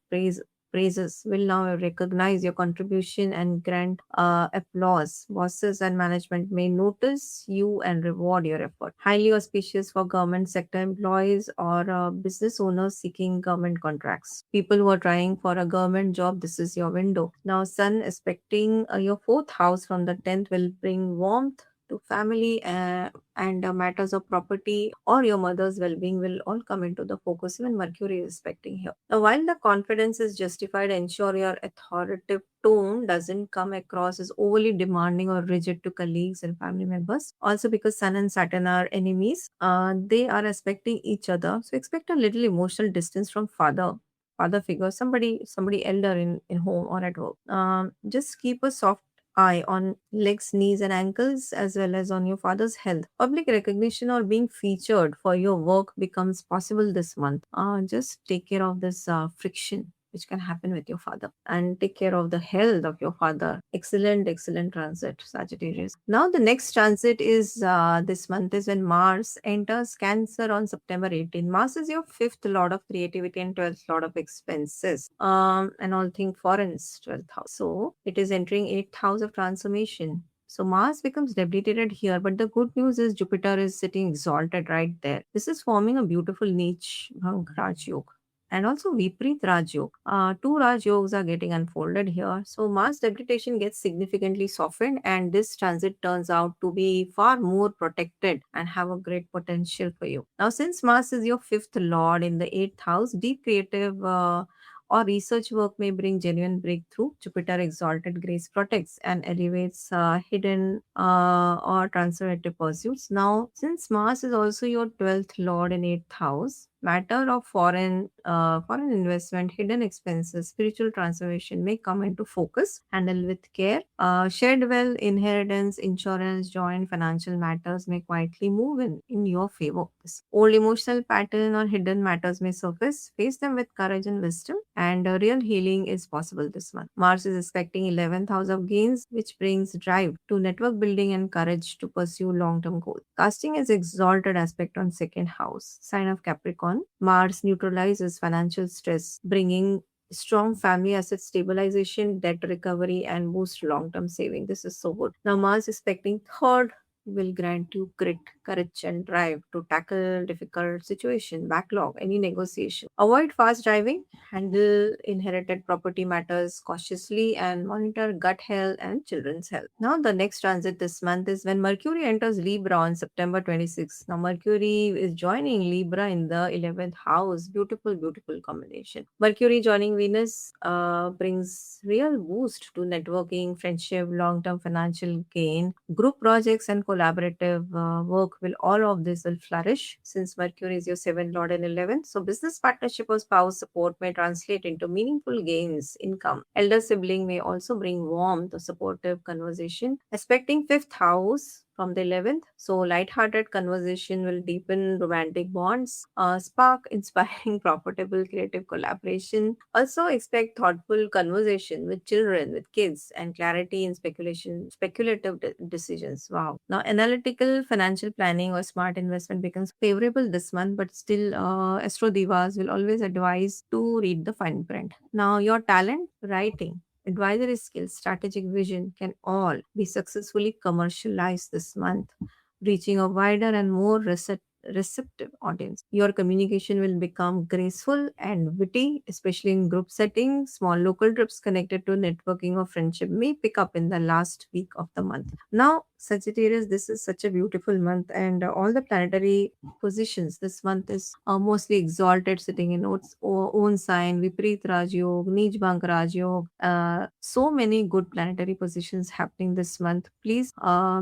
praises will now recognize your contribution and grant applause. Bosses and management may notice you and reward your effort. Highly auspicious for government sector employees or business owners seeking government contracts. People who are trying for a government job, this is your window. Now, Sun aspecting your fourth house from the 10th will bring warmth to family and matters of property or your mother's well-being will all come into the focus. Even Mercury is aspecting here. Now, while the confidence is justified, ensure your authoritative tone doesn't come across as overly demanding or rigid to colleagues and family members. Also, because Sun and Saturn are enemies, they are aspecting each other, so expect a little emotional distance from father figure, somebody elder in home or at work. Just keep a soft eye on legs, knees, and ankles, as well as on your father's health. Public recognition or being featured for your work becomes possible this month. Just take care of this friction which can happen with your father and take care of the health of your father. Excellent transit, Sagittarius. Now, the next transit is this month is when Mars enters Cancer on September 18. Mars is your fifth lord of creativity and 12th lord of expenses, and all things foreign's 12th house. So, it is entering 8th house of transformation. So Mars becomes debilitated here, but the good news is Jupiter is sitting exalted right there. This is forming a beautiful niche Raj Yoga and also Vipreet Raj Yoga. Two Raj Yogas are getting unfolded here. So Mars debilitation gets significantly softened, and this transit turns out to be far more protected and have a great potential for you. Now, since Mars is your fifth lord in the eighth house, deep creative or research work may bring genuine breakthrough. Jupiter exalted grace protects and elevates hidden or transformative pursuits. Now, since Mars is also your 12th lord in 8th house, matter of foreign investment, hidden expenses, spiritual transformation may come into focus. Handle with care. Shared wealth, inheritance, insurance, joint financial matters may quietly move in your favor. This old emotional pattern or hidden matters may surface. Face them with courage and wisdom, and real healing is possible this month. Mars is expecting 11th house of gains, which brings drive to network building and courage to pursue long-term goals. Casting is exalted aspect on second house, sign of Capricorn. Mars neutralizes financial stress, bringing strong family asset stabilization, debt recovery, and boost long-term saving. This is so good. Now, Mars expecting third will grant you grit, courage, and drive to tackle difficult situation, backlog, any negotiation. Avoid fast driving, handle inherited property matters cautiously, and monitor gut health and children's health. Now, the next transit this month is when Mercury enters Libra on September 26th. Now, Mercury is joining Libra in the 11th house. Beautiful combination. Mercury joining Venus brings real boost to networking, friendship, long term financial gain, group projects, and collaboration collaborative work will all of this will flourish since Mercury is your seventh lord and 11th. So business partnership or spouse support may translate into meaningful gains, income. Elder sibling may also bring warmth or supportive conversation. Aspecting fifth house from the 11th. So, light-hearted conversation will deepen romantic bonds, spark inspiring, profitable, creative collaboration. Also, expect thoughtful conversation with children, with kids, and clarity in speculative decisions. Wow. Now, analytical financial planning or smart investment becomes favorable this month, but still, Astro Divas will always advise to read the fine print. Now, your talent, writing, advisory skills, strategic vision can all be successfully commercialized this month, reaching a wider and more receptive audience. Your communication will become graceful and witty, especially in group settings. Small local trips connected to networking or friendship may pick up in the last week of the month. Now, Sagittarius, this is such a beautiful month, and all the planetary positions this month is mostly exalted, sitting in its own sign. Vipreet Raj Yog, Neej Bank Raj Yog. So many good planetary positions happening this month. Please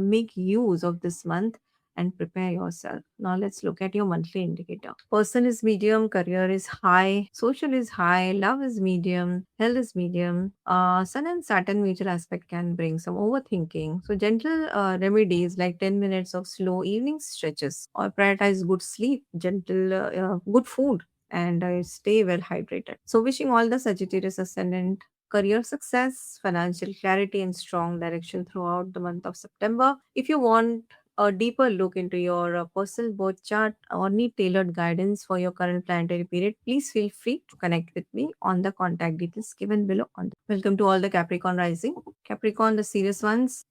make use of this month and prepare yourself. Now let's look at your monthly indicator. Person is medium, career is high, social is high, love is medium, health is medium. Sun and Saturn major aspect can bring some overthinking. So gentle remedies like 10 minutes of slow evening stretches or prioritize good sleep, gentle, good food, and stay well hydrated. So wishing all the Sagittarius ascendant career success, financial clarity, and strong direction throughout the month of September. If you want a deeper look into your personal birth chart or need tailored guidance for your current planetary period, please feel free to connect with me on the contact details given below. Welcome to all the Capricorn rising. Capricorn, the serious ones.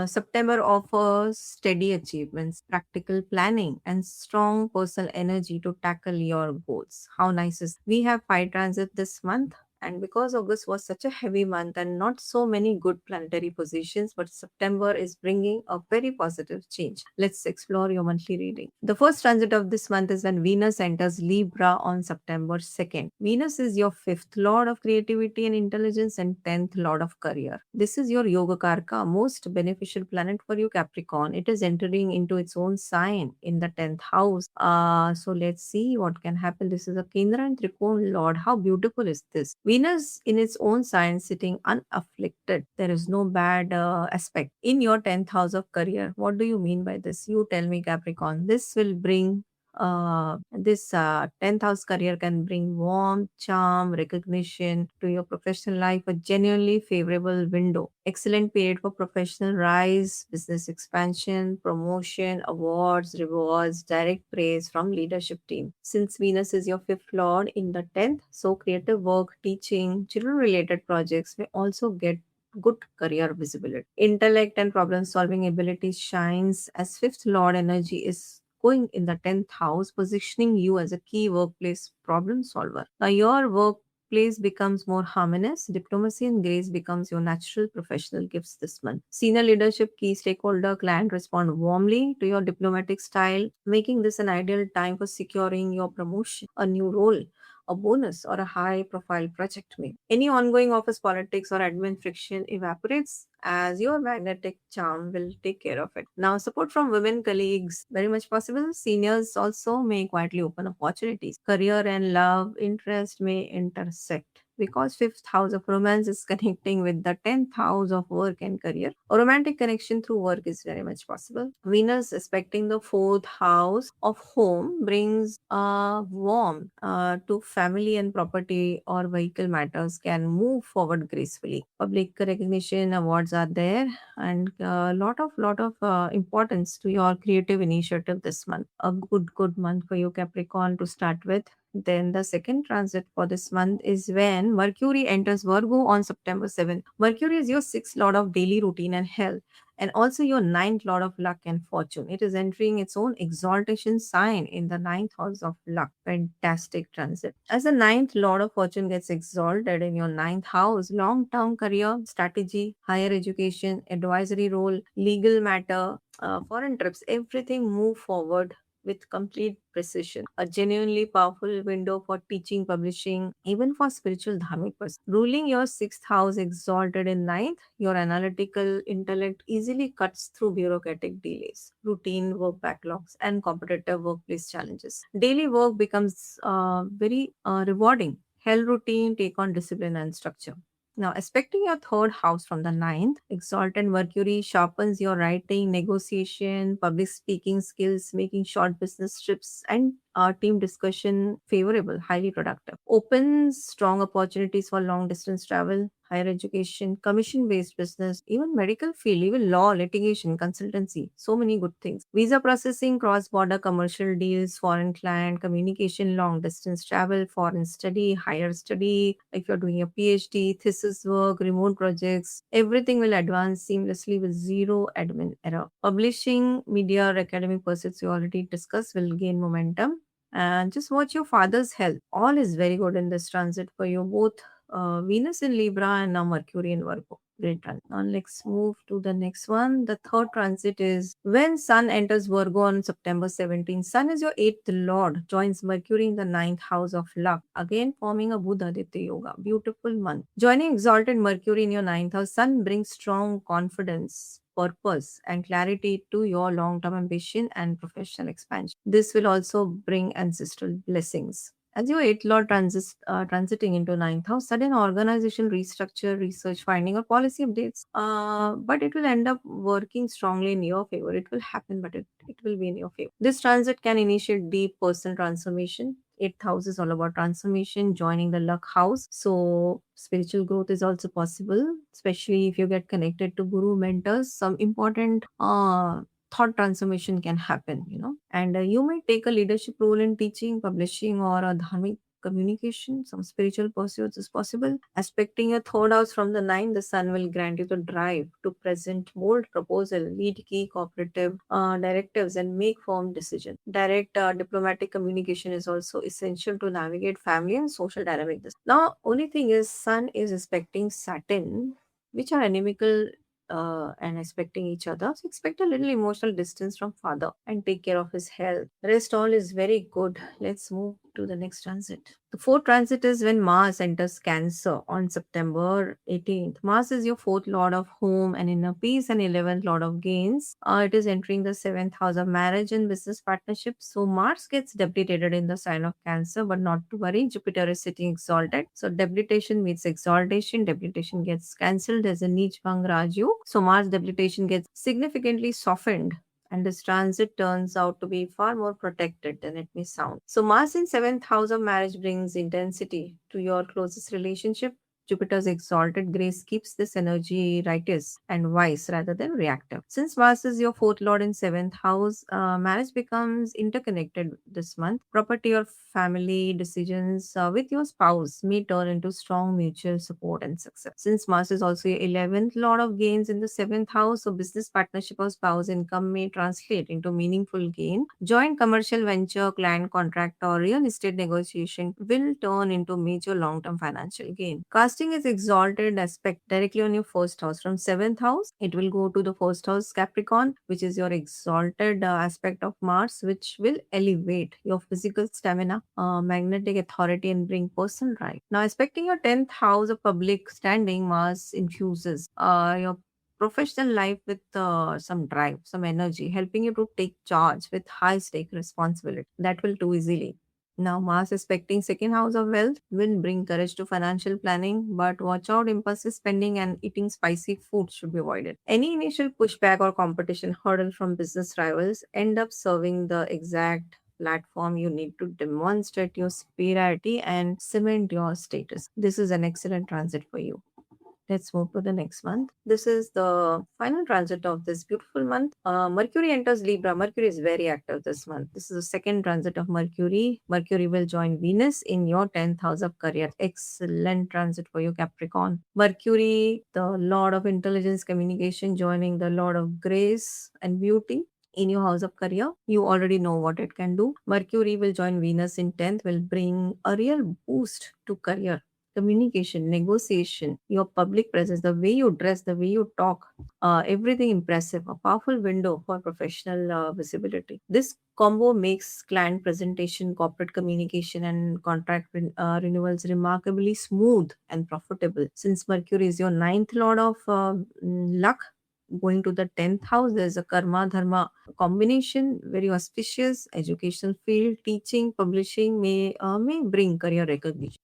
September offers steady achievements, practical planning, and strong personal energy to tackle your goals. How nice is we have 5 transit this month, and because August was such a heavy month and not so many good planetary positions, but September is bringing a very positive change. Let's explore your monthly reading. The first transit of this month is when Venus enters Libra on September 2nd. Venus is your fifth lord of creativity and intelligence and 10th lord of career. This is your Yoga Karka, most beneficial planet for you, Capricorn. It is entering into its own sign in the 10th house. So let's see what can happen. This is a Kendra and Trikon lord. How beautiful is this? Venus in its own sign sitting unafflicted. There is no bad aspect in your 10th house of career. What do you mean by this? You tell me, Capricorn. This will bring this 10th house career can bring warmth, charm, recognition to your professional life, a genuinely favorable window. Excellent period for professional rise, business expansion, promotion, awards, rewards, direct praise from leadership team. Since Venus is your fifth lord in the 10th, so creative work, teaching, children related projects may also get good career visibility. Intellect and problem solving ability shines as fifth lord energy is going in the 10th house, positioning you as a key workplace problem solver. Now, your workplace becomes more harmonious. Diplomacy and grace becomes your natural professional gifts this month. Senior leadership, key stakeholder, client respond warmly to your diplomatic style, making this an ideal time for securing your promotion, a new role, a bonus, or a high profile project may. Any ongoing office politics or admin friction evaporates as your magnetic charm will take care of it. Now, support from women colleagues, very much possible. Seniors also may quietly open opportunities. Career and love interest may intersect because fifth house of romance is connecting with the 10th house of work and career. A romantic connection through work is very much possible. Venus aspecting the fourth house of home brings warmth to family and property or vehicle matters can move forward gracefully. Public recognition awards are there, and a lot of importance to your creative initiative this month. A good month for you, Capricorn, to start with. Then the second transit for this month is when Mercury enters Virgo on September 7th. Mercury is your sixth lord of daily routine and health, and also your ninth lord of luck and fortune. It is entering its own exaltation sign in the ninth house of luck. Fantastic transit. As the ninth lord of fortune gets exalted in your ninth house, long-term career, strategy, higher education, advisory role, legal matter, foreign trips, everything move forward with complete precision. A genuinely powerful window for teaching, publishing, even for spiritual dharmic person. Ruling your sixth house exalted in ninth, your analytical intellect easily cuts through bureaucratic delays, routine work backlogs, and competitive workplace challenges. Daily work becomes very rewarding. Hell routine take on discipline and structure. Now, aspecting your third house from the ninth, exalted Mercury sharpens your writing, negotiation, public speaking skills, making short business trips, and team discussion favorable, highly productive. Opens strong opportunities for long distance travel, higher education, commission based business, even medical field, even law, litigation, consultancy. So many good things. Visa processing, cross border commercial deals, foreign client, communication, long distance travel, foreign study, higher study. If you're doing a PhD, thesis work, remote projects, everything will advance seamlessly with zero admin error. Publishing, media, or academic pursuits we already discussed will gain momentum. And just watch your father's health. All is very good in this transit for you, both Venus in Libra and now Mercury in Virgo. Great transit. Now let's move to the next one. The third transit is when Sun enters Virgo on September 17th. Sun is your eighth lord, joins Mercury in the ninth house of luck, again forming a Budh Aditya yoga. Beautiful month. Joining exalted Mercury in your ninth house, Sun brings strong confidence, purpose, and clarity to your long term ambition and professional expansion. This will also bring ancestral blessings. As your eighth lord transiting into ninth house, sudden organization restructure, research finding, or policy updates, but it will end up working strongly in your favor. It will happen, but it will be in your favor. This transit can initiate deep personal transformation. Eighth house is all about transformation, joining the luck house. So spiritual growth is also possible, especially if you get connected to guru mentors. Some important thought transformation can happen, and you might take a leadership role in teaching, publishing, or a dharmic communication. Some spiritual pursuits is possible. Aspecting a third house from the ninth, the sun will grant you the drive to present bold proposal, lead key cooperative directives, and make firm decisions. Direct diplomatic communication is also essential to navigate family and social dynamics. Now only thing is sun is aspecting Saturn, which are inimical and expecting each other. So expect a little emotional distance from father and take care of his health. Rest all is very good. Let's move to the next transit. The fourth transit is when Mars enters Cancer on September 18th. Mars is your fourth lord of home and inner peace and 11th lord of gains. It is entering the seventh house of marriage and business partnerships. So Mars gets debilitated in the sign of Cancer, but not to worry. Jupiter is sitting exalted. So debilitation meets exaltation. Debilitation gets cancelled as a Neech Bhang Raju. So Mars debilitation gets significantly softened, and this transit turns out to be far more protected than it may sound. So Mars in seventh house of marriage brings intensity to your closest relationship. Jupiter's exalted grace keeps this energy righteous and wise rather than reactive. Since Mars is your fourth lord in seventh house, marriage becomes interconnected this month. Property or family decisions with your spouse may turn into strong mutual support and success. Since Mars is also your 11th lord of gains in the seventh house, so business partnership or spouse income may translate into meaningful gain. Joint commercial venture, client contract, or real estate negotiation will turn into major long-term financial gain. Casting is exalted aspect directly on your first house. From seventh house, it will go to the first house Capricorn, which is your exalted aspect of Mars, which will elevate your physical stamina, magnetic authority, and bring personal drive. Now, aspecting your 10th house of public standing, Mars infuses your professional life with some drive, some energy, helping you to take charge with high stake responsibility. That will do easily. Now, Mars aspecting second house of wealth will bring courage to financial planning, but watch out, impulsive spending and eating spicy food should be avoided. Any initial pushback or competition hurdle from business rivals end up serving the exact platform you need to demonstrate your superiority and cement your status. This is an excellent transit for you. Let's move to the next month. This is the final transit of this beautiful month. Mercury enters Libra. Mercury is very active this month. This is the second transit of Mercury. Mercury will join Venus in your 10th house of career. Excellent transit for you, Capricorn. Mercury, the Lord of intelligence, communication, joining the Lord of grace and beauty in your house of career. You already know what it can do. Mercury will join Venus in 10th, will bring a real boost to career. communication, negotiation, your public presence, the way you dress, the way you talk, everything impressive. A powerful window for professional visibility. This combo makes client presentation, corporate communication, and contract renewals remarkably smooth and profitable. Since Mercury is your ninth lord of luck, going to the 10th house, there's a karma dharma combination, very auspicious. Educational field, teaching, publishing may bring career recognition.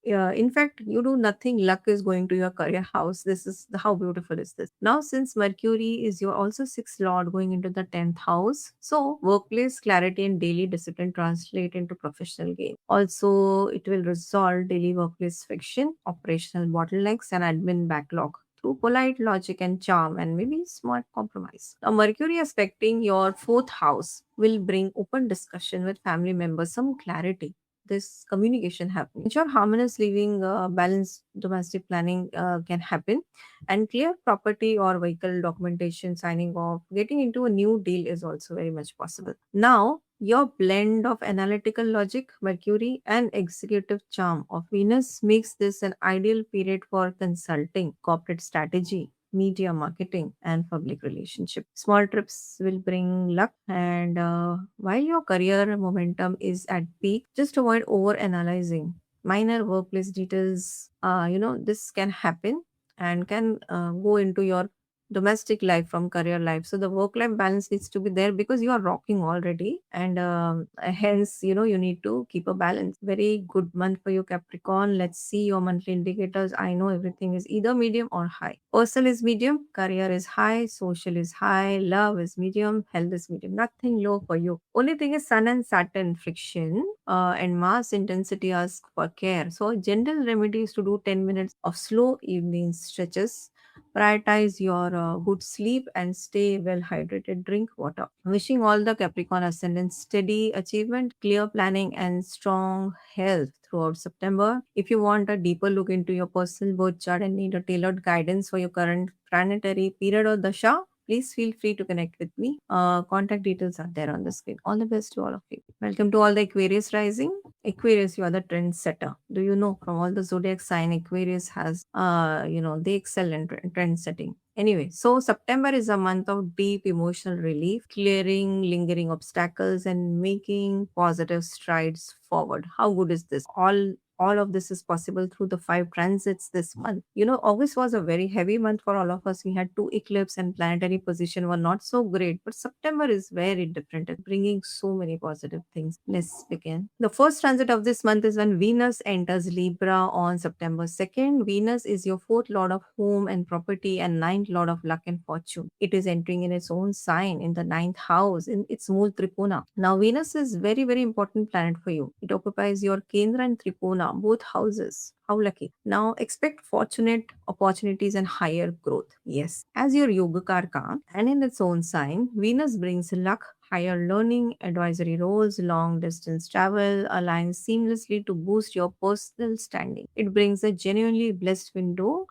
In fact, you do nothing, luck is going to your career house. This is how beautiful is this. Now, since Mercury is your also sixth lord going into the 10th house, so workplace clarity and daily discipline translate into professional gain. Also, it will resolve daily workplace friction, operational bottlenecks, and admin backlog through polite logic and charm and maybe smart compromise. Now, Mercury aspecting your fourth house will bring open discussion with family members, some clarity. This communication happening. Ensure harmonious living, balanced domestic planning can happen, and clear property or vehicle documentation, signing off, getting into a new deal is also very much possible. Now, your blend of analytical logic, Mercury, and executive charm of Venus makes this an ideal period for consulting, corporate strategy, media marketing, and public relationship. Small trips will bring luck, and while your career momentum is at peak, just avoid over analyzing. Minor workplace details, this can happen and can go into your domestic life from career life. So the work life balance needs to be there because you are rocking already, and hence you need to keep a balance. Very good month for you, Capricorn. Let's see your monthly indicators. I know everything is either medium or high. Personal is medium, career is high, social is high, love is medium, health is medium. Nothing low for you. Only thing is sun and Saturn friction, and Mars intensity ask for care. So general remedy is to do 10 minutes of slow evening stretches. Prioritize your good sleep and stay well hydrated. Drink water. Wishing all the Capricorn ascendants steady achievement, clear planning, and strong health throughout September. If you want a deeper look into your personal birth chart and need a tailored guidance for your current planetary period or dasha, please feel free to connect with me. Contact details are there on the screen. All the best to all of you. Welcome to all the Aquarius rising. Aquarius, you are the trendsetter. Do you know from all the zodiac sign, Aquarius has, they excel in trend setting. Anyway, so September is a month of deep emotional relief, clearing lingering obstacles and making positive strides forward. How good is this? All of this is possible through the five transits this month. August was a very heavy month for all of us. We had two eclipse and planetary position were not so great, but September is very different and bringing so many positive things. Let's begin. The first transit of this month is when Venus enters Libra on September 2nd. Venus is your fourth lord of home and property and ninth lord of luck and fortune. It is entering in its own sign in the ninth house in its Mool Tripona. Now, Venus is very, very important planet for you. It occupies your Kendra and Tripona, both houses. How lucky. Now expect fortunate opportunities and higher growth. Yes. As your yoga karka and in its own sign, Venus brings luck, higher learning, advisory roles, long distance travel aligns seamlessly to boost your personal standing. It brings a genuinely blessed window,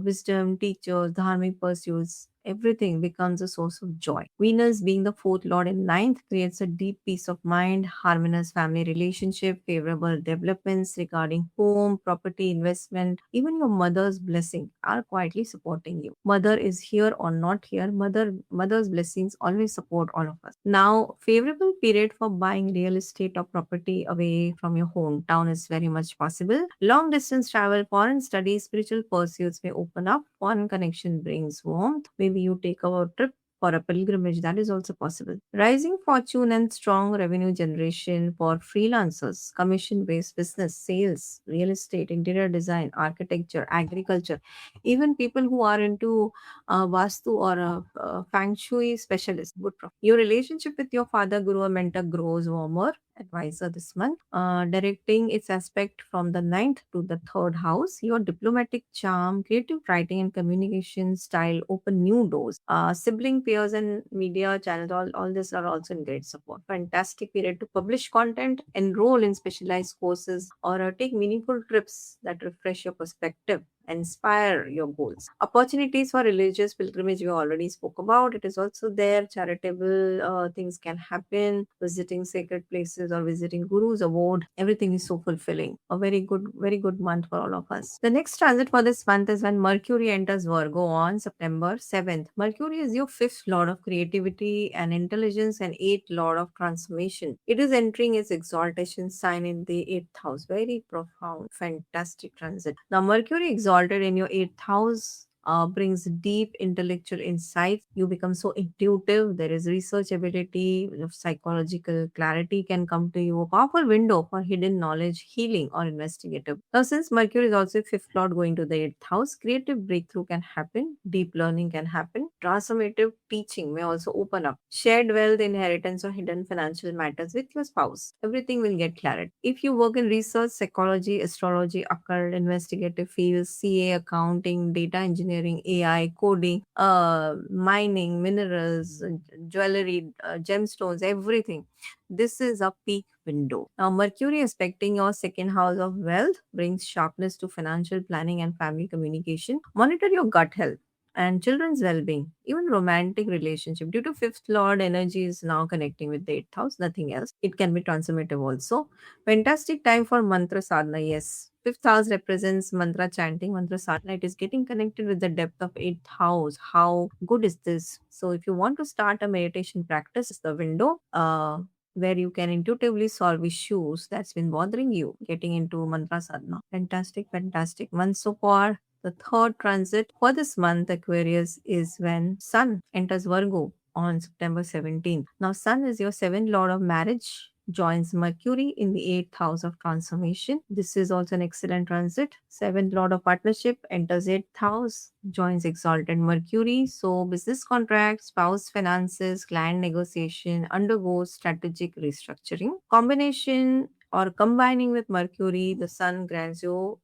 wisdom, teachers, dharmic pursuits, everything becomes a source of joy. Venus, being the fourth lord in ninth, creates a deep peace of mind, harmonious family relationship, favorable developments regarding home, property, investment, even your mother's blessing are quietly supporting you. Mother is here or not here, mother's blessings always support all of us. Now, favorable period for buying real estate or property away from your hometown is very much possible. Long distance travel, foreign studies, spiritual pursuits may open up. Foreign connection brings warmth. Maybe you take a trip for a pilgrimage, that is also possible. Rising fortune and strong revenue generation for freelancers, commission based business, sales, real estate, interior design, architecture, agriculture, even people who are into Vastu or Feng Shui specialist. Good. Your relationship with your father, guru, or mentor grows warmer. Advisor this month, directing its aspect from the ninth to the third house. Your diplomatic charm, creative writing, and communication style open new doors. Sibling peers and media channels, all this are also in great support. Fantastic period to publish content, enroll in specialized courses, or take meaningful trips that refresh your perspective, inspire your goals. Opportunities for religious pilgrimage we already spoke about. It is also there. Charitable things can happen. Visiting sacred places teachers or visiting gurus abroad. Everything is so fulfilling. A very good month for all of us. The next transit for this month is when Mercury enters Virgo on September 7th. Mercury is your fifth lord of creativity and intelligence and eighth lord of transformation. It is entering its exaltation sign in the eighth house. Very profound, fantastic transit. Now, Mercury exalted in your eighth house brings deep intellectual insights. You become so intuitive. There is research ability, psychological clarity can come to you. A powerful window for hidden knowledge, healing, or investigative. Now, since Mercury is also fifth lord going to the eighth house, creative breakthrough can happen, deep learning can happen, transformative teaching may also open up. Shared wealth, inheritance, or hidden financial matters with your spouse. Everything will get clarity. If you work in research, psychology, astrology, occult, investigative fields, CA, accounting, data engineering, AI, coding, mining, minerals, jewelry, gemstones, everything. This is a peak window. Now, Mercury aspecting your second house of wealth brings sharpness to financial planning and family communication. Monitor your gut health and children's well-being, even romantic relationship. Due to fifth lord energy is now connecting with the eighth house, nothing else. It can be transformative also. Fantastic time for mantra sadhana. Yes, fifth house represents mantra chanting, mantra sadhana. It is getting connected with the depth of eighth house. How good is this? So, if you want to start a meditation practice, is the window. Where you can intuitively solve issues that's been bothering you, getting into mantra sadhana. Fantastic, fantastic month so far. The third transit for this month, Aquarius, is when Sun enters Virgo on September 17th. Now, Sun is your seventh lord of marriage, joins Mercury in the eighth house of transformation. This is also an excellent transit. Seventh lord of partnership enters eighth house, joins exalted Mercury. So, business contracts, spouse finances, client negotiation undergoes strategic restructuring. Combination or combining with Mercury, the Sun grants you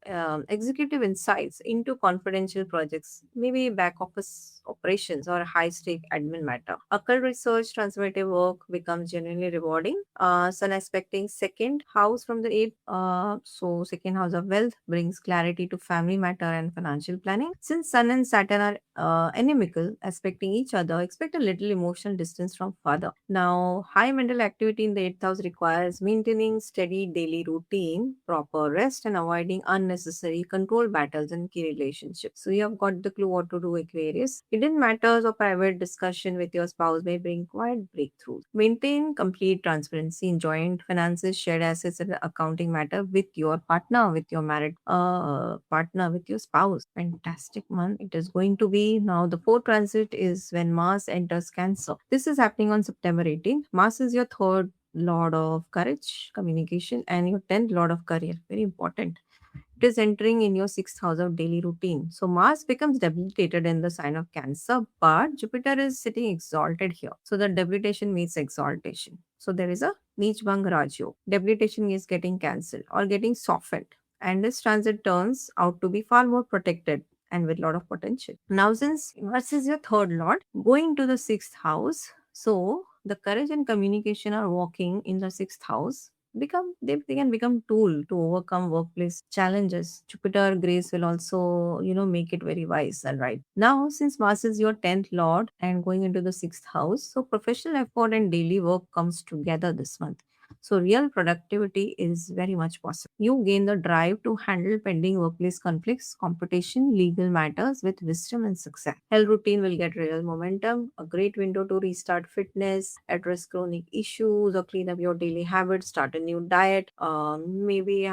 executive insights into confidential projects, maybe back office operations or high stake admin matter. Occult research, transformative work becomes genuinely rewarding. Sun aspecting second house from the eighth, so second house of wealth brings clarity to family matter and financial planning. Since Sun and Saturn are inimical, aspecting each other, expect a little emotional distance from father. Now, high mental activity in the eighth house requires maintaining steady daily routine, proper rest, and avoiding unnecessary control battles in key relationships. So, you have got the clue what to do, Aquarius. Hidden matters or private discussion with your spouse may bring quiet breakthroughs. Maintain complete transparency in joint finances, shared assets, and accounting matter with your partner, with your married partner, with your spouse. Fantastic month. It is going to be now. The fourth transit is when Mars enters Cancer. This is happening on September 18th. Mars is your third lord of courage, communication, and your 10th lord of career. Very important. It is entering in your sixth house of daily routine. So Mars becomes debilitated in the sign of Cancer, but Jupiter is sitting exalted here. So the debilitation meets exaltation. So there is a Neechbang Rajyo. Debilitation is getting cancelled or getting softened. And this transit turns out to be far more protected and with a lot of potential. Now, since Mars is your third lord, going to the sixth house, so the courage and communication are walking in the sixth house they can become tool to overcome workplace challenges. Jupiter grace will also make it very wise and right. Now, since Mars is your 10th lord and going into the sixth house, so professional effort and daily work comes together this month. So real productivity is very much possible. You gain the drive to handle pending workplace conflicts, competition, legal matters with wisdom and success. Health routine will get real momentum, a great window to restart fitness, address chronic issues, or clean up your daily habits, start a new diet, maybe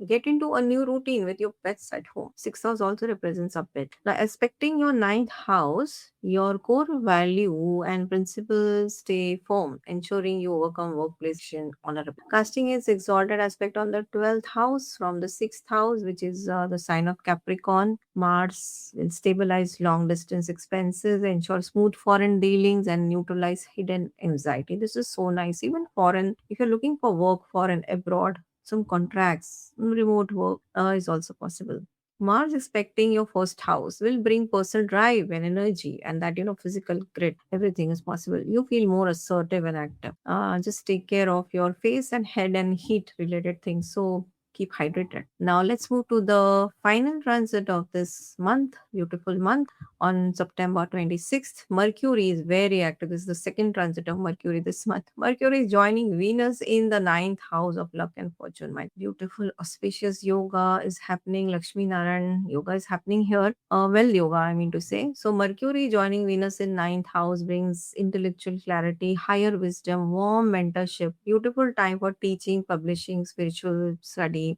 get into a new routine with your pets at home. Sixth house also represents a pet. Now, expecting your ninth house, your core value and principles stay firm, ensuring you overcome workplace honorable. Casting its exalted aspect on the 12th house from the sixth house, which is the sign of Capricorn. Mars will stabilize long distance expenses, ensure smooth foreign dealings, and neutralize hidden anxiety. This is so nice. Even foreign, if you're looking for work foreign abroad, some contracts, remote work is also possible. Mars expecting your first house will bring personal drive and energy, and that physical grit. Everything is possible. You feel more assertive and active. Just take care of your face and head and heat related things. So keep hydrated. Now let's move to the final transit of this month. Beautiful month on September 26th. Mercury is very active. This is the second transit of Mercury this month. Mercury is joining Venus in the ninth house of luck and fortune. My beautiful, auspicious yoga is happening. Lakshmi Narayan yoga is happening here. Well, yoga, I mean to say. So, Mercury joining Venus in ninth house brings intellectual clarity, higher wisdom, warm mentorship. Beautiful time for teaching, publishing, spiritual study.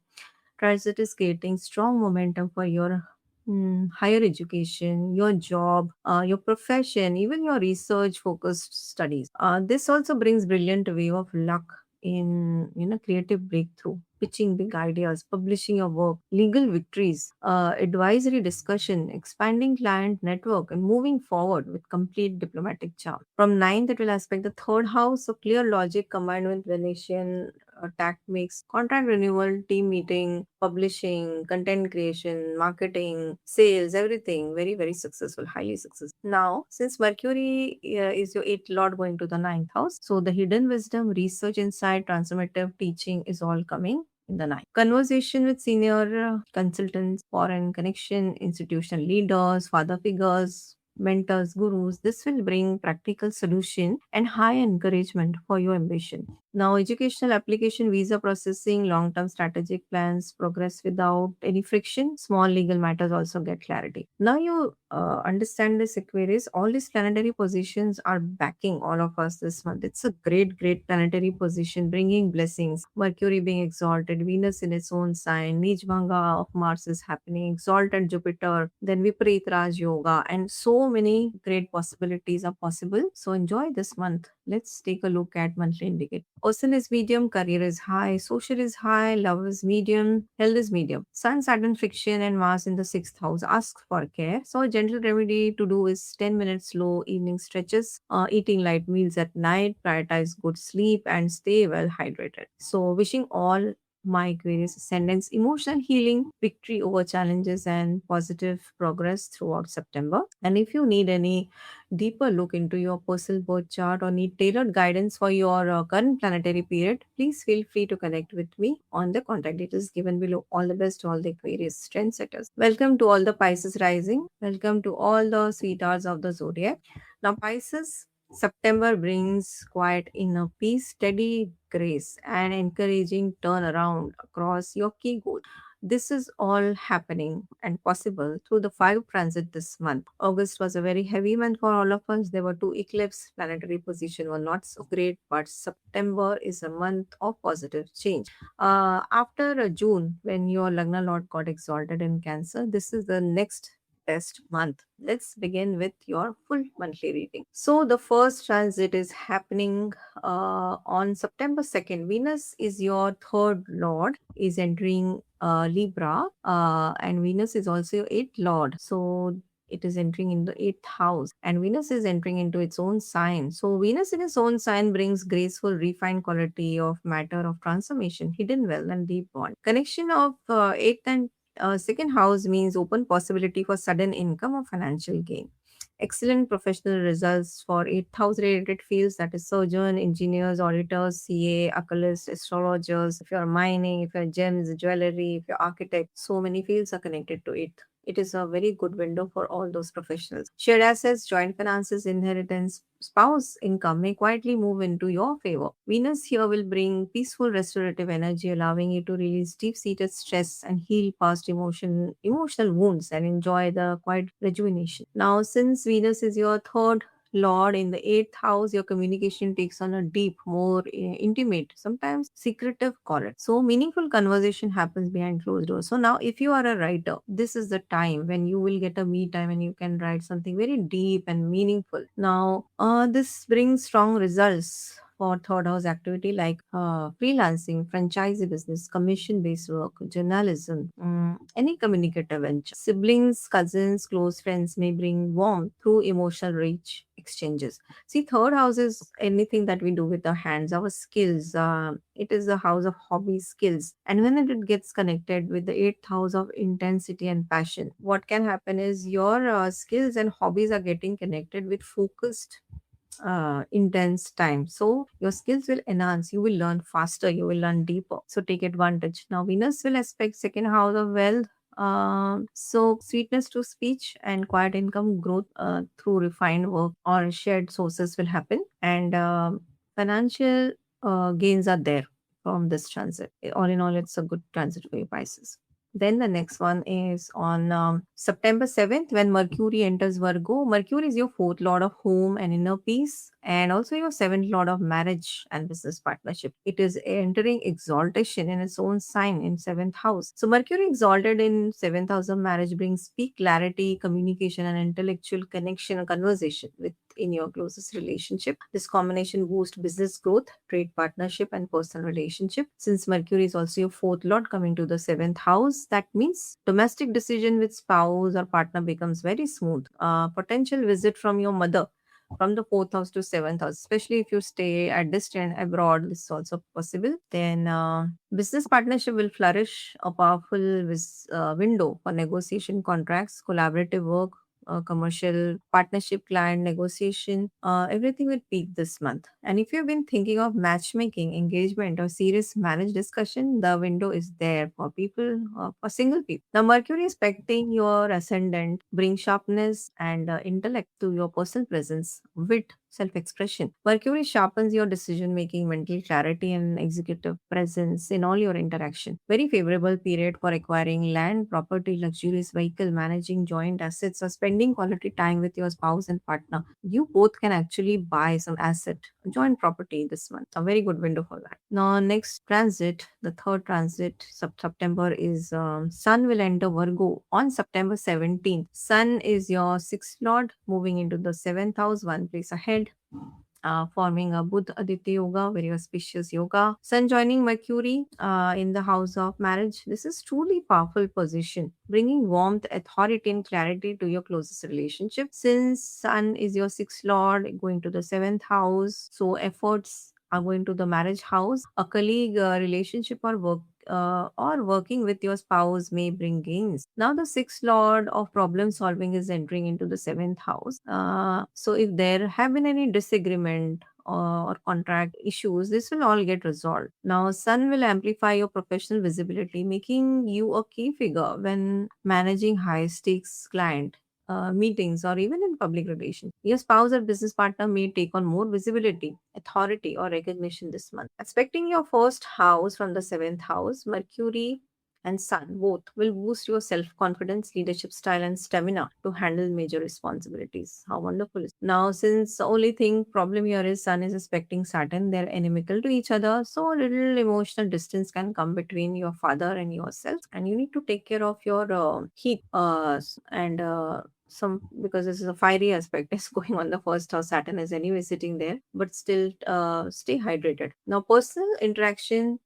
Transit is creating strong momentum for your higher education, your job, your profession, even your research focused studies. This also brings brilliant wave of luck in creative breakthrough, pitching big ideas, publishing your work, legal victories, advisory discussion, expanding client network, and moving forward with complete diplomatic charm. From ninth, it will aspect the third house, so clear logic combined with Venetian tact makes contract renewal, team meeting, publishing, content creation, marketing, sales, everything very, very successful, highly successful. Now, since Mercury is your eighth lord going to the ninth house, so the hidden wisdom, research, insight, transformative teaching is all coming in the night. Conversation with senior consultants, foreign connection, institutional leaders, father figures, mentors, gurus. This will bring practical solution and high encouragement for your ambition. Now, educational application, visa processing, long term strategic plans progress without any friction. Small legal matters also get clarity. Now, you understand this, Aquarius. All these planetary positions are backing all of us this month. It's a great, great planetary position, bringing blessings. Mercury being exalted, Venus in its own sign, Nijbhanga of Mars is happening, exalted Jupiter, then Viparit Raj Yoga, and so many great possibilities are possible. So, enjoy this month. Let's take a look at monthly indicator. Ocean is medium, career is high, social is high, love is medium, health is medium. Sun, Saturn, friction, and Mars in the sixth house ask for care. So, a gentle remedy to do is 10 minutes slow evening stretches, eating light meals at night, prioritize good sleep, and stay well hydrated. So, wishing all my Aquarius ascendants emotional healing, victory over challenges, and positive progress throughout September. And if you need any deeper look into your personal birth chart or need tailored guidance for your current planetary period, please feel free to connect with me on the contact details given below. All the best to all the Aquarius trendsetters. Welcome to all the Pisces rising. Welcome to all the sweethearts of the zodiac. Now, Pisces, September brings quiet inner peace, steady grace, and encouraging turnaround across your key goals. This is all happening and possible through the five transit this month. August was a very heavy month for all of us. There were two eclipses. Planetary position were not so great, but September is a month of positive change. After June, when your Lagna Lord got exalted in Cancer, this is the next best month. Let's begin with your full monthly reading. So, the first transit is happening on September 2nd. Venus is your third lord, is entering Libra, and Venus is also your eighth lord. So, it is entering in the eighth house, and Venus is entering into its own sign. So, Venus in its own sign brings graceful, refined quality of matter of transformation, hidden wealth, and deep bond. Connection of eighth and second house means open possibility for sudden income or financial gain. Excellent professional results for 8,000 related fields, that is surgeon, engineers, auditors, CA, oculist, astrologers. If you're mining, if you're gems, jewelry, if you're architect, so many fields are connected to it. It is a very good window for all those professionals. Shared assets, joint finances, inheritance, spouse income may quietly move into your favor. Venus here will bring peaceful restorative energy, allowing you to release deep-seated stress and heal past emotional wounds and enjoy the quiet rejuvenation. Now, since Venus is your third Lord in the eighth house, your communication takes on a deep, more intimate, sometimes secretive color. So, meaningful conversation happens behind closed doors. So, now if you are a writer, this is the time when you will get a me time and you can write something very deep and meaningful. Now, this brings strong results for third house activity like freelancing, franchisee business, commission based work, journalism, any communicative venture. Siblings, cousins, close friends may bring warmth through emotional rich exchanges. See, third house is anything that we do with our hands, our skills. It is the house of hobby skills. And when it gets connected with the eighth house of intensity and passion, what can happen is your skills and hobbies are getting connected with focused intense time. So your skills will enhance, you will learn faster, you will learn deeper. So take advantage. Now Venus will aspect second house of wealth, So sweetness to speech and quiet income growth through refined work or shared sources will happen, and financial gains are there from this transit. All in all, it's a good transit for your Pisces. Then the next one is on September 7th when Mercury enters Virgo. Mercury is your fourth lord of home and inner peace, and also your seventh lord of marriage and business partnership. It is entering exaltation in its own sign in seventh house. So, Mercury exalted in seventh house of marriage brings speak clarity, communication, and intellectual connection and conversation within your closest relationship. This combination boosts business growth, trade partnership, and personal relationship. Since Mercury is also your fourth lord coming to the seventh house, that means domestic decision with spouse or partner becomes very smooth. Potential visit from your mother from the fourth house to seventh house, especially if you stay at distance abroad, this is also possible. Then business partnership will flourish, a powerful window for negotiation contracts, collaborative work, commercial partnership, client negotiation, everything will peak this month. And if you've been thinking of matchmaking, engagement, or serious marriage discussion, the window is there for people, for single people. Now, Mercury is expecting your ascendant, bring sharpness and intellect to your personal presence, wit, self expression. Mercury sharpens your decision making, mental clarity, and executive presence in all your interaction. Very favorable period for acquiring land, property, luxurious vehicle, managing joint assets, or spending quality time with your spouse and partner. You both can actually buy some asset, joint property this month. A very good window for that. Now, next transit, the third transit, September is Sun will enter Virgo on September 17th. Sun is your sixth lord, moving into the seventh house, one place ahead, forming a Budh Aditya yoga, very auspicious yoga. Sun joining Mercury in the house of marriage. This is truly powerful position, bringing warmth, authority, and clarity to your closest relationship. Since Sun is your sixth lord, going to the seventh house, so efforts are going to the marriage house. A colleague relationship or working with your spouse may bring gains. Now, the sixth lord of problem solving is entering into the seventh house. So, if there have been any disagreement or contract issues, this will all get resolved. Now, Sun will amplify your professional visibility, making you a key figure when managing high stakes client. Meetings or even in public relations. Your spouse or business partner may take on more visibility, authority, or recognition this month. Aspecting your first house from the seventh house, Mercury and Sun both will boost your self confidence, leadership style, and stamina to handle major responsibilities. How wonderful is now, since the only thing problem here is Sun is aspecting Saturn, they're inimical to each other, so a little emotional distance can come between your father and yourself, and you need to take care of your heat and some, because this is a fiery aspect is going on the first house. Saturn is anyway sitting there, but still stay hydrated. Now, personal interaction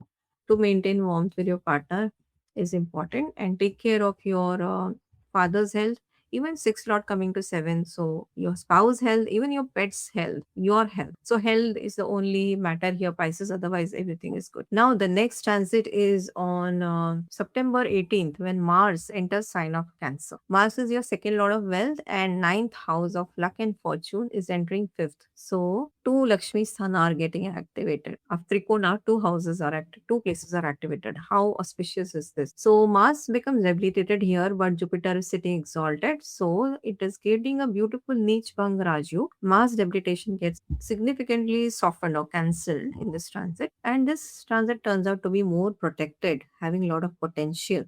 to maintain warmth with your partner is important, and take care of your father's health, even sixth lot coming to seven, so your spouse health, even your pet's health, your health. So health is the only matter here, Pisces, otherwise everything is good. Now the next transit is on September 18th when Mars enters sign of Cancer. Mars is your second lord of wealth, and ninth house of luck and fortune is entering fifth. So two Lakshmi Sthan are getting activated. Of Trikona, two houses are active, two places are activated. How auspicious is this? So Mars becomes debilitated here, but Jupiter is sitting exalted. So it is getting a beautiful niche Bang Raju. Mars debilitation gets significantly softened or cancelled in this transit. And this transit turns out to be more protected, having a lot of potential.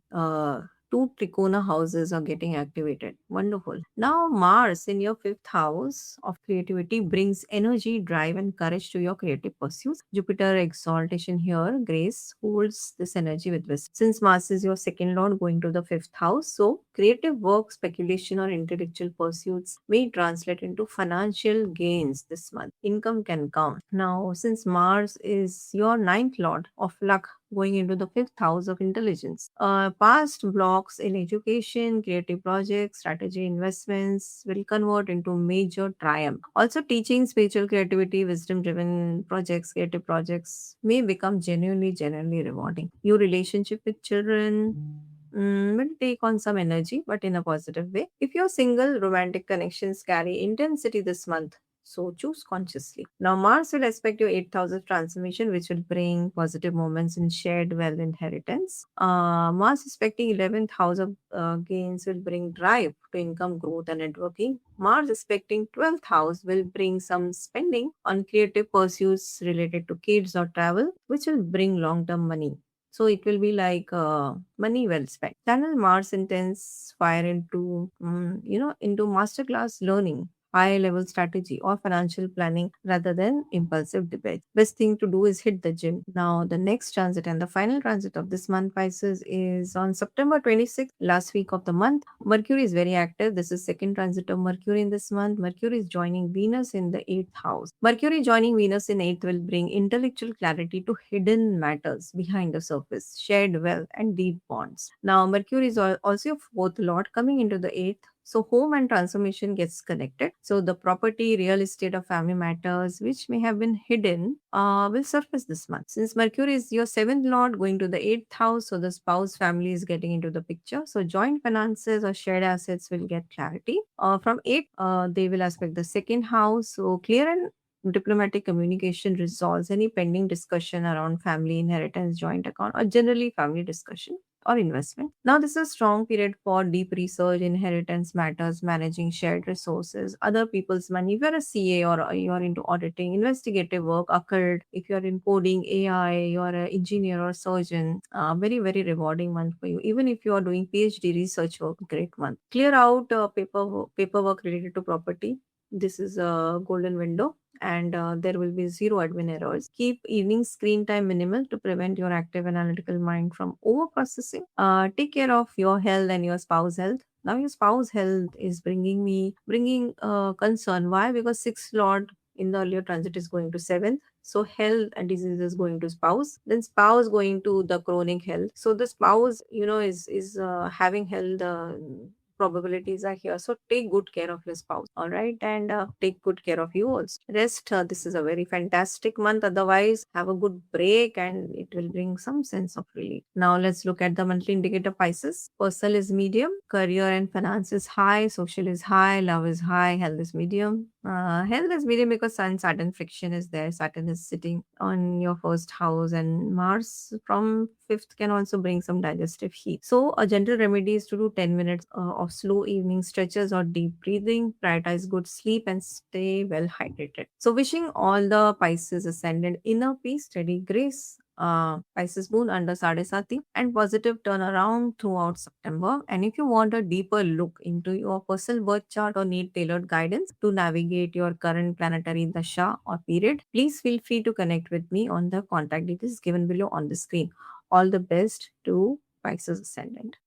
Two Trikona houses are getting activated. Wonderful. Now, Mars in your fifth house of creativity brings energy, drive, and courage to your creative pursuits. Jupiter exaltation here, grace, holds this energy with wisdom. Since Mars is your second lord going to the fifth house, so creative work, speculation, or intellectual pursuits may translate into financial gains this month. Income can come. Now, since Mars is your ninth lord of luck, going into the fifth house of intelligence. Past blocks in education, creative projects, strategy investments will convert into major triumph. Also, teaching spiritual creativity, wisdom driven projects, creative projects may become genuinely rewarding. Your relationship with children will take on some energy, but in a positive way. If you're single, romantic connections carry intensity this month. So choose consciously. Now, Mars will aspect your 8,000 transformation, which will bring positive moments in shared wealth inheritance. Mars aspecting 11th house of gains will bring drive to income growth and networking. Mars aspecting 12th house will bring some spending on creative pursuits related to kids or travel, which will bring long term money. So it will be like money well spent. Channel Mars intense fire into, into masterclass learning, high level strategy or financial planning rather than impulsive debate. Best thing to do is hit the gym. Now, the next transit and the final transit of this month, Pisces, is on September 26th, last week of the month. Mercury is very active. This is second transit of Mercury in this month. Mercury is joining Venus in the 8th house. Mercury joining Venus in 8th will bring intellectual clarity to hidden matters behind the surface, shared wealth, and deep bonds. Now, Mercury is also your fourth lord coming into the 8th, so home and transformation gets connected. So the property, real estate, or family matters which may have been hidden will surface this month. Since Mercury is your seventh lord going to the 8th house, so the spouse family is getting into the picture. So joint finances or shared assets will get clarity. From 8, they will aspect the second house. So clear and diplomatic communication resolves any pending discussion around family inheritance, joint account, or generally family discussion or investment. Now, this is a strong period for deep research, inheritance matters, managing shared resources, other people's money. If you're a CA or you're into auditing, investigative work, occurred. If you're in coding, AI, you're an engineer or surgeon, very, very rewarding month for you. Even if you are doing PhD research work, great month. Clear out paperwork related to property. This is a golden window, and there will be zero admin errors. Keep evening screen time minimal to prevent your active analytical mind from over processing. Take care of your health and your spouse health. Now your spouse health is bringing concern. Why? Because sixth lord in the earlier transit is going to seventh. So health and disease is going to spouse. Then spouse going to the chronic health. So the spouse, is having health. Probabilities are here, so take good care of your spouse, all right, and take good care of you also. Rest, this is a very fantastic month. Otherwise, have a good break and it will bring some sense of relief. Now let's look at the monthly indicator. Pisces, personal is medium, career and finance is high, social is high, love is high, health is medium. Health is medium because Saturn friction is there. Saturn is sitting on your first house, and Mars from fifth can also bring some digestive heat. So, a gentle remedy is to do 10 minutes of slow evening stretches or deep breathing. Prioritize good sleep and stay well hydrated. So, wishing all the Pisces ascendant inner peace, steady grace. Pisces moon under Sadesati and positive turnaround throughout September. And if you want a deeper look into your personal birth chart or need tailored guidance to navigate your current planetary dasha or period, please feel free to connect with me on the contact details given below on the screen. All the best to Pisces Ascendant.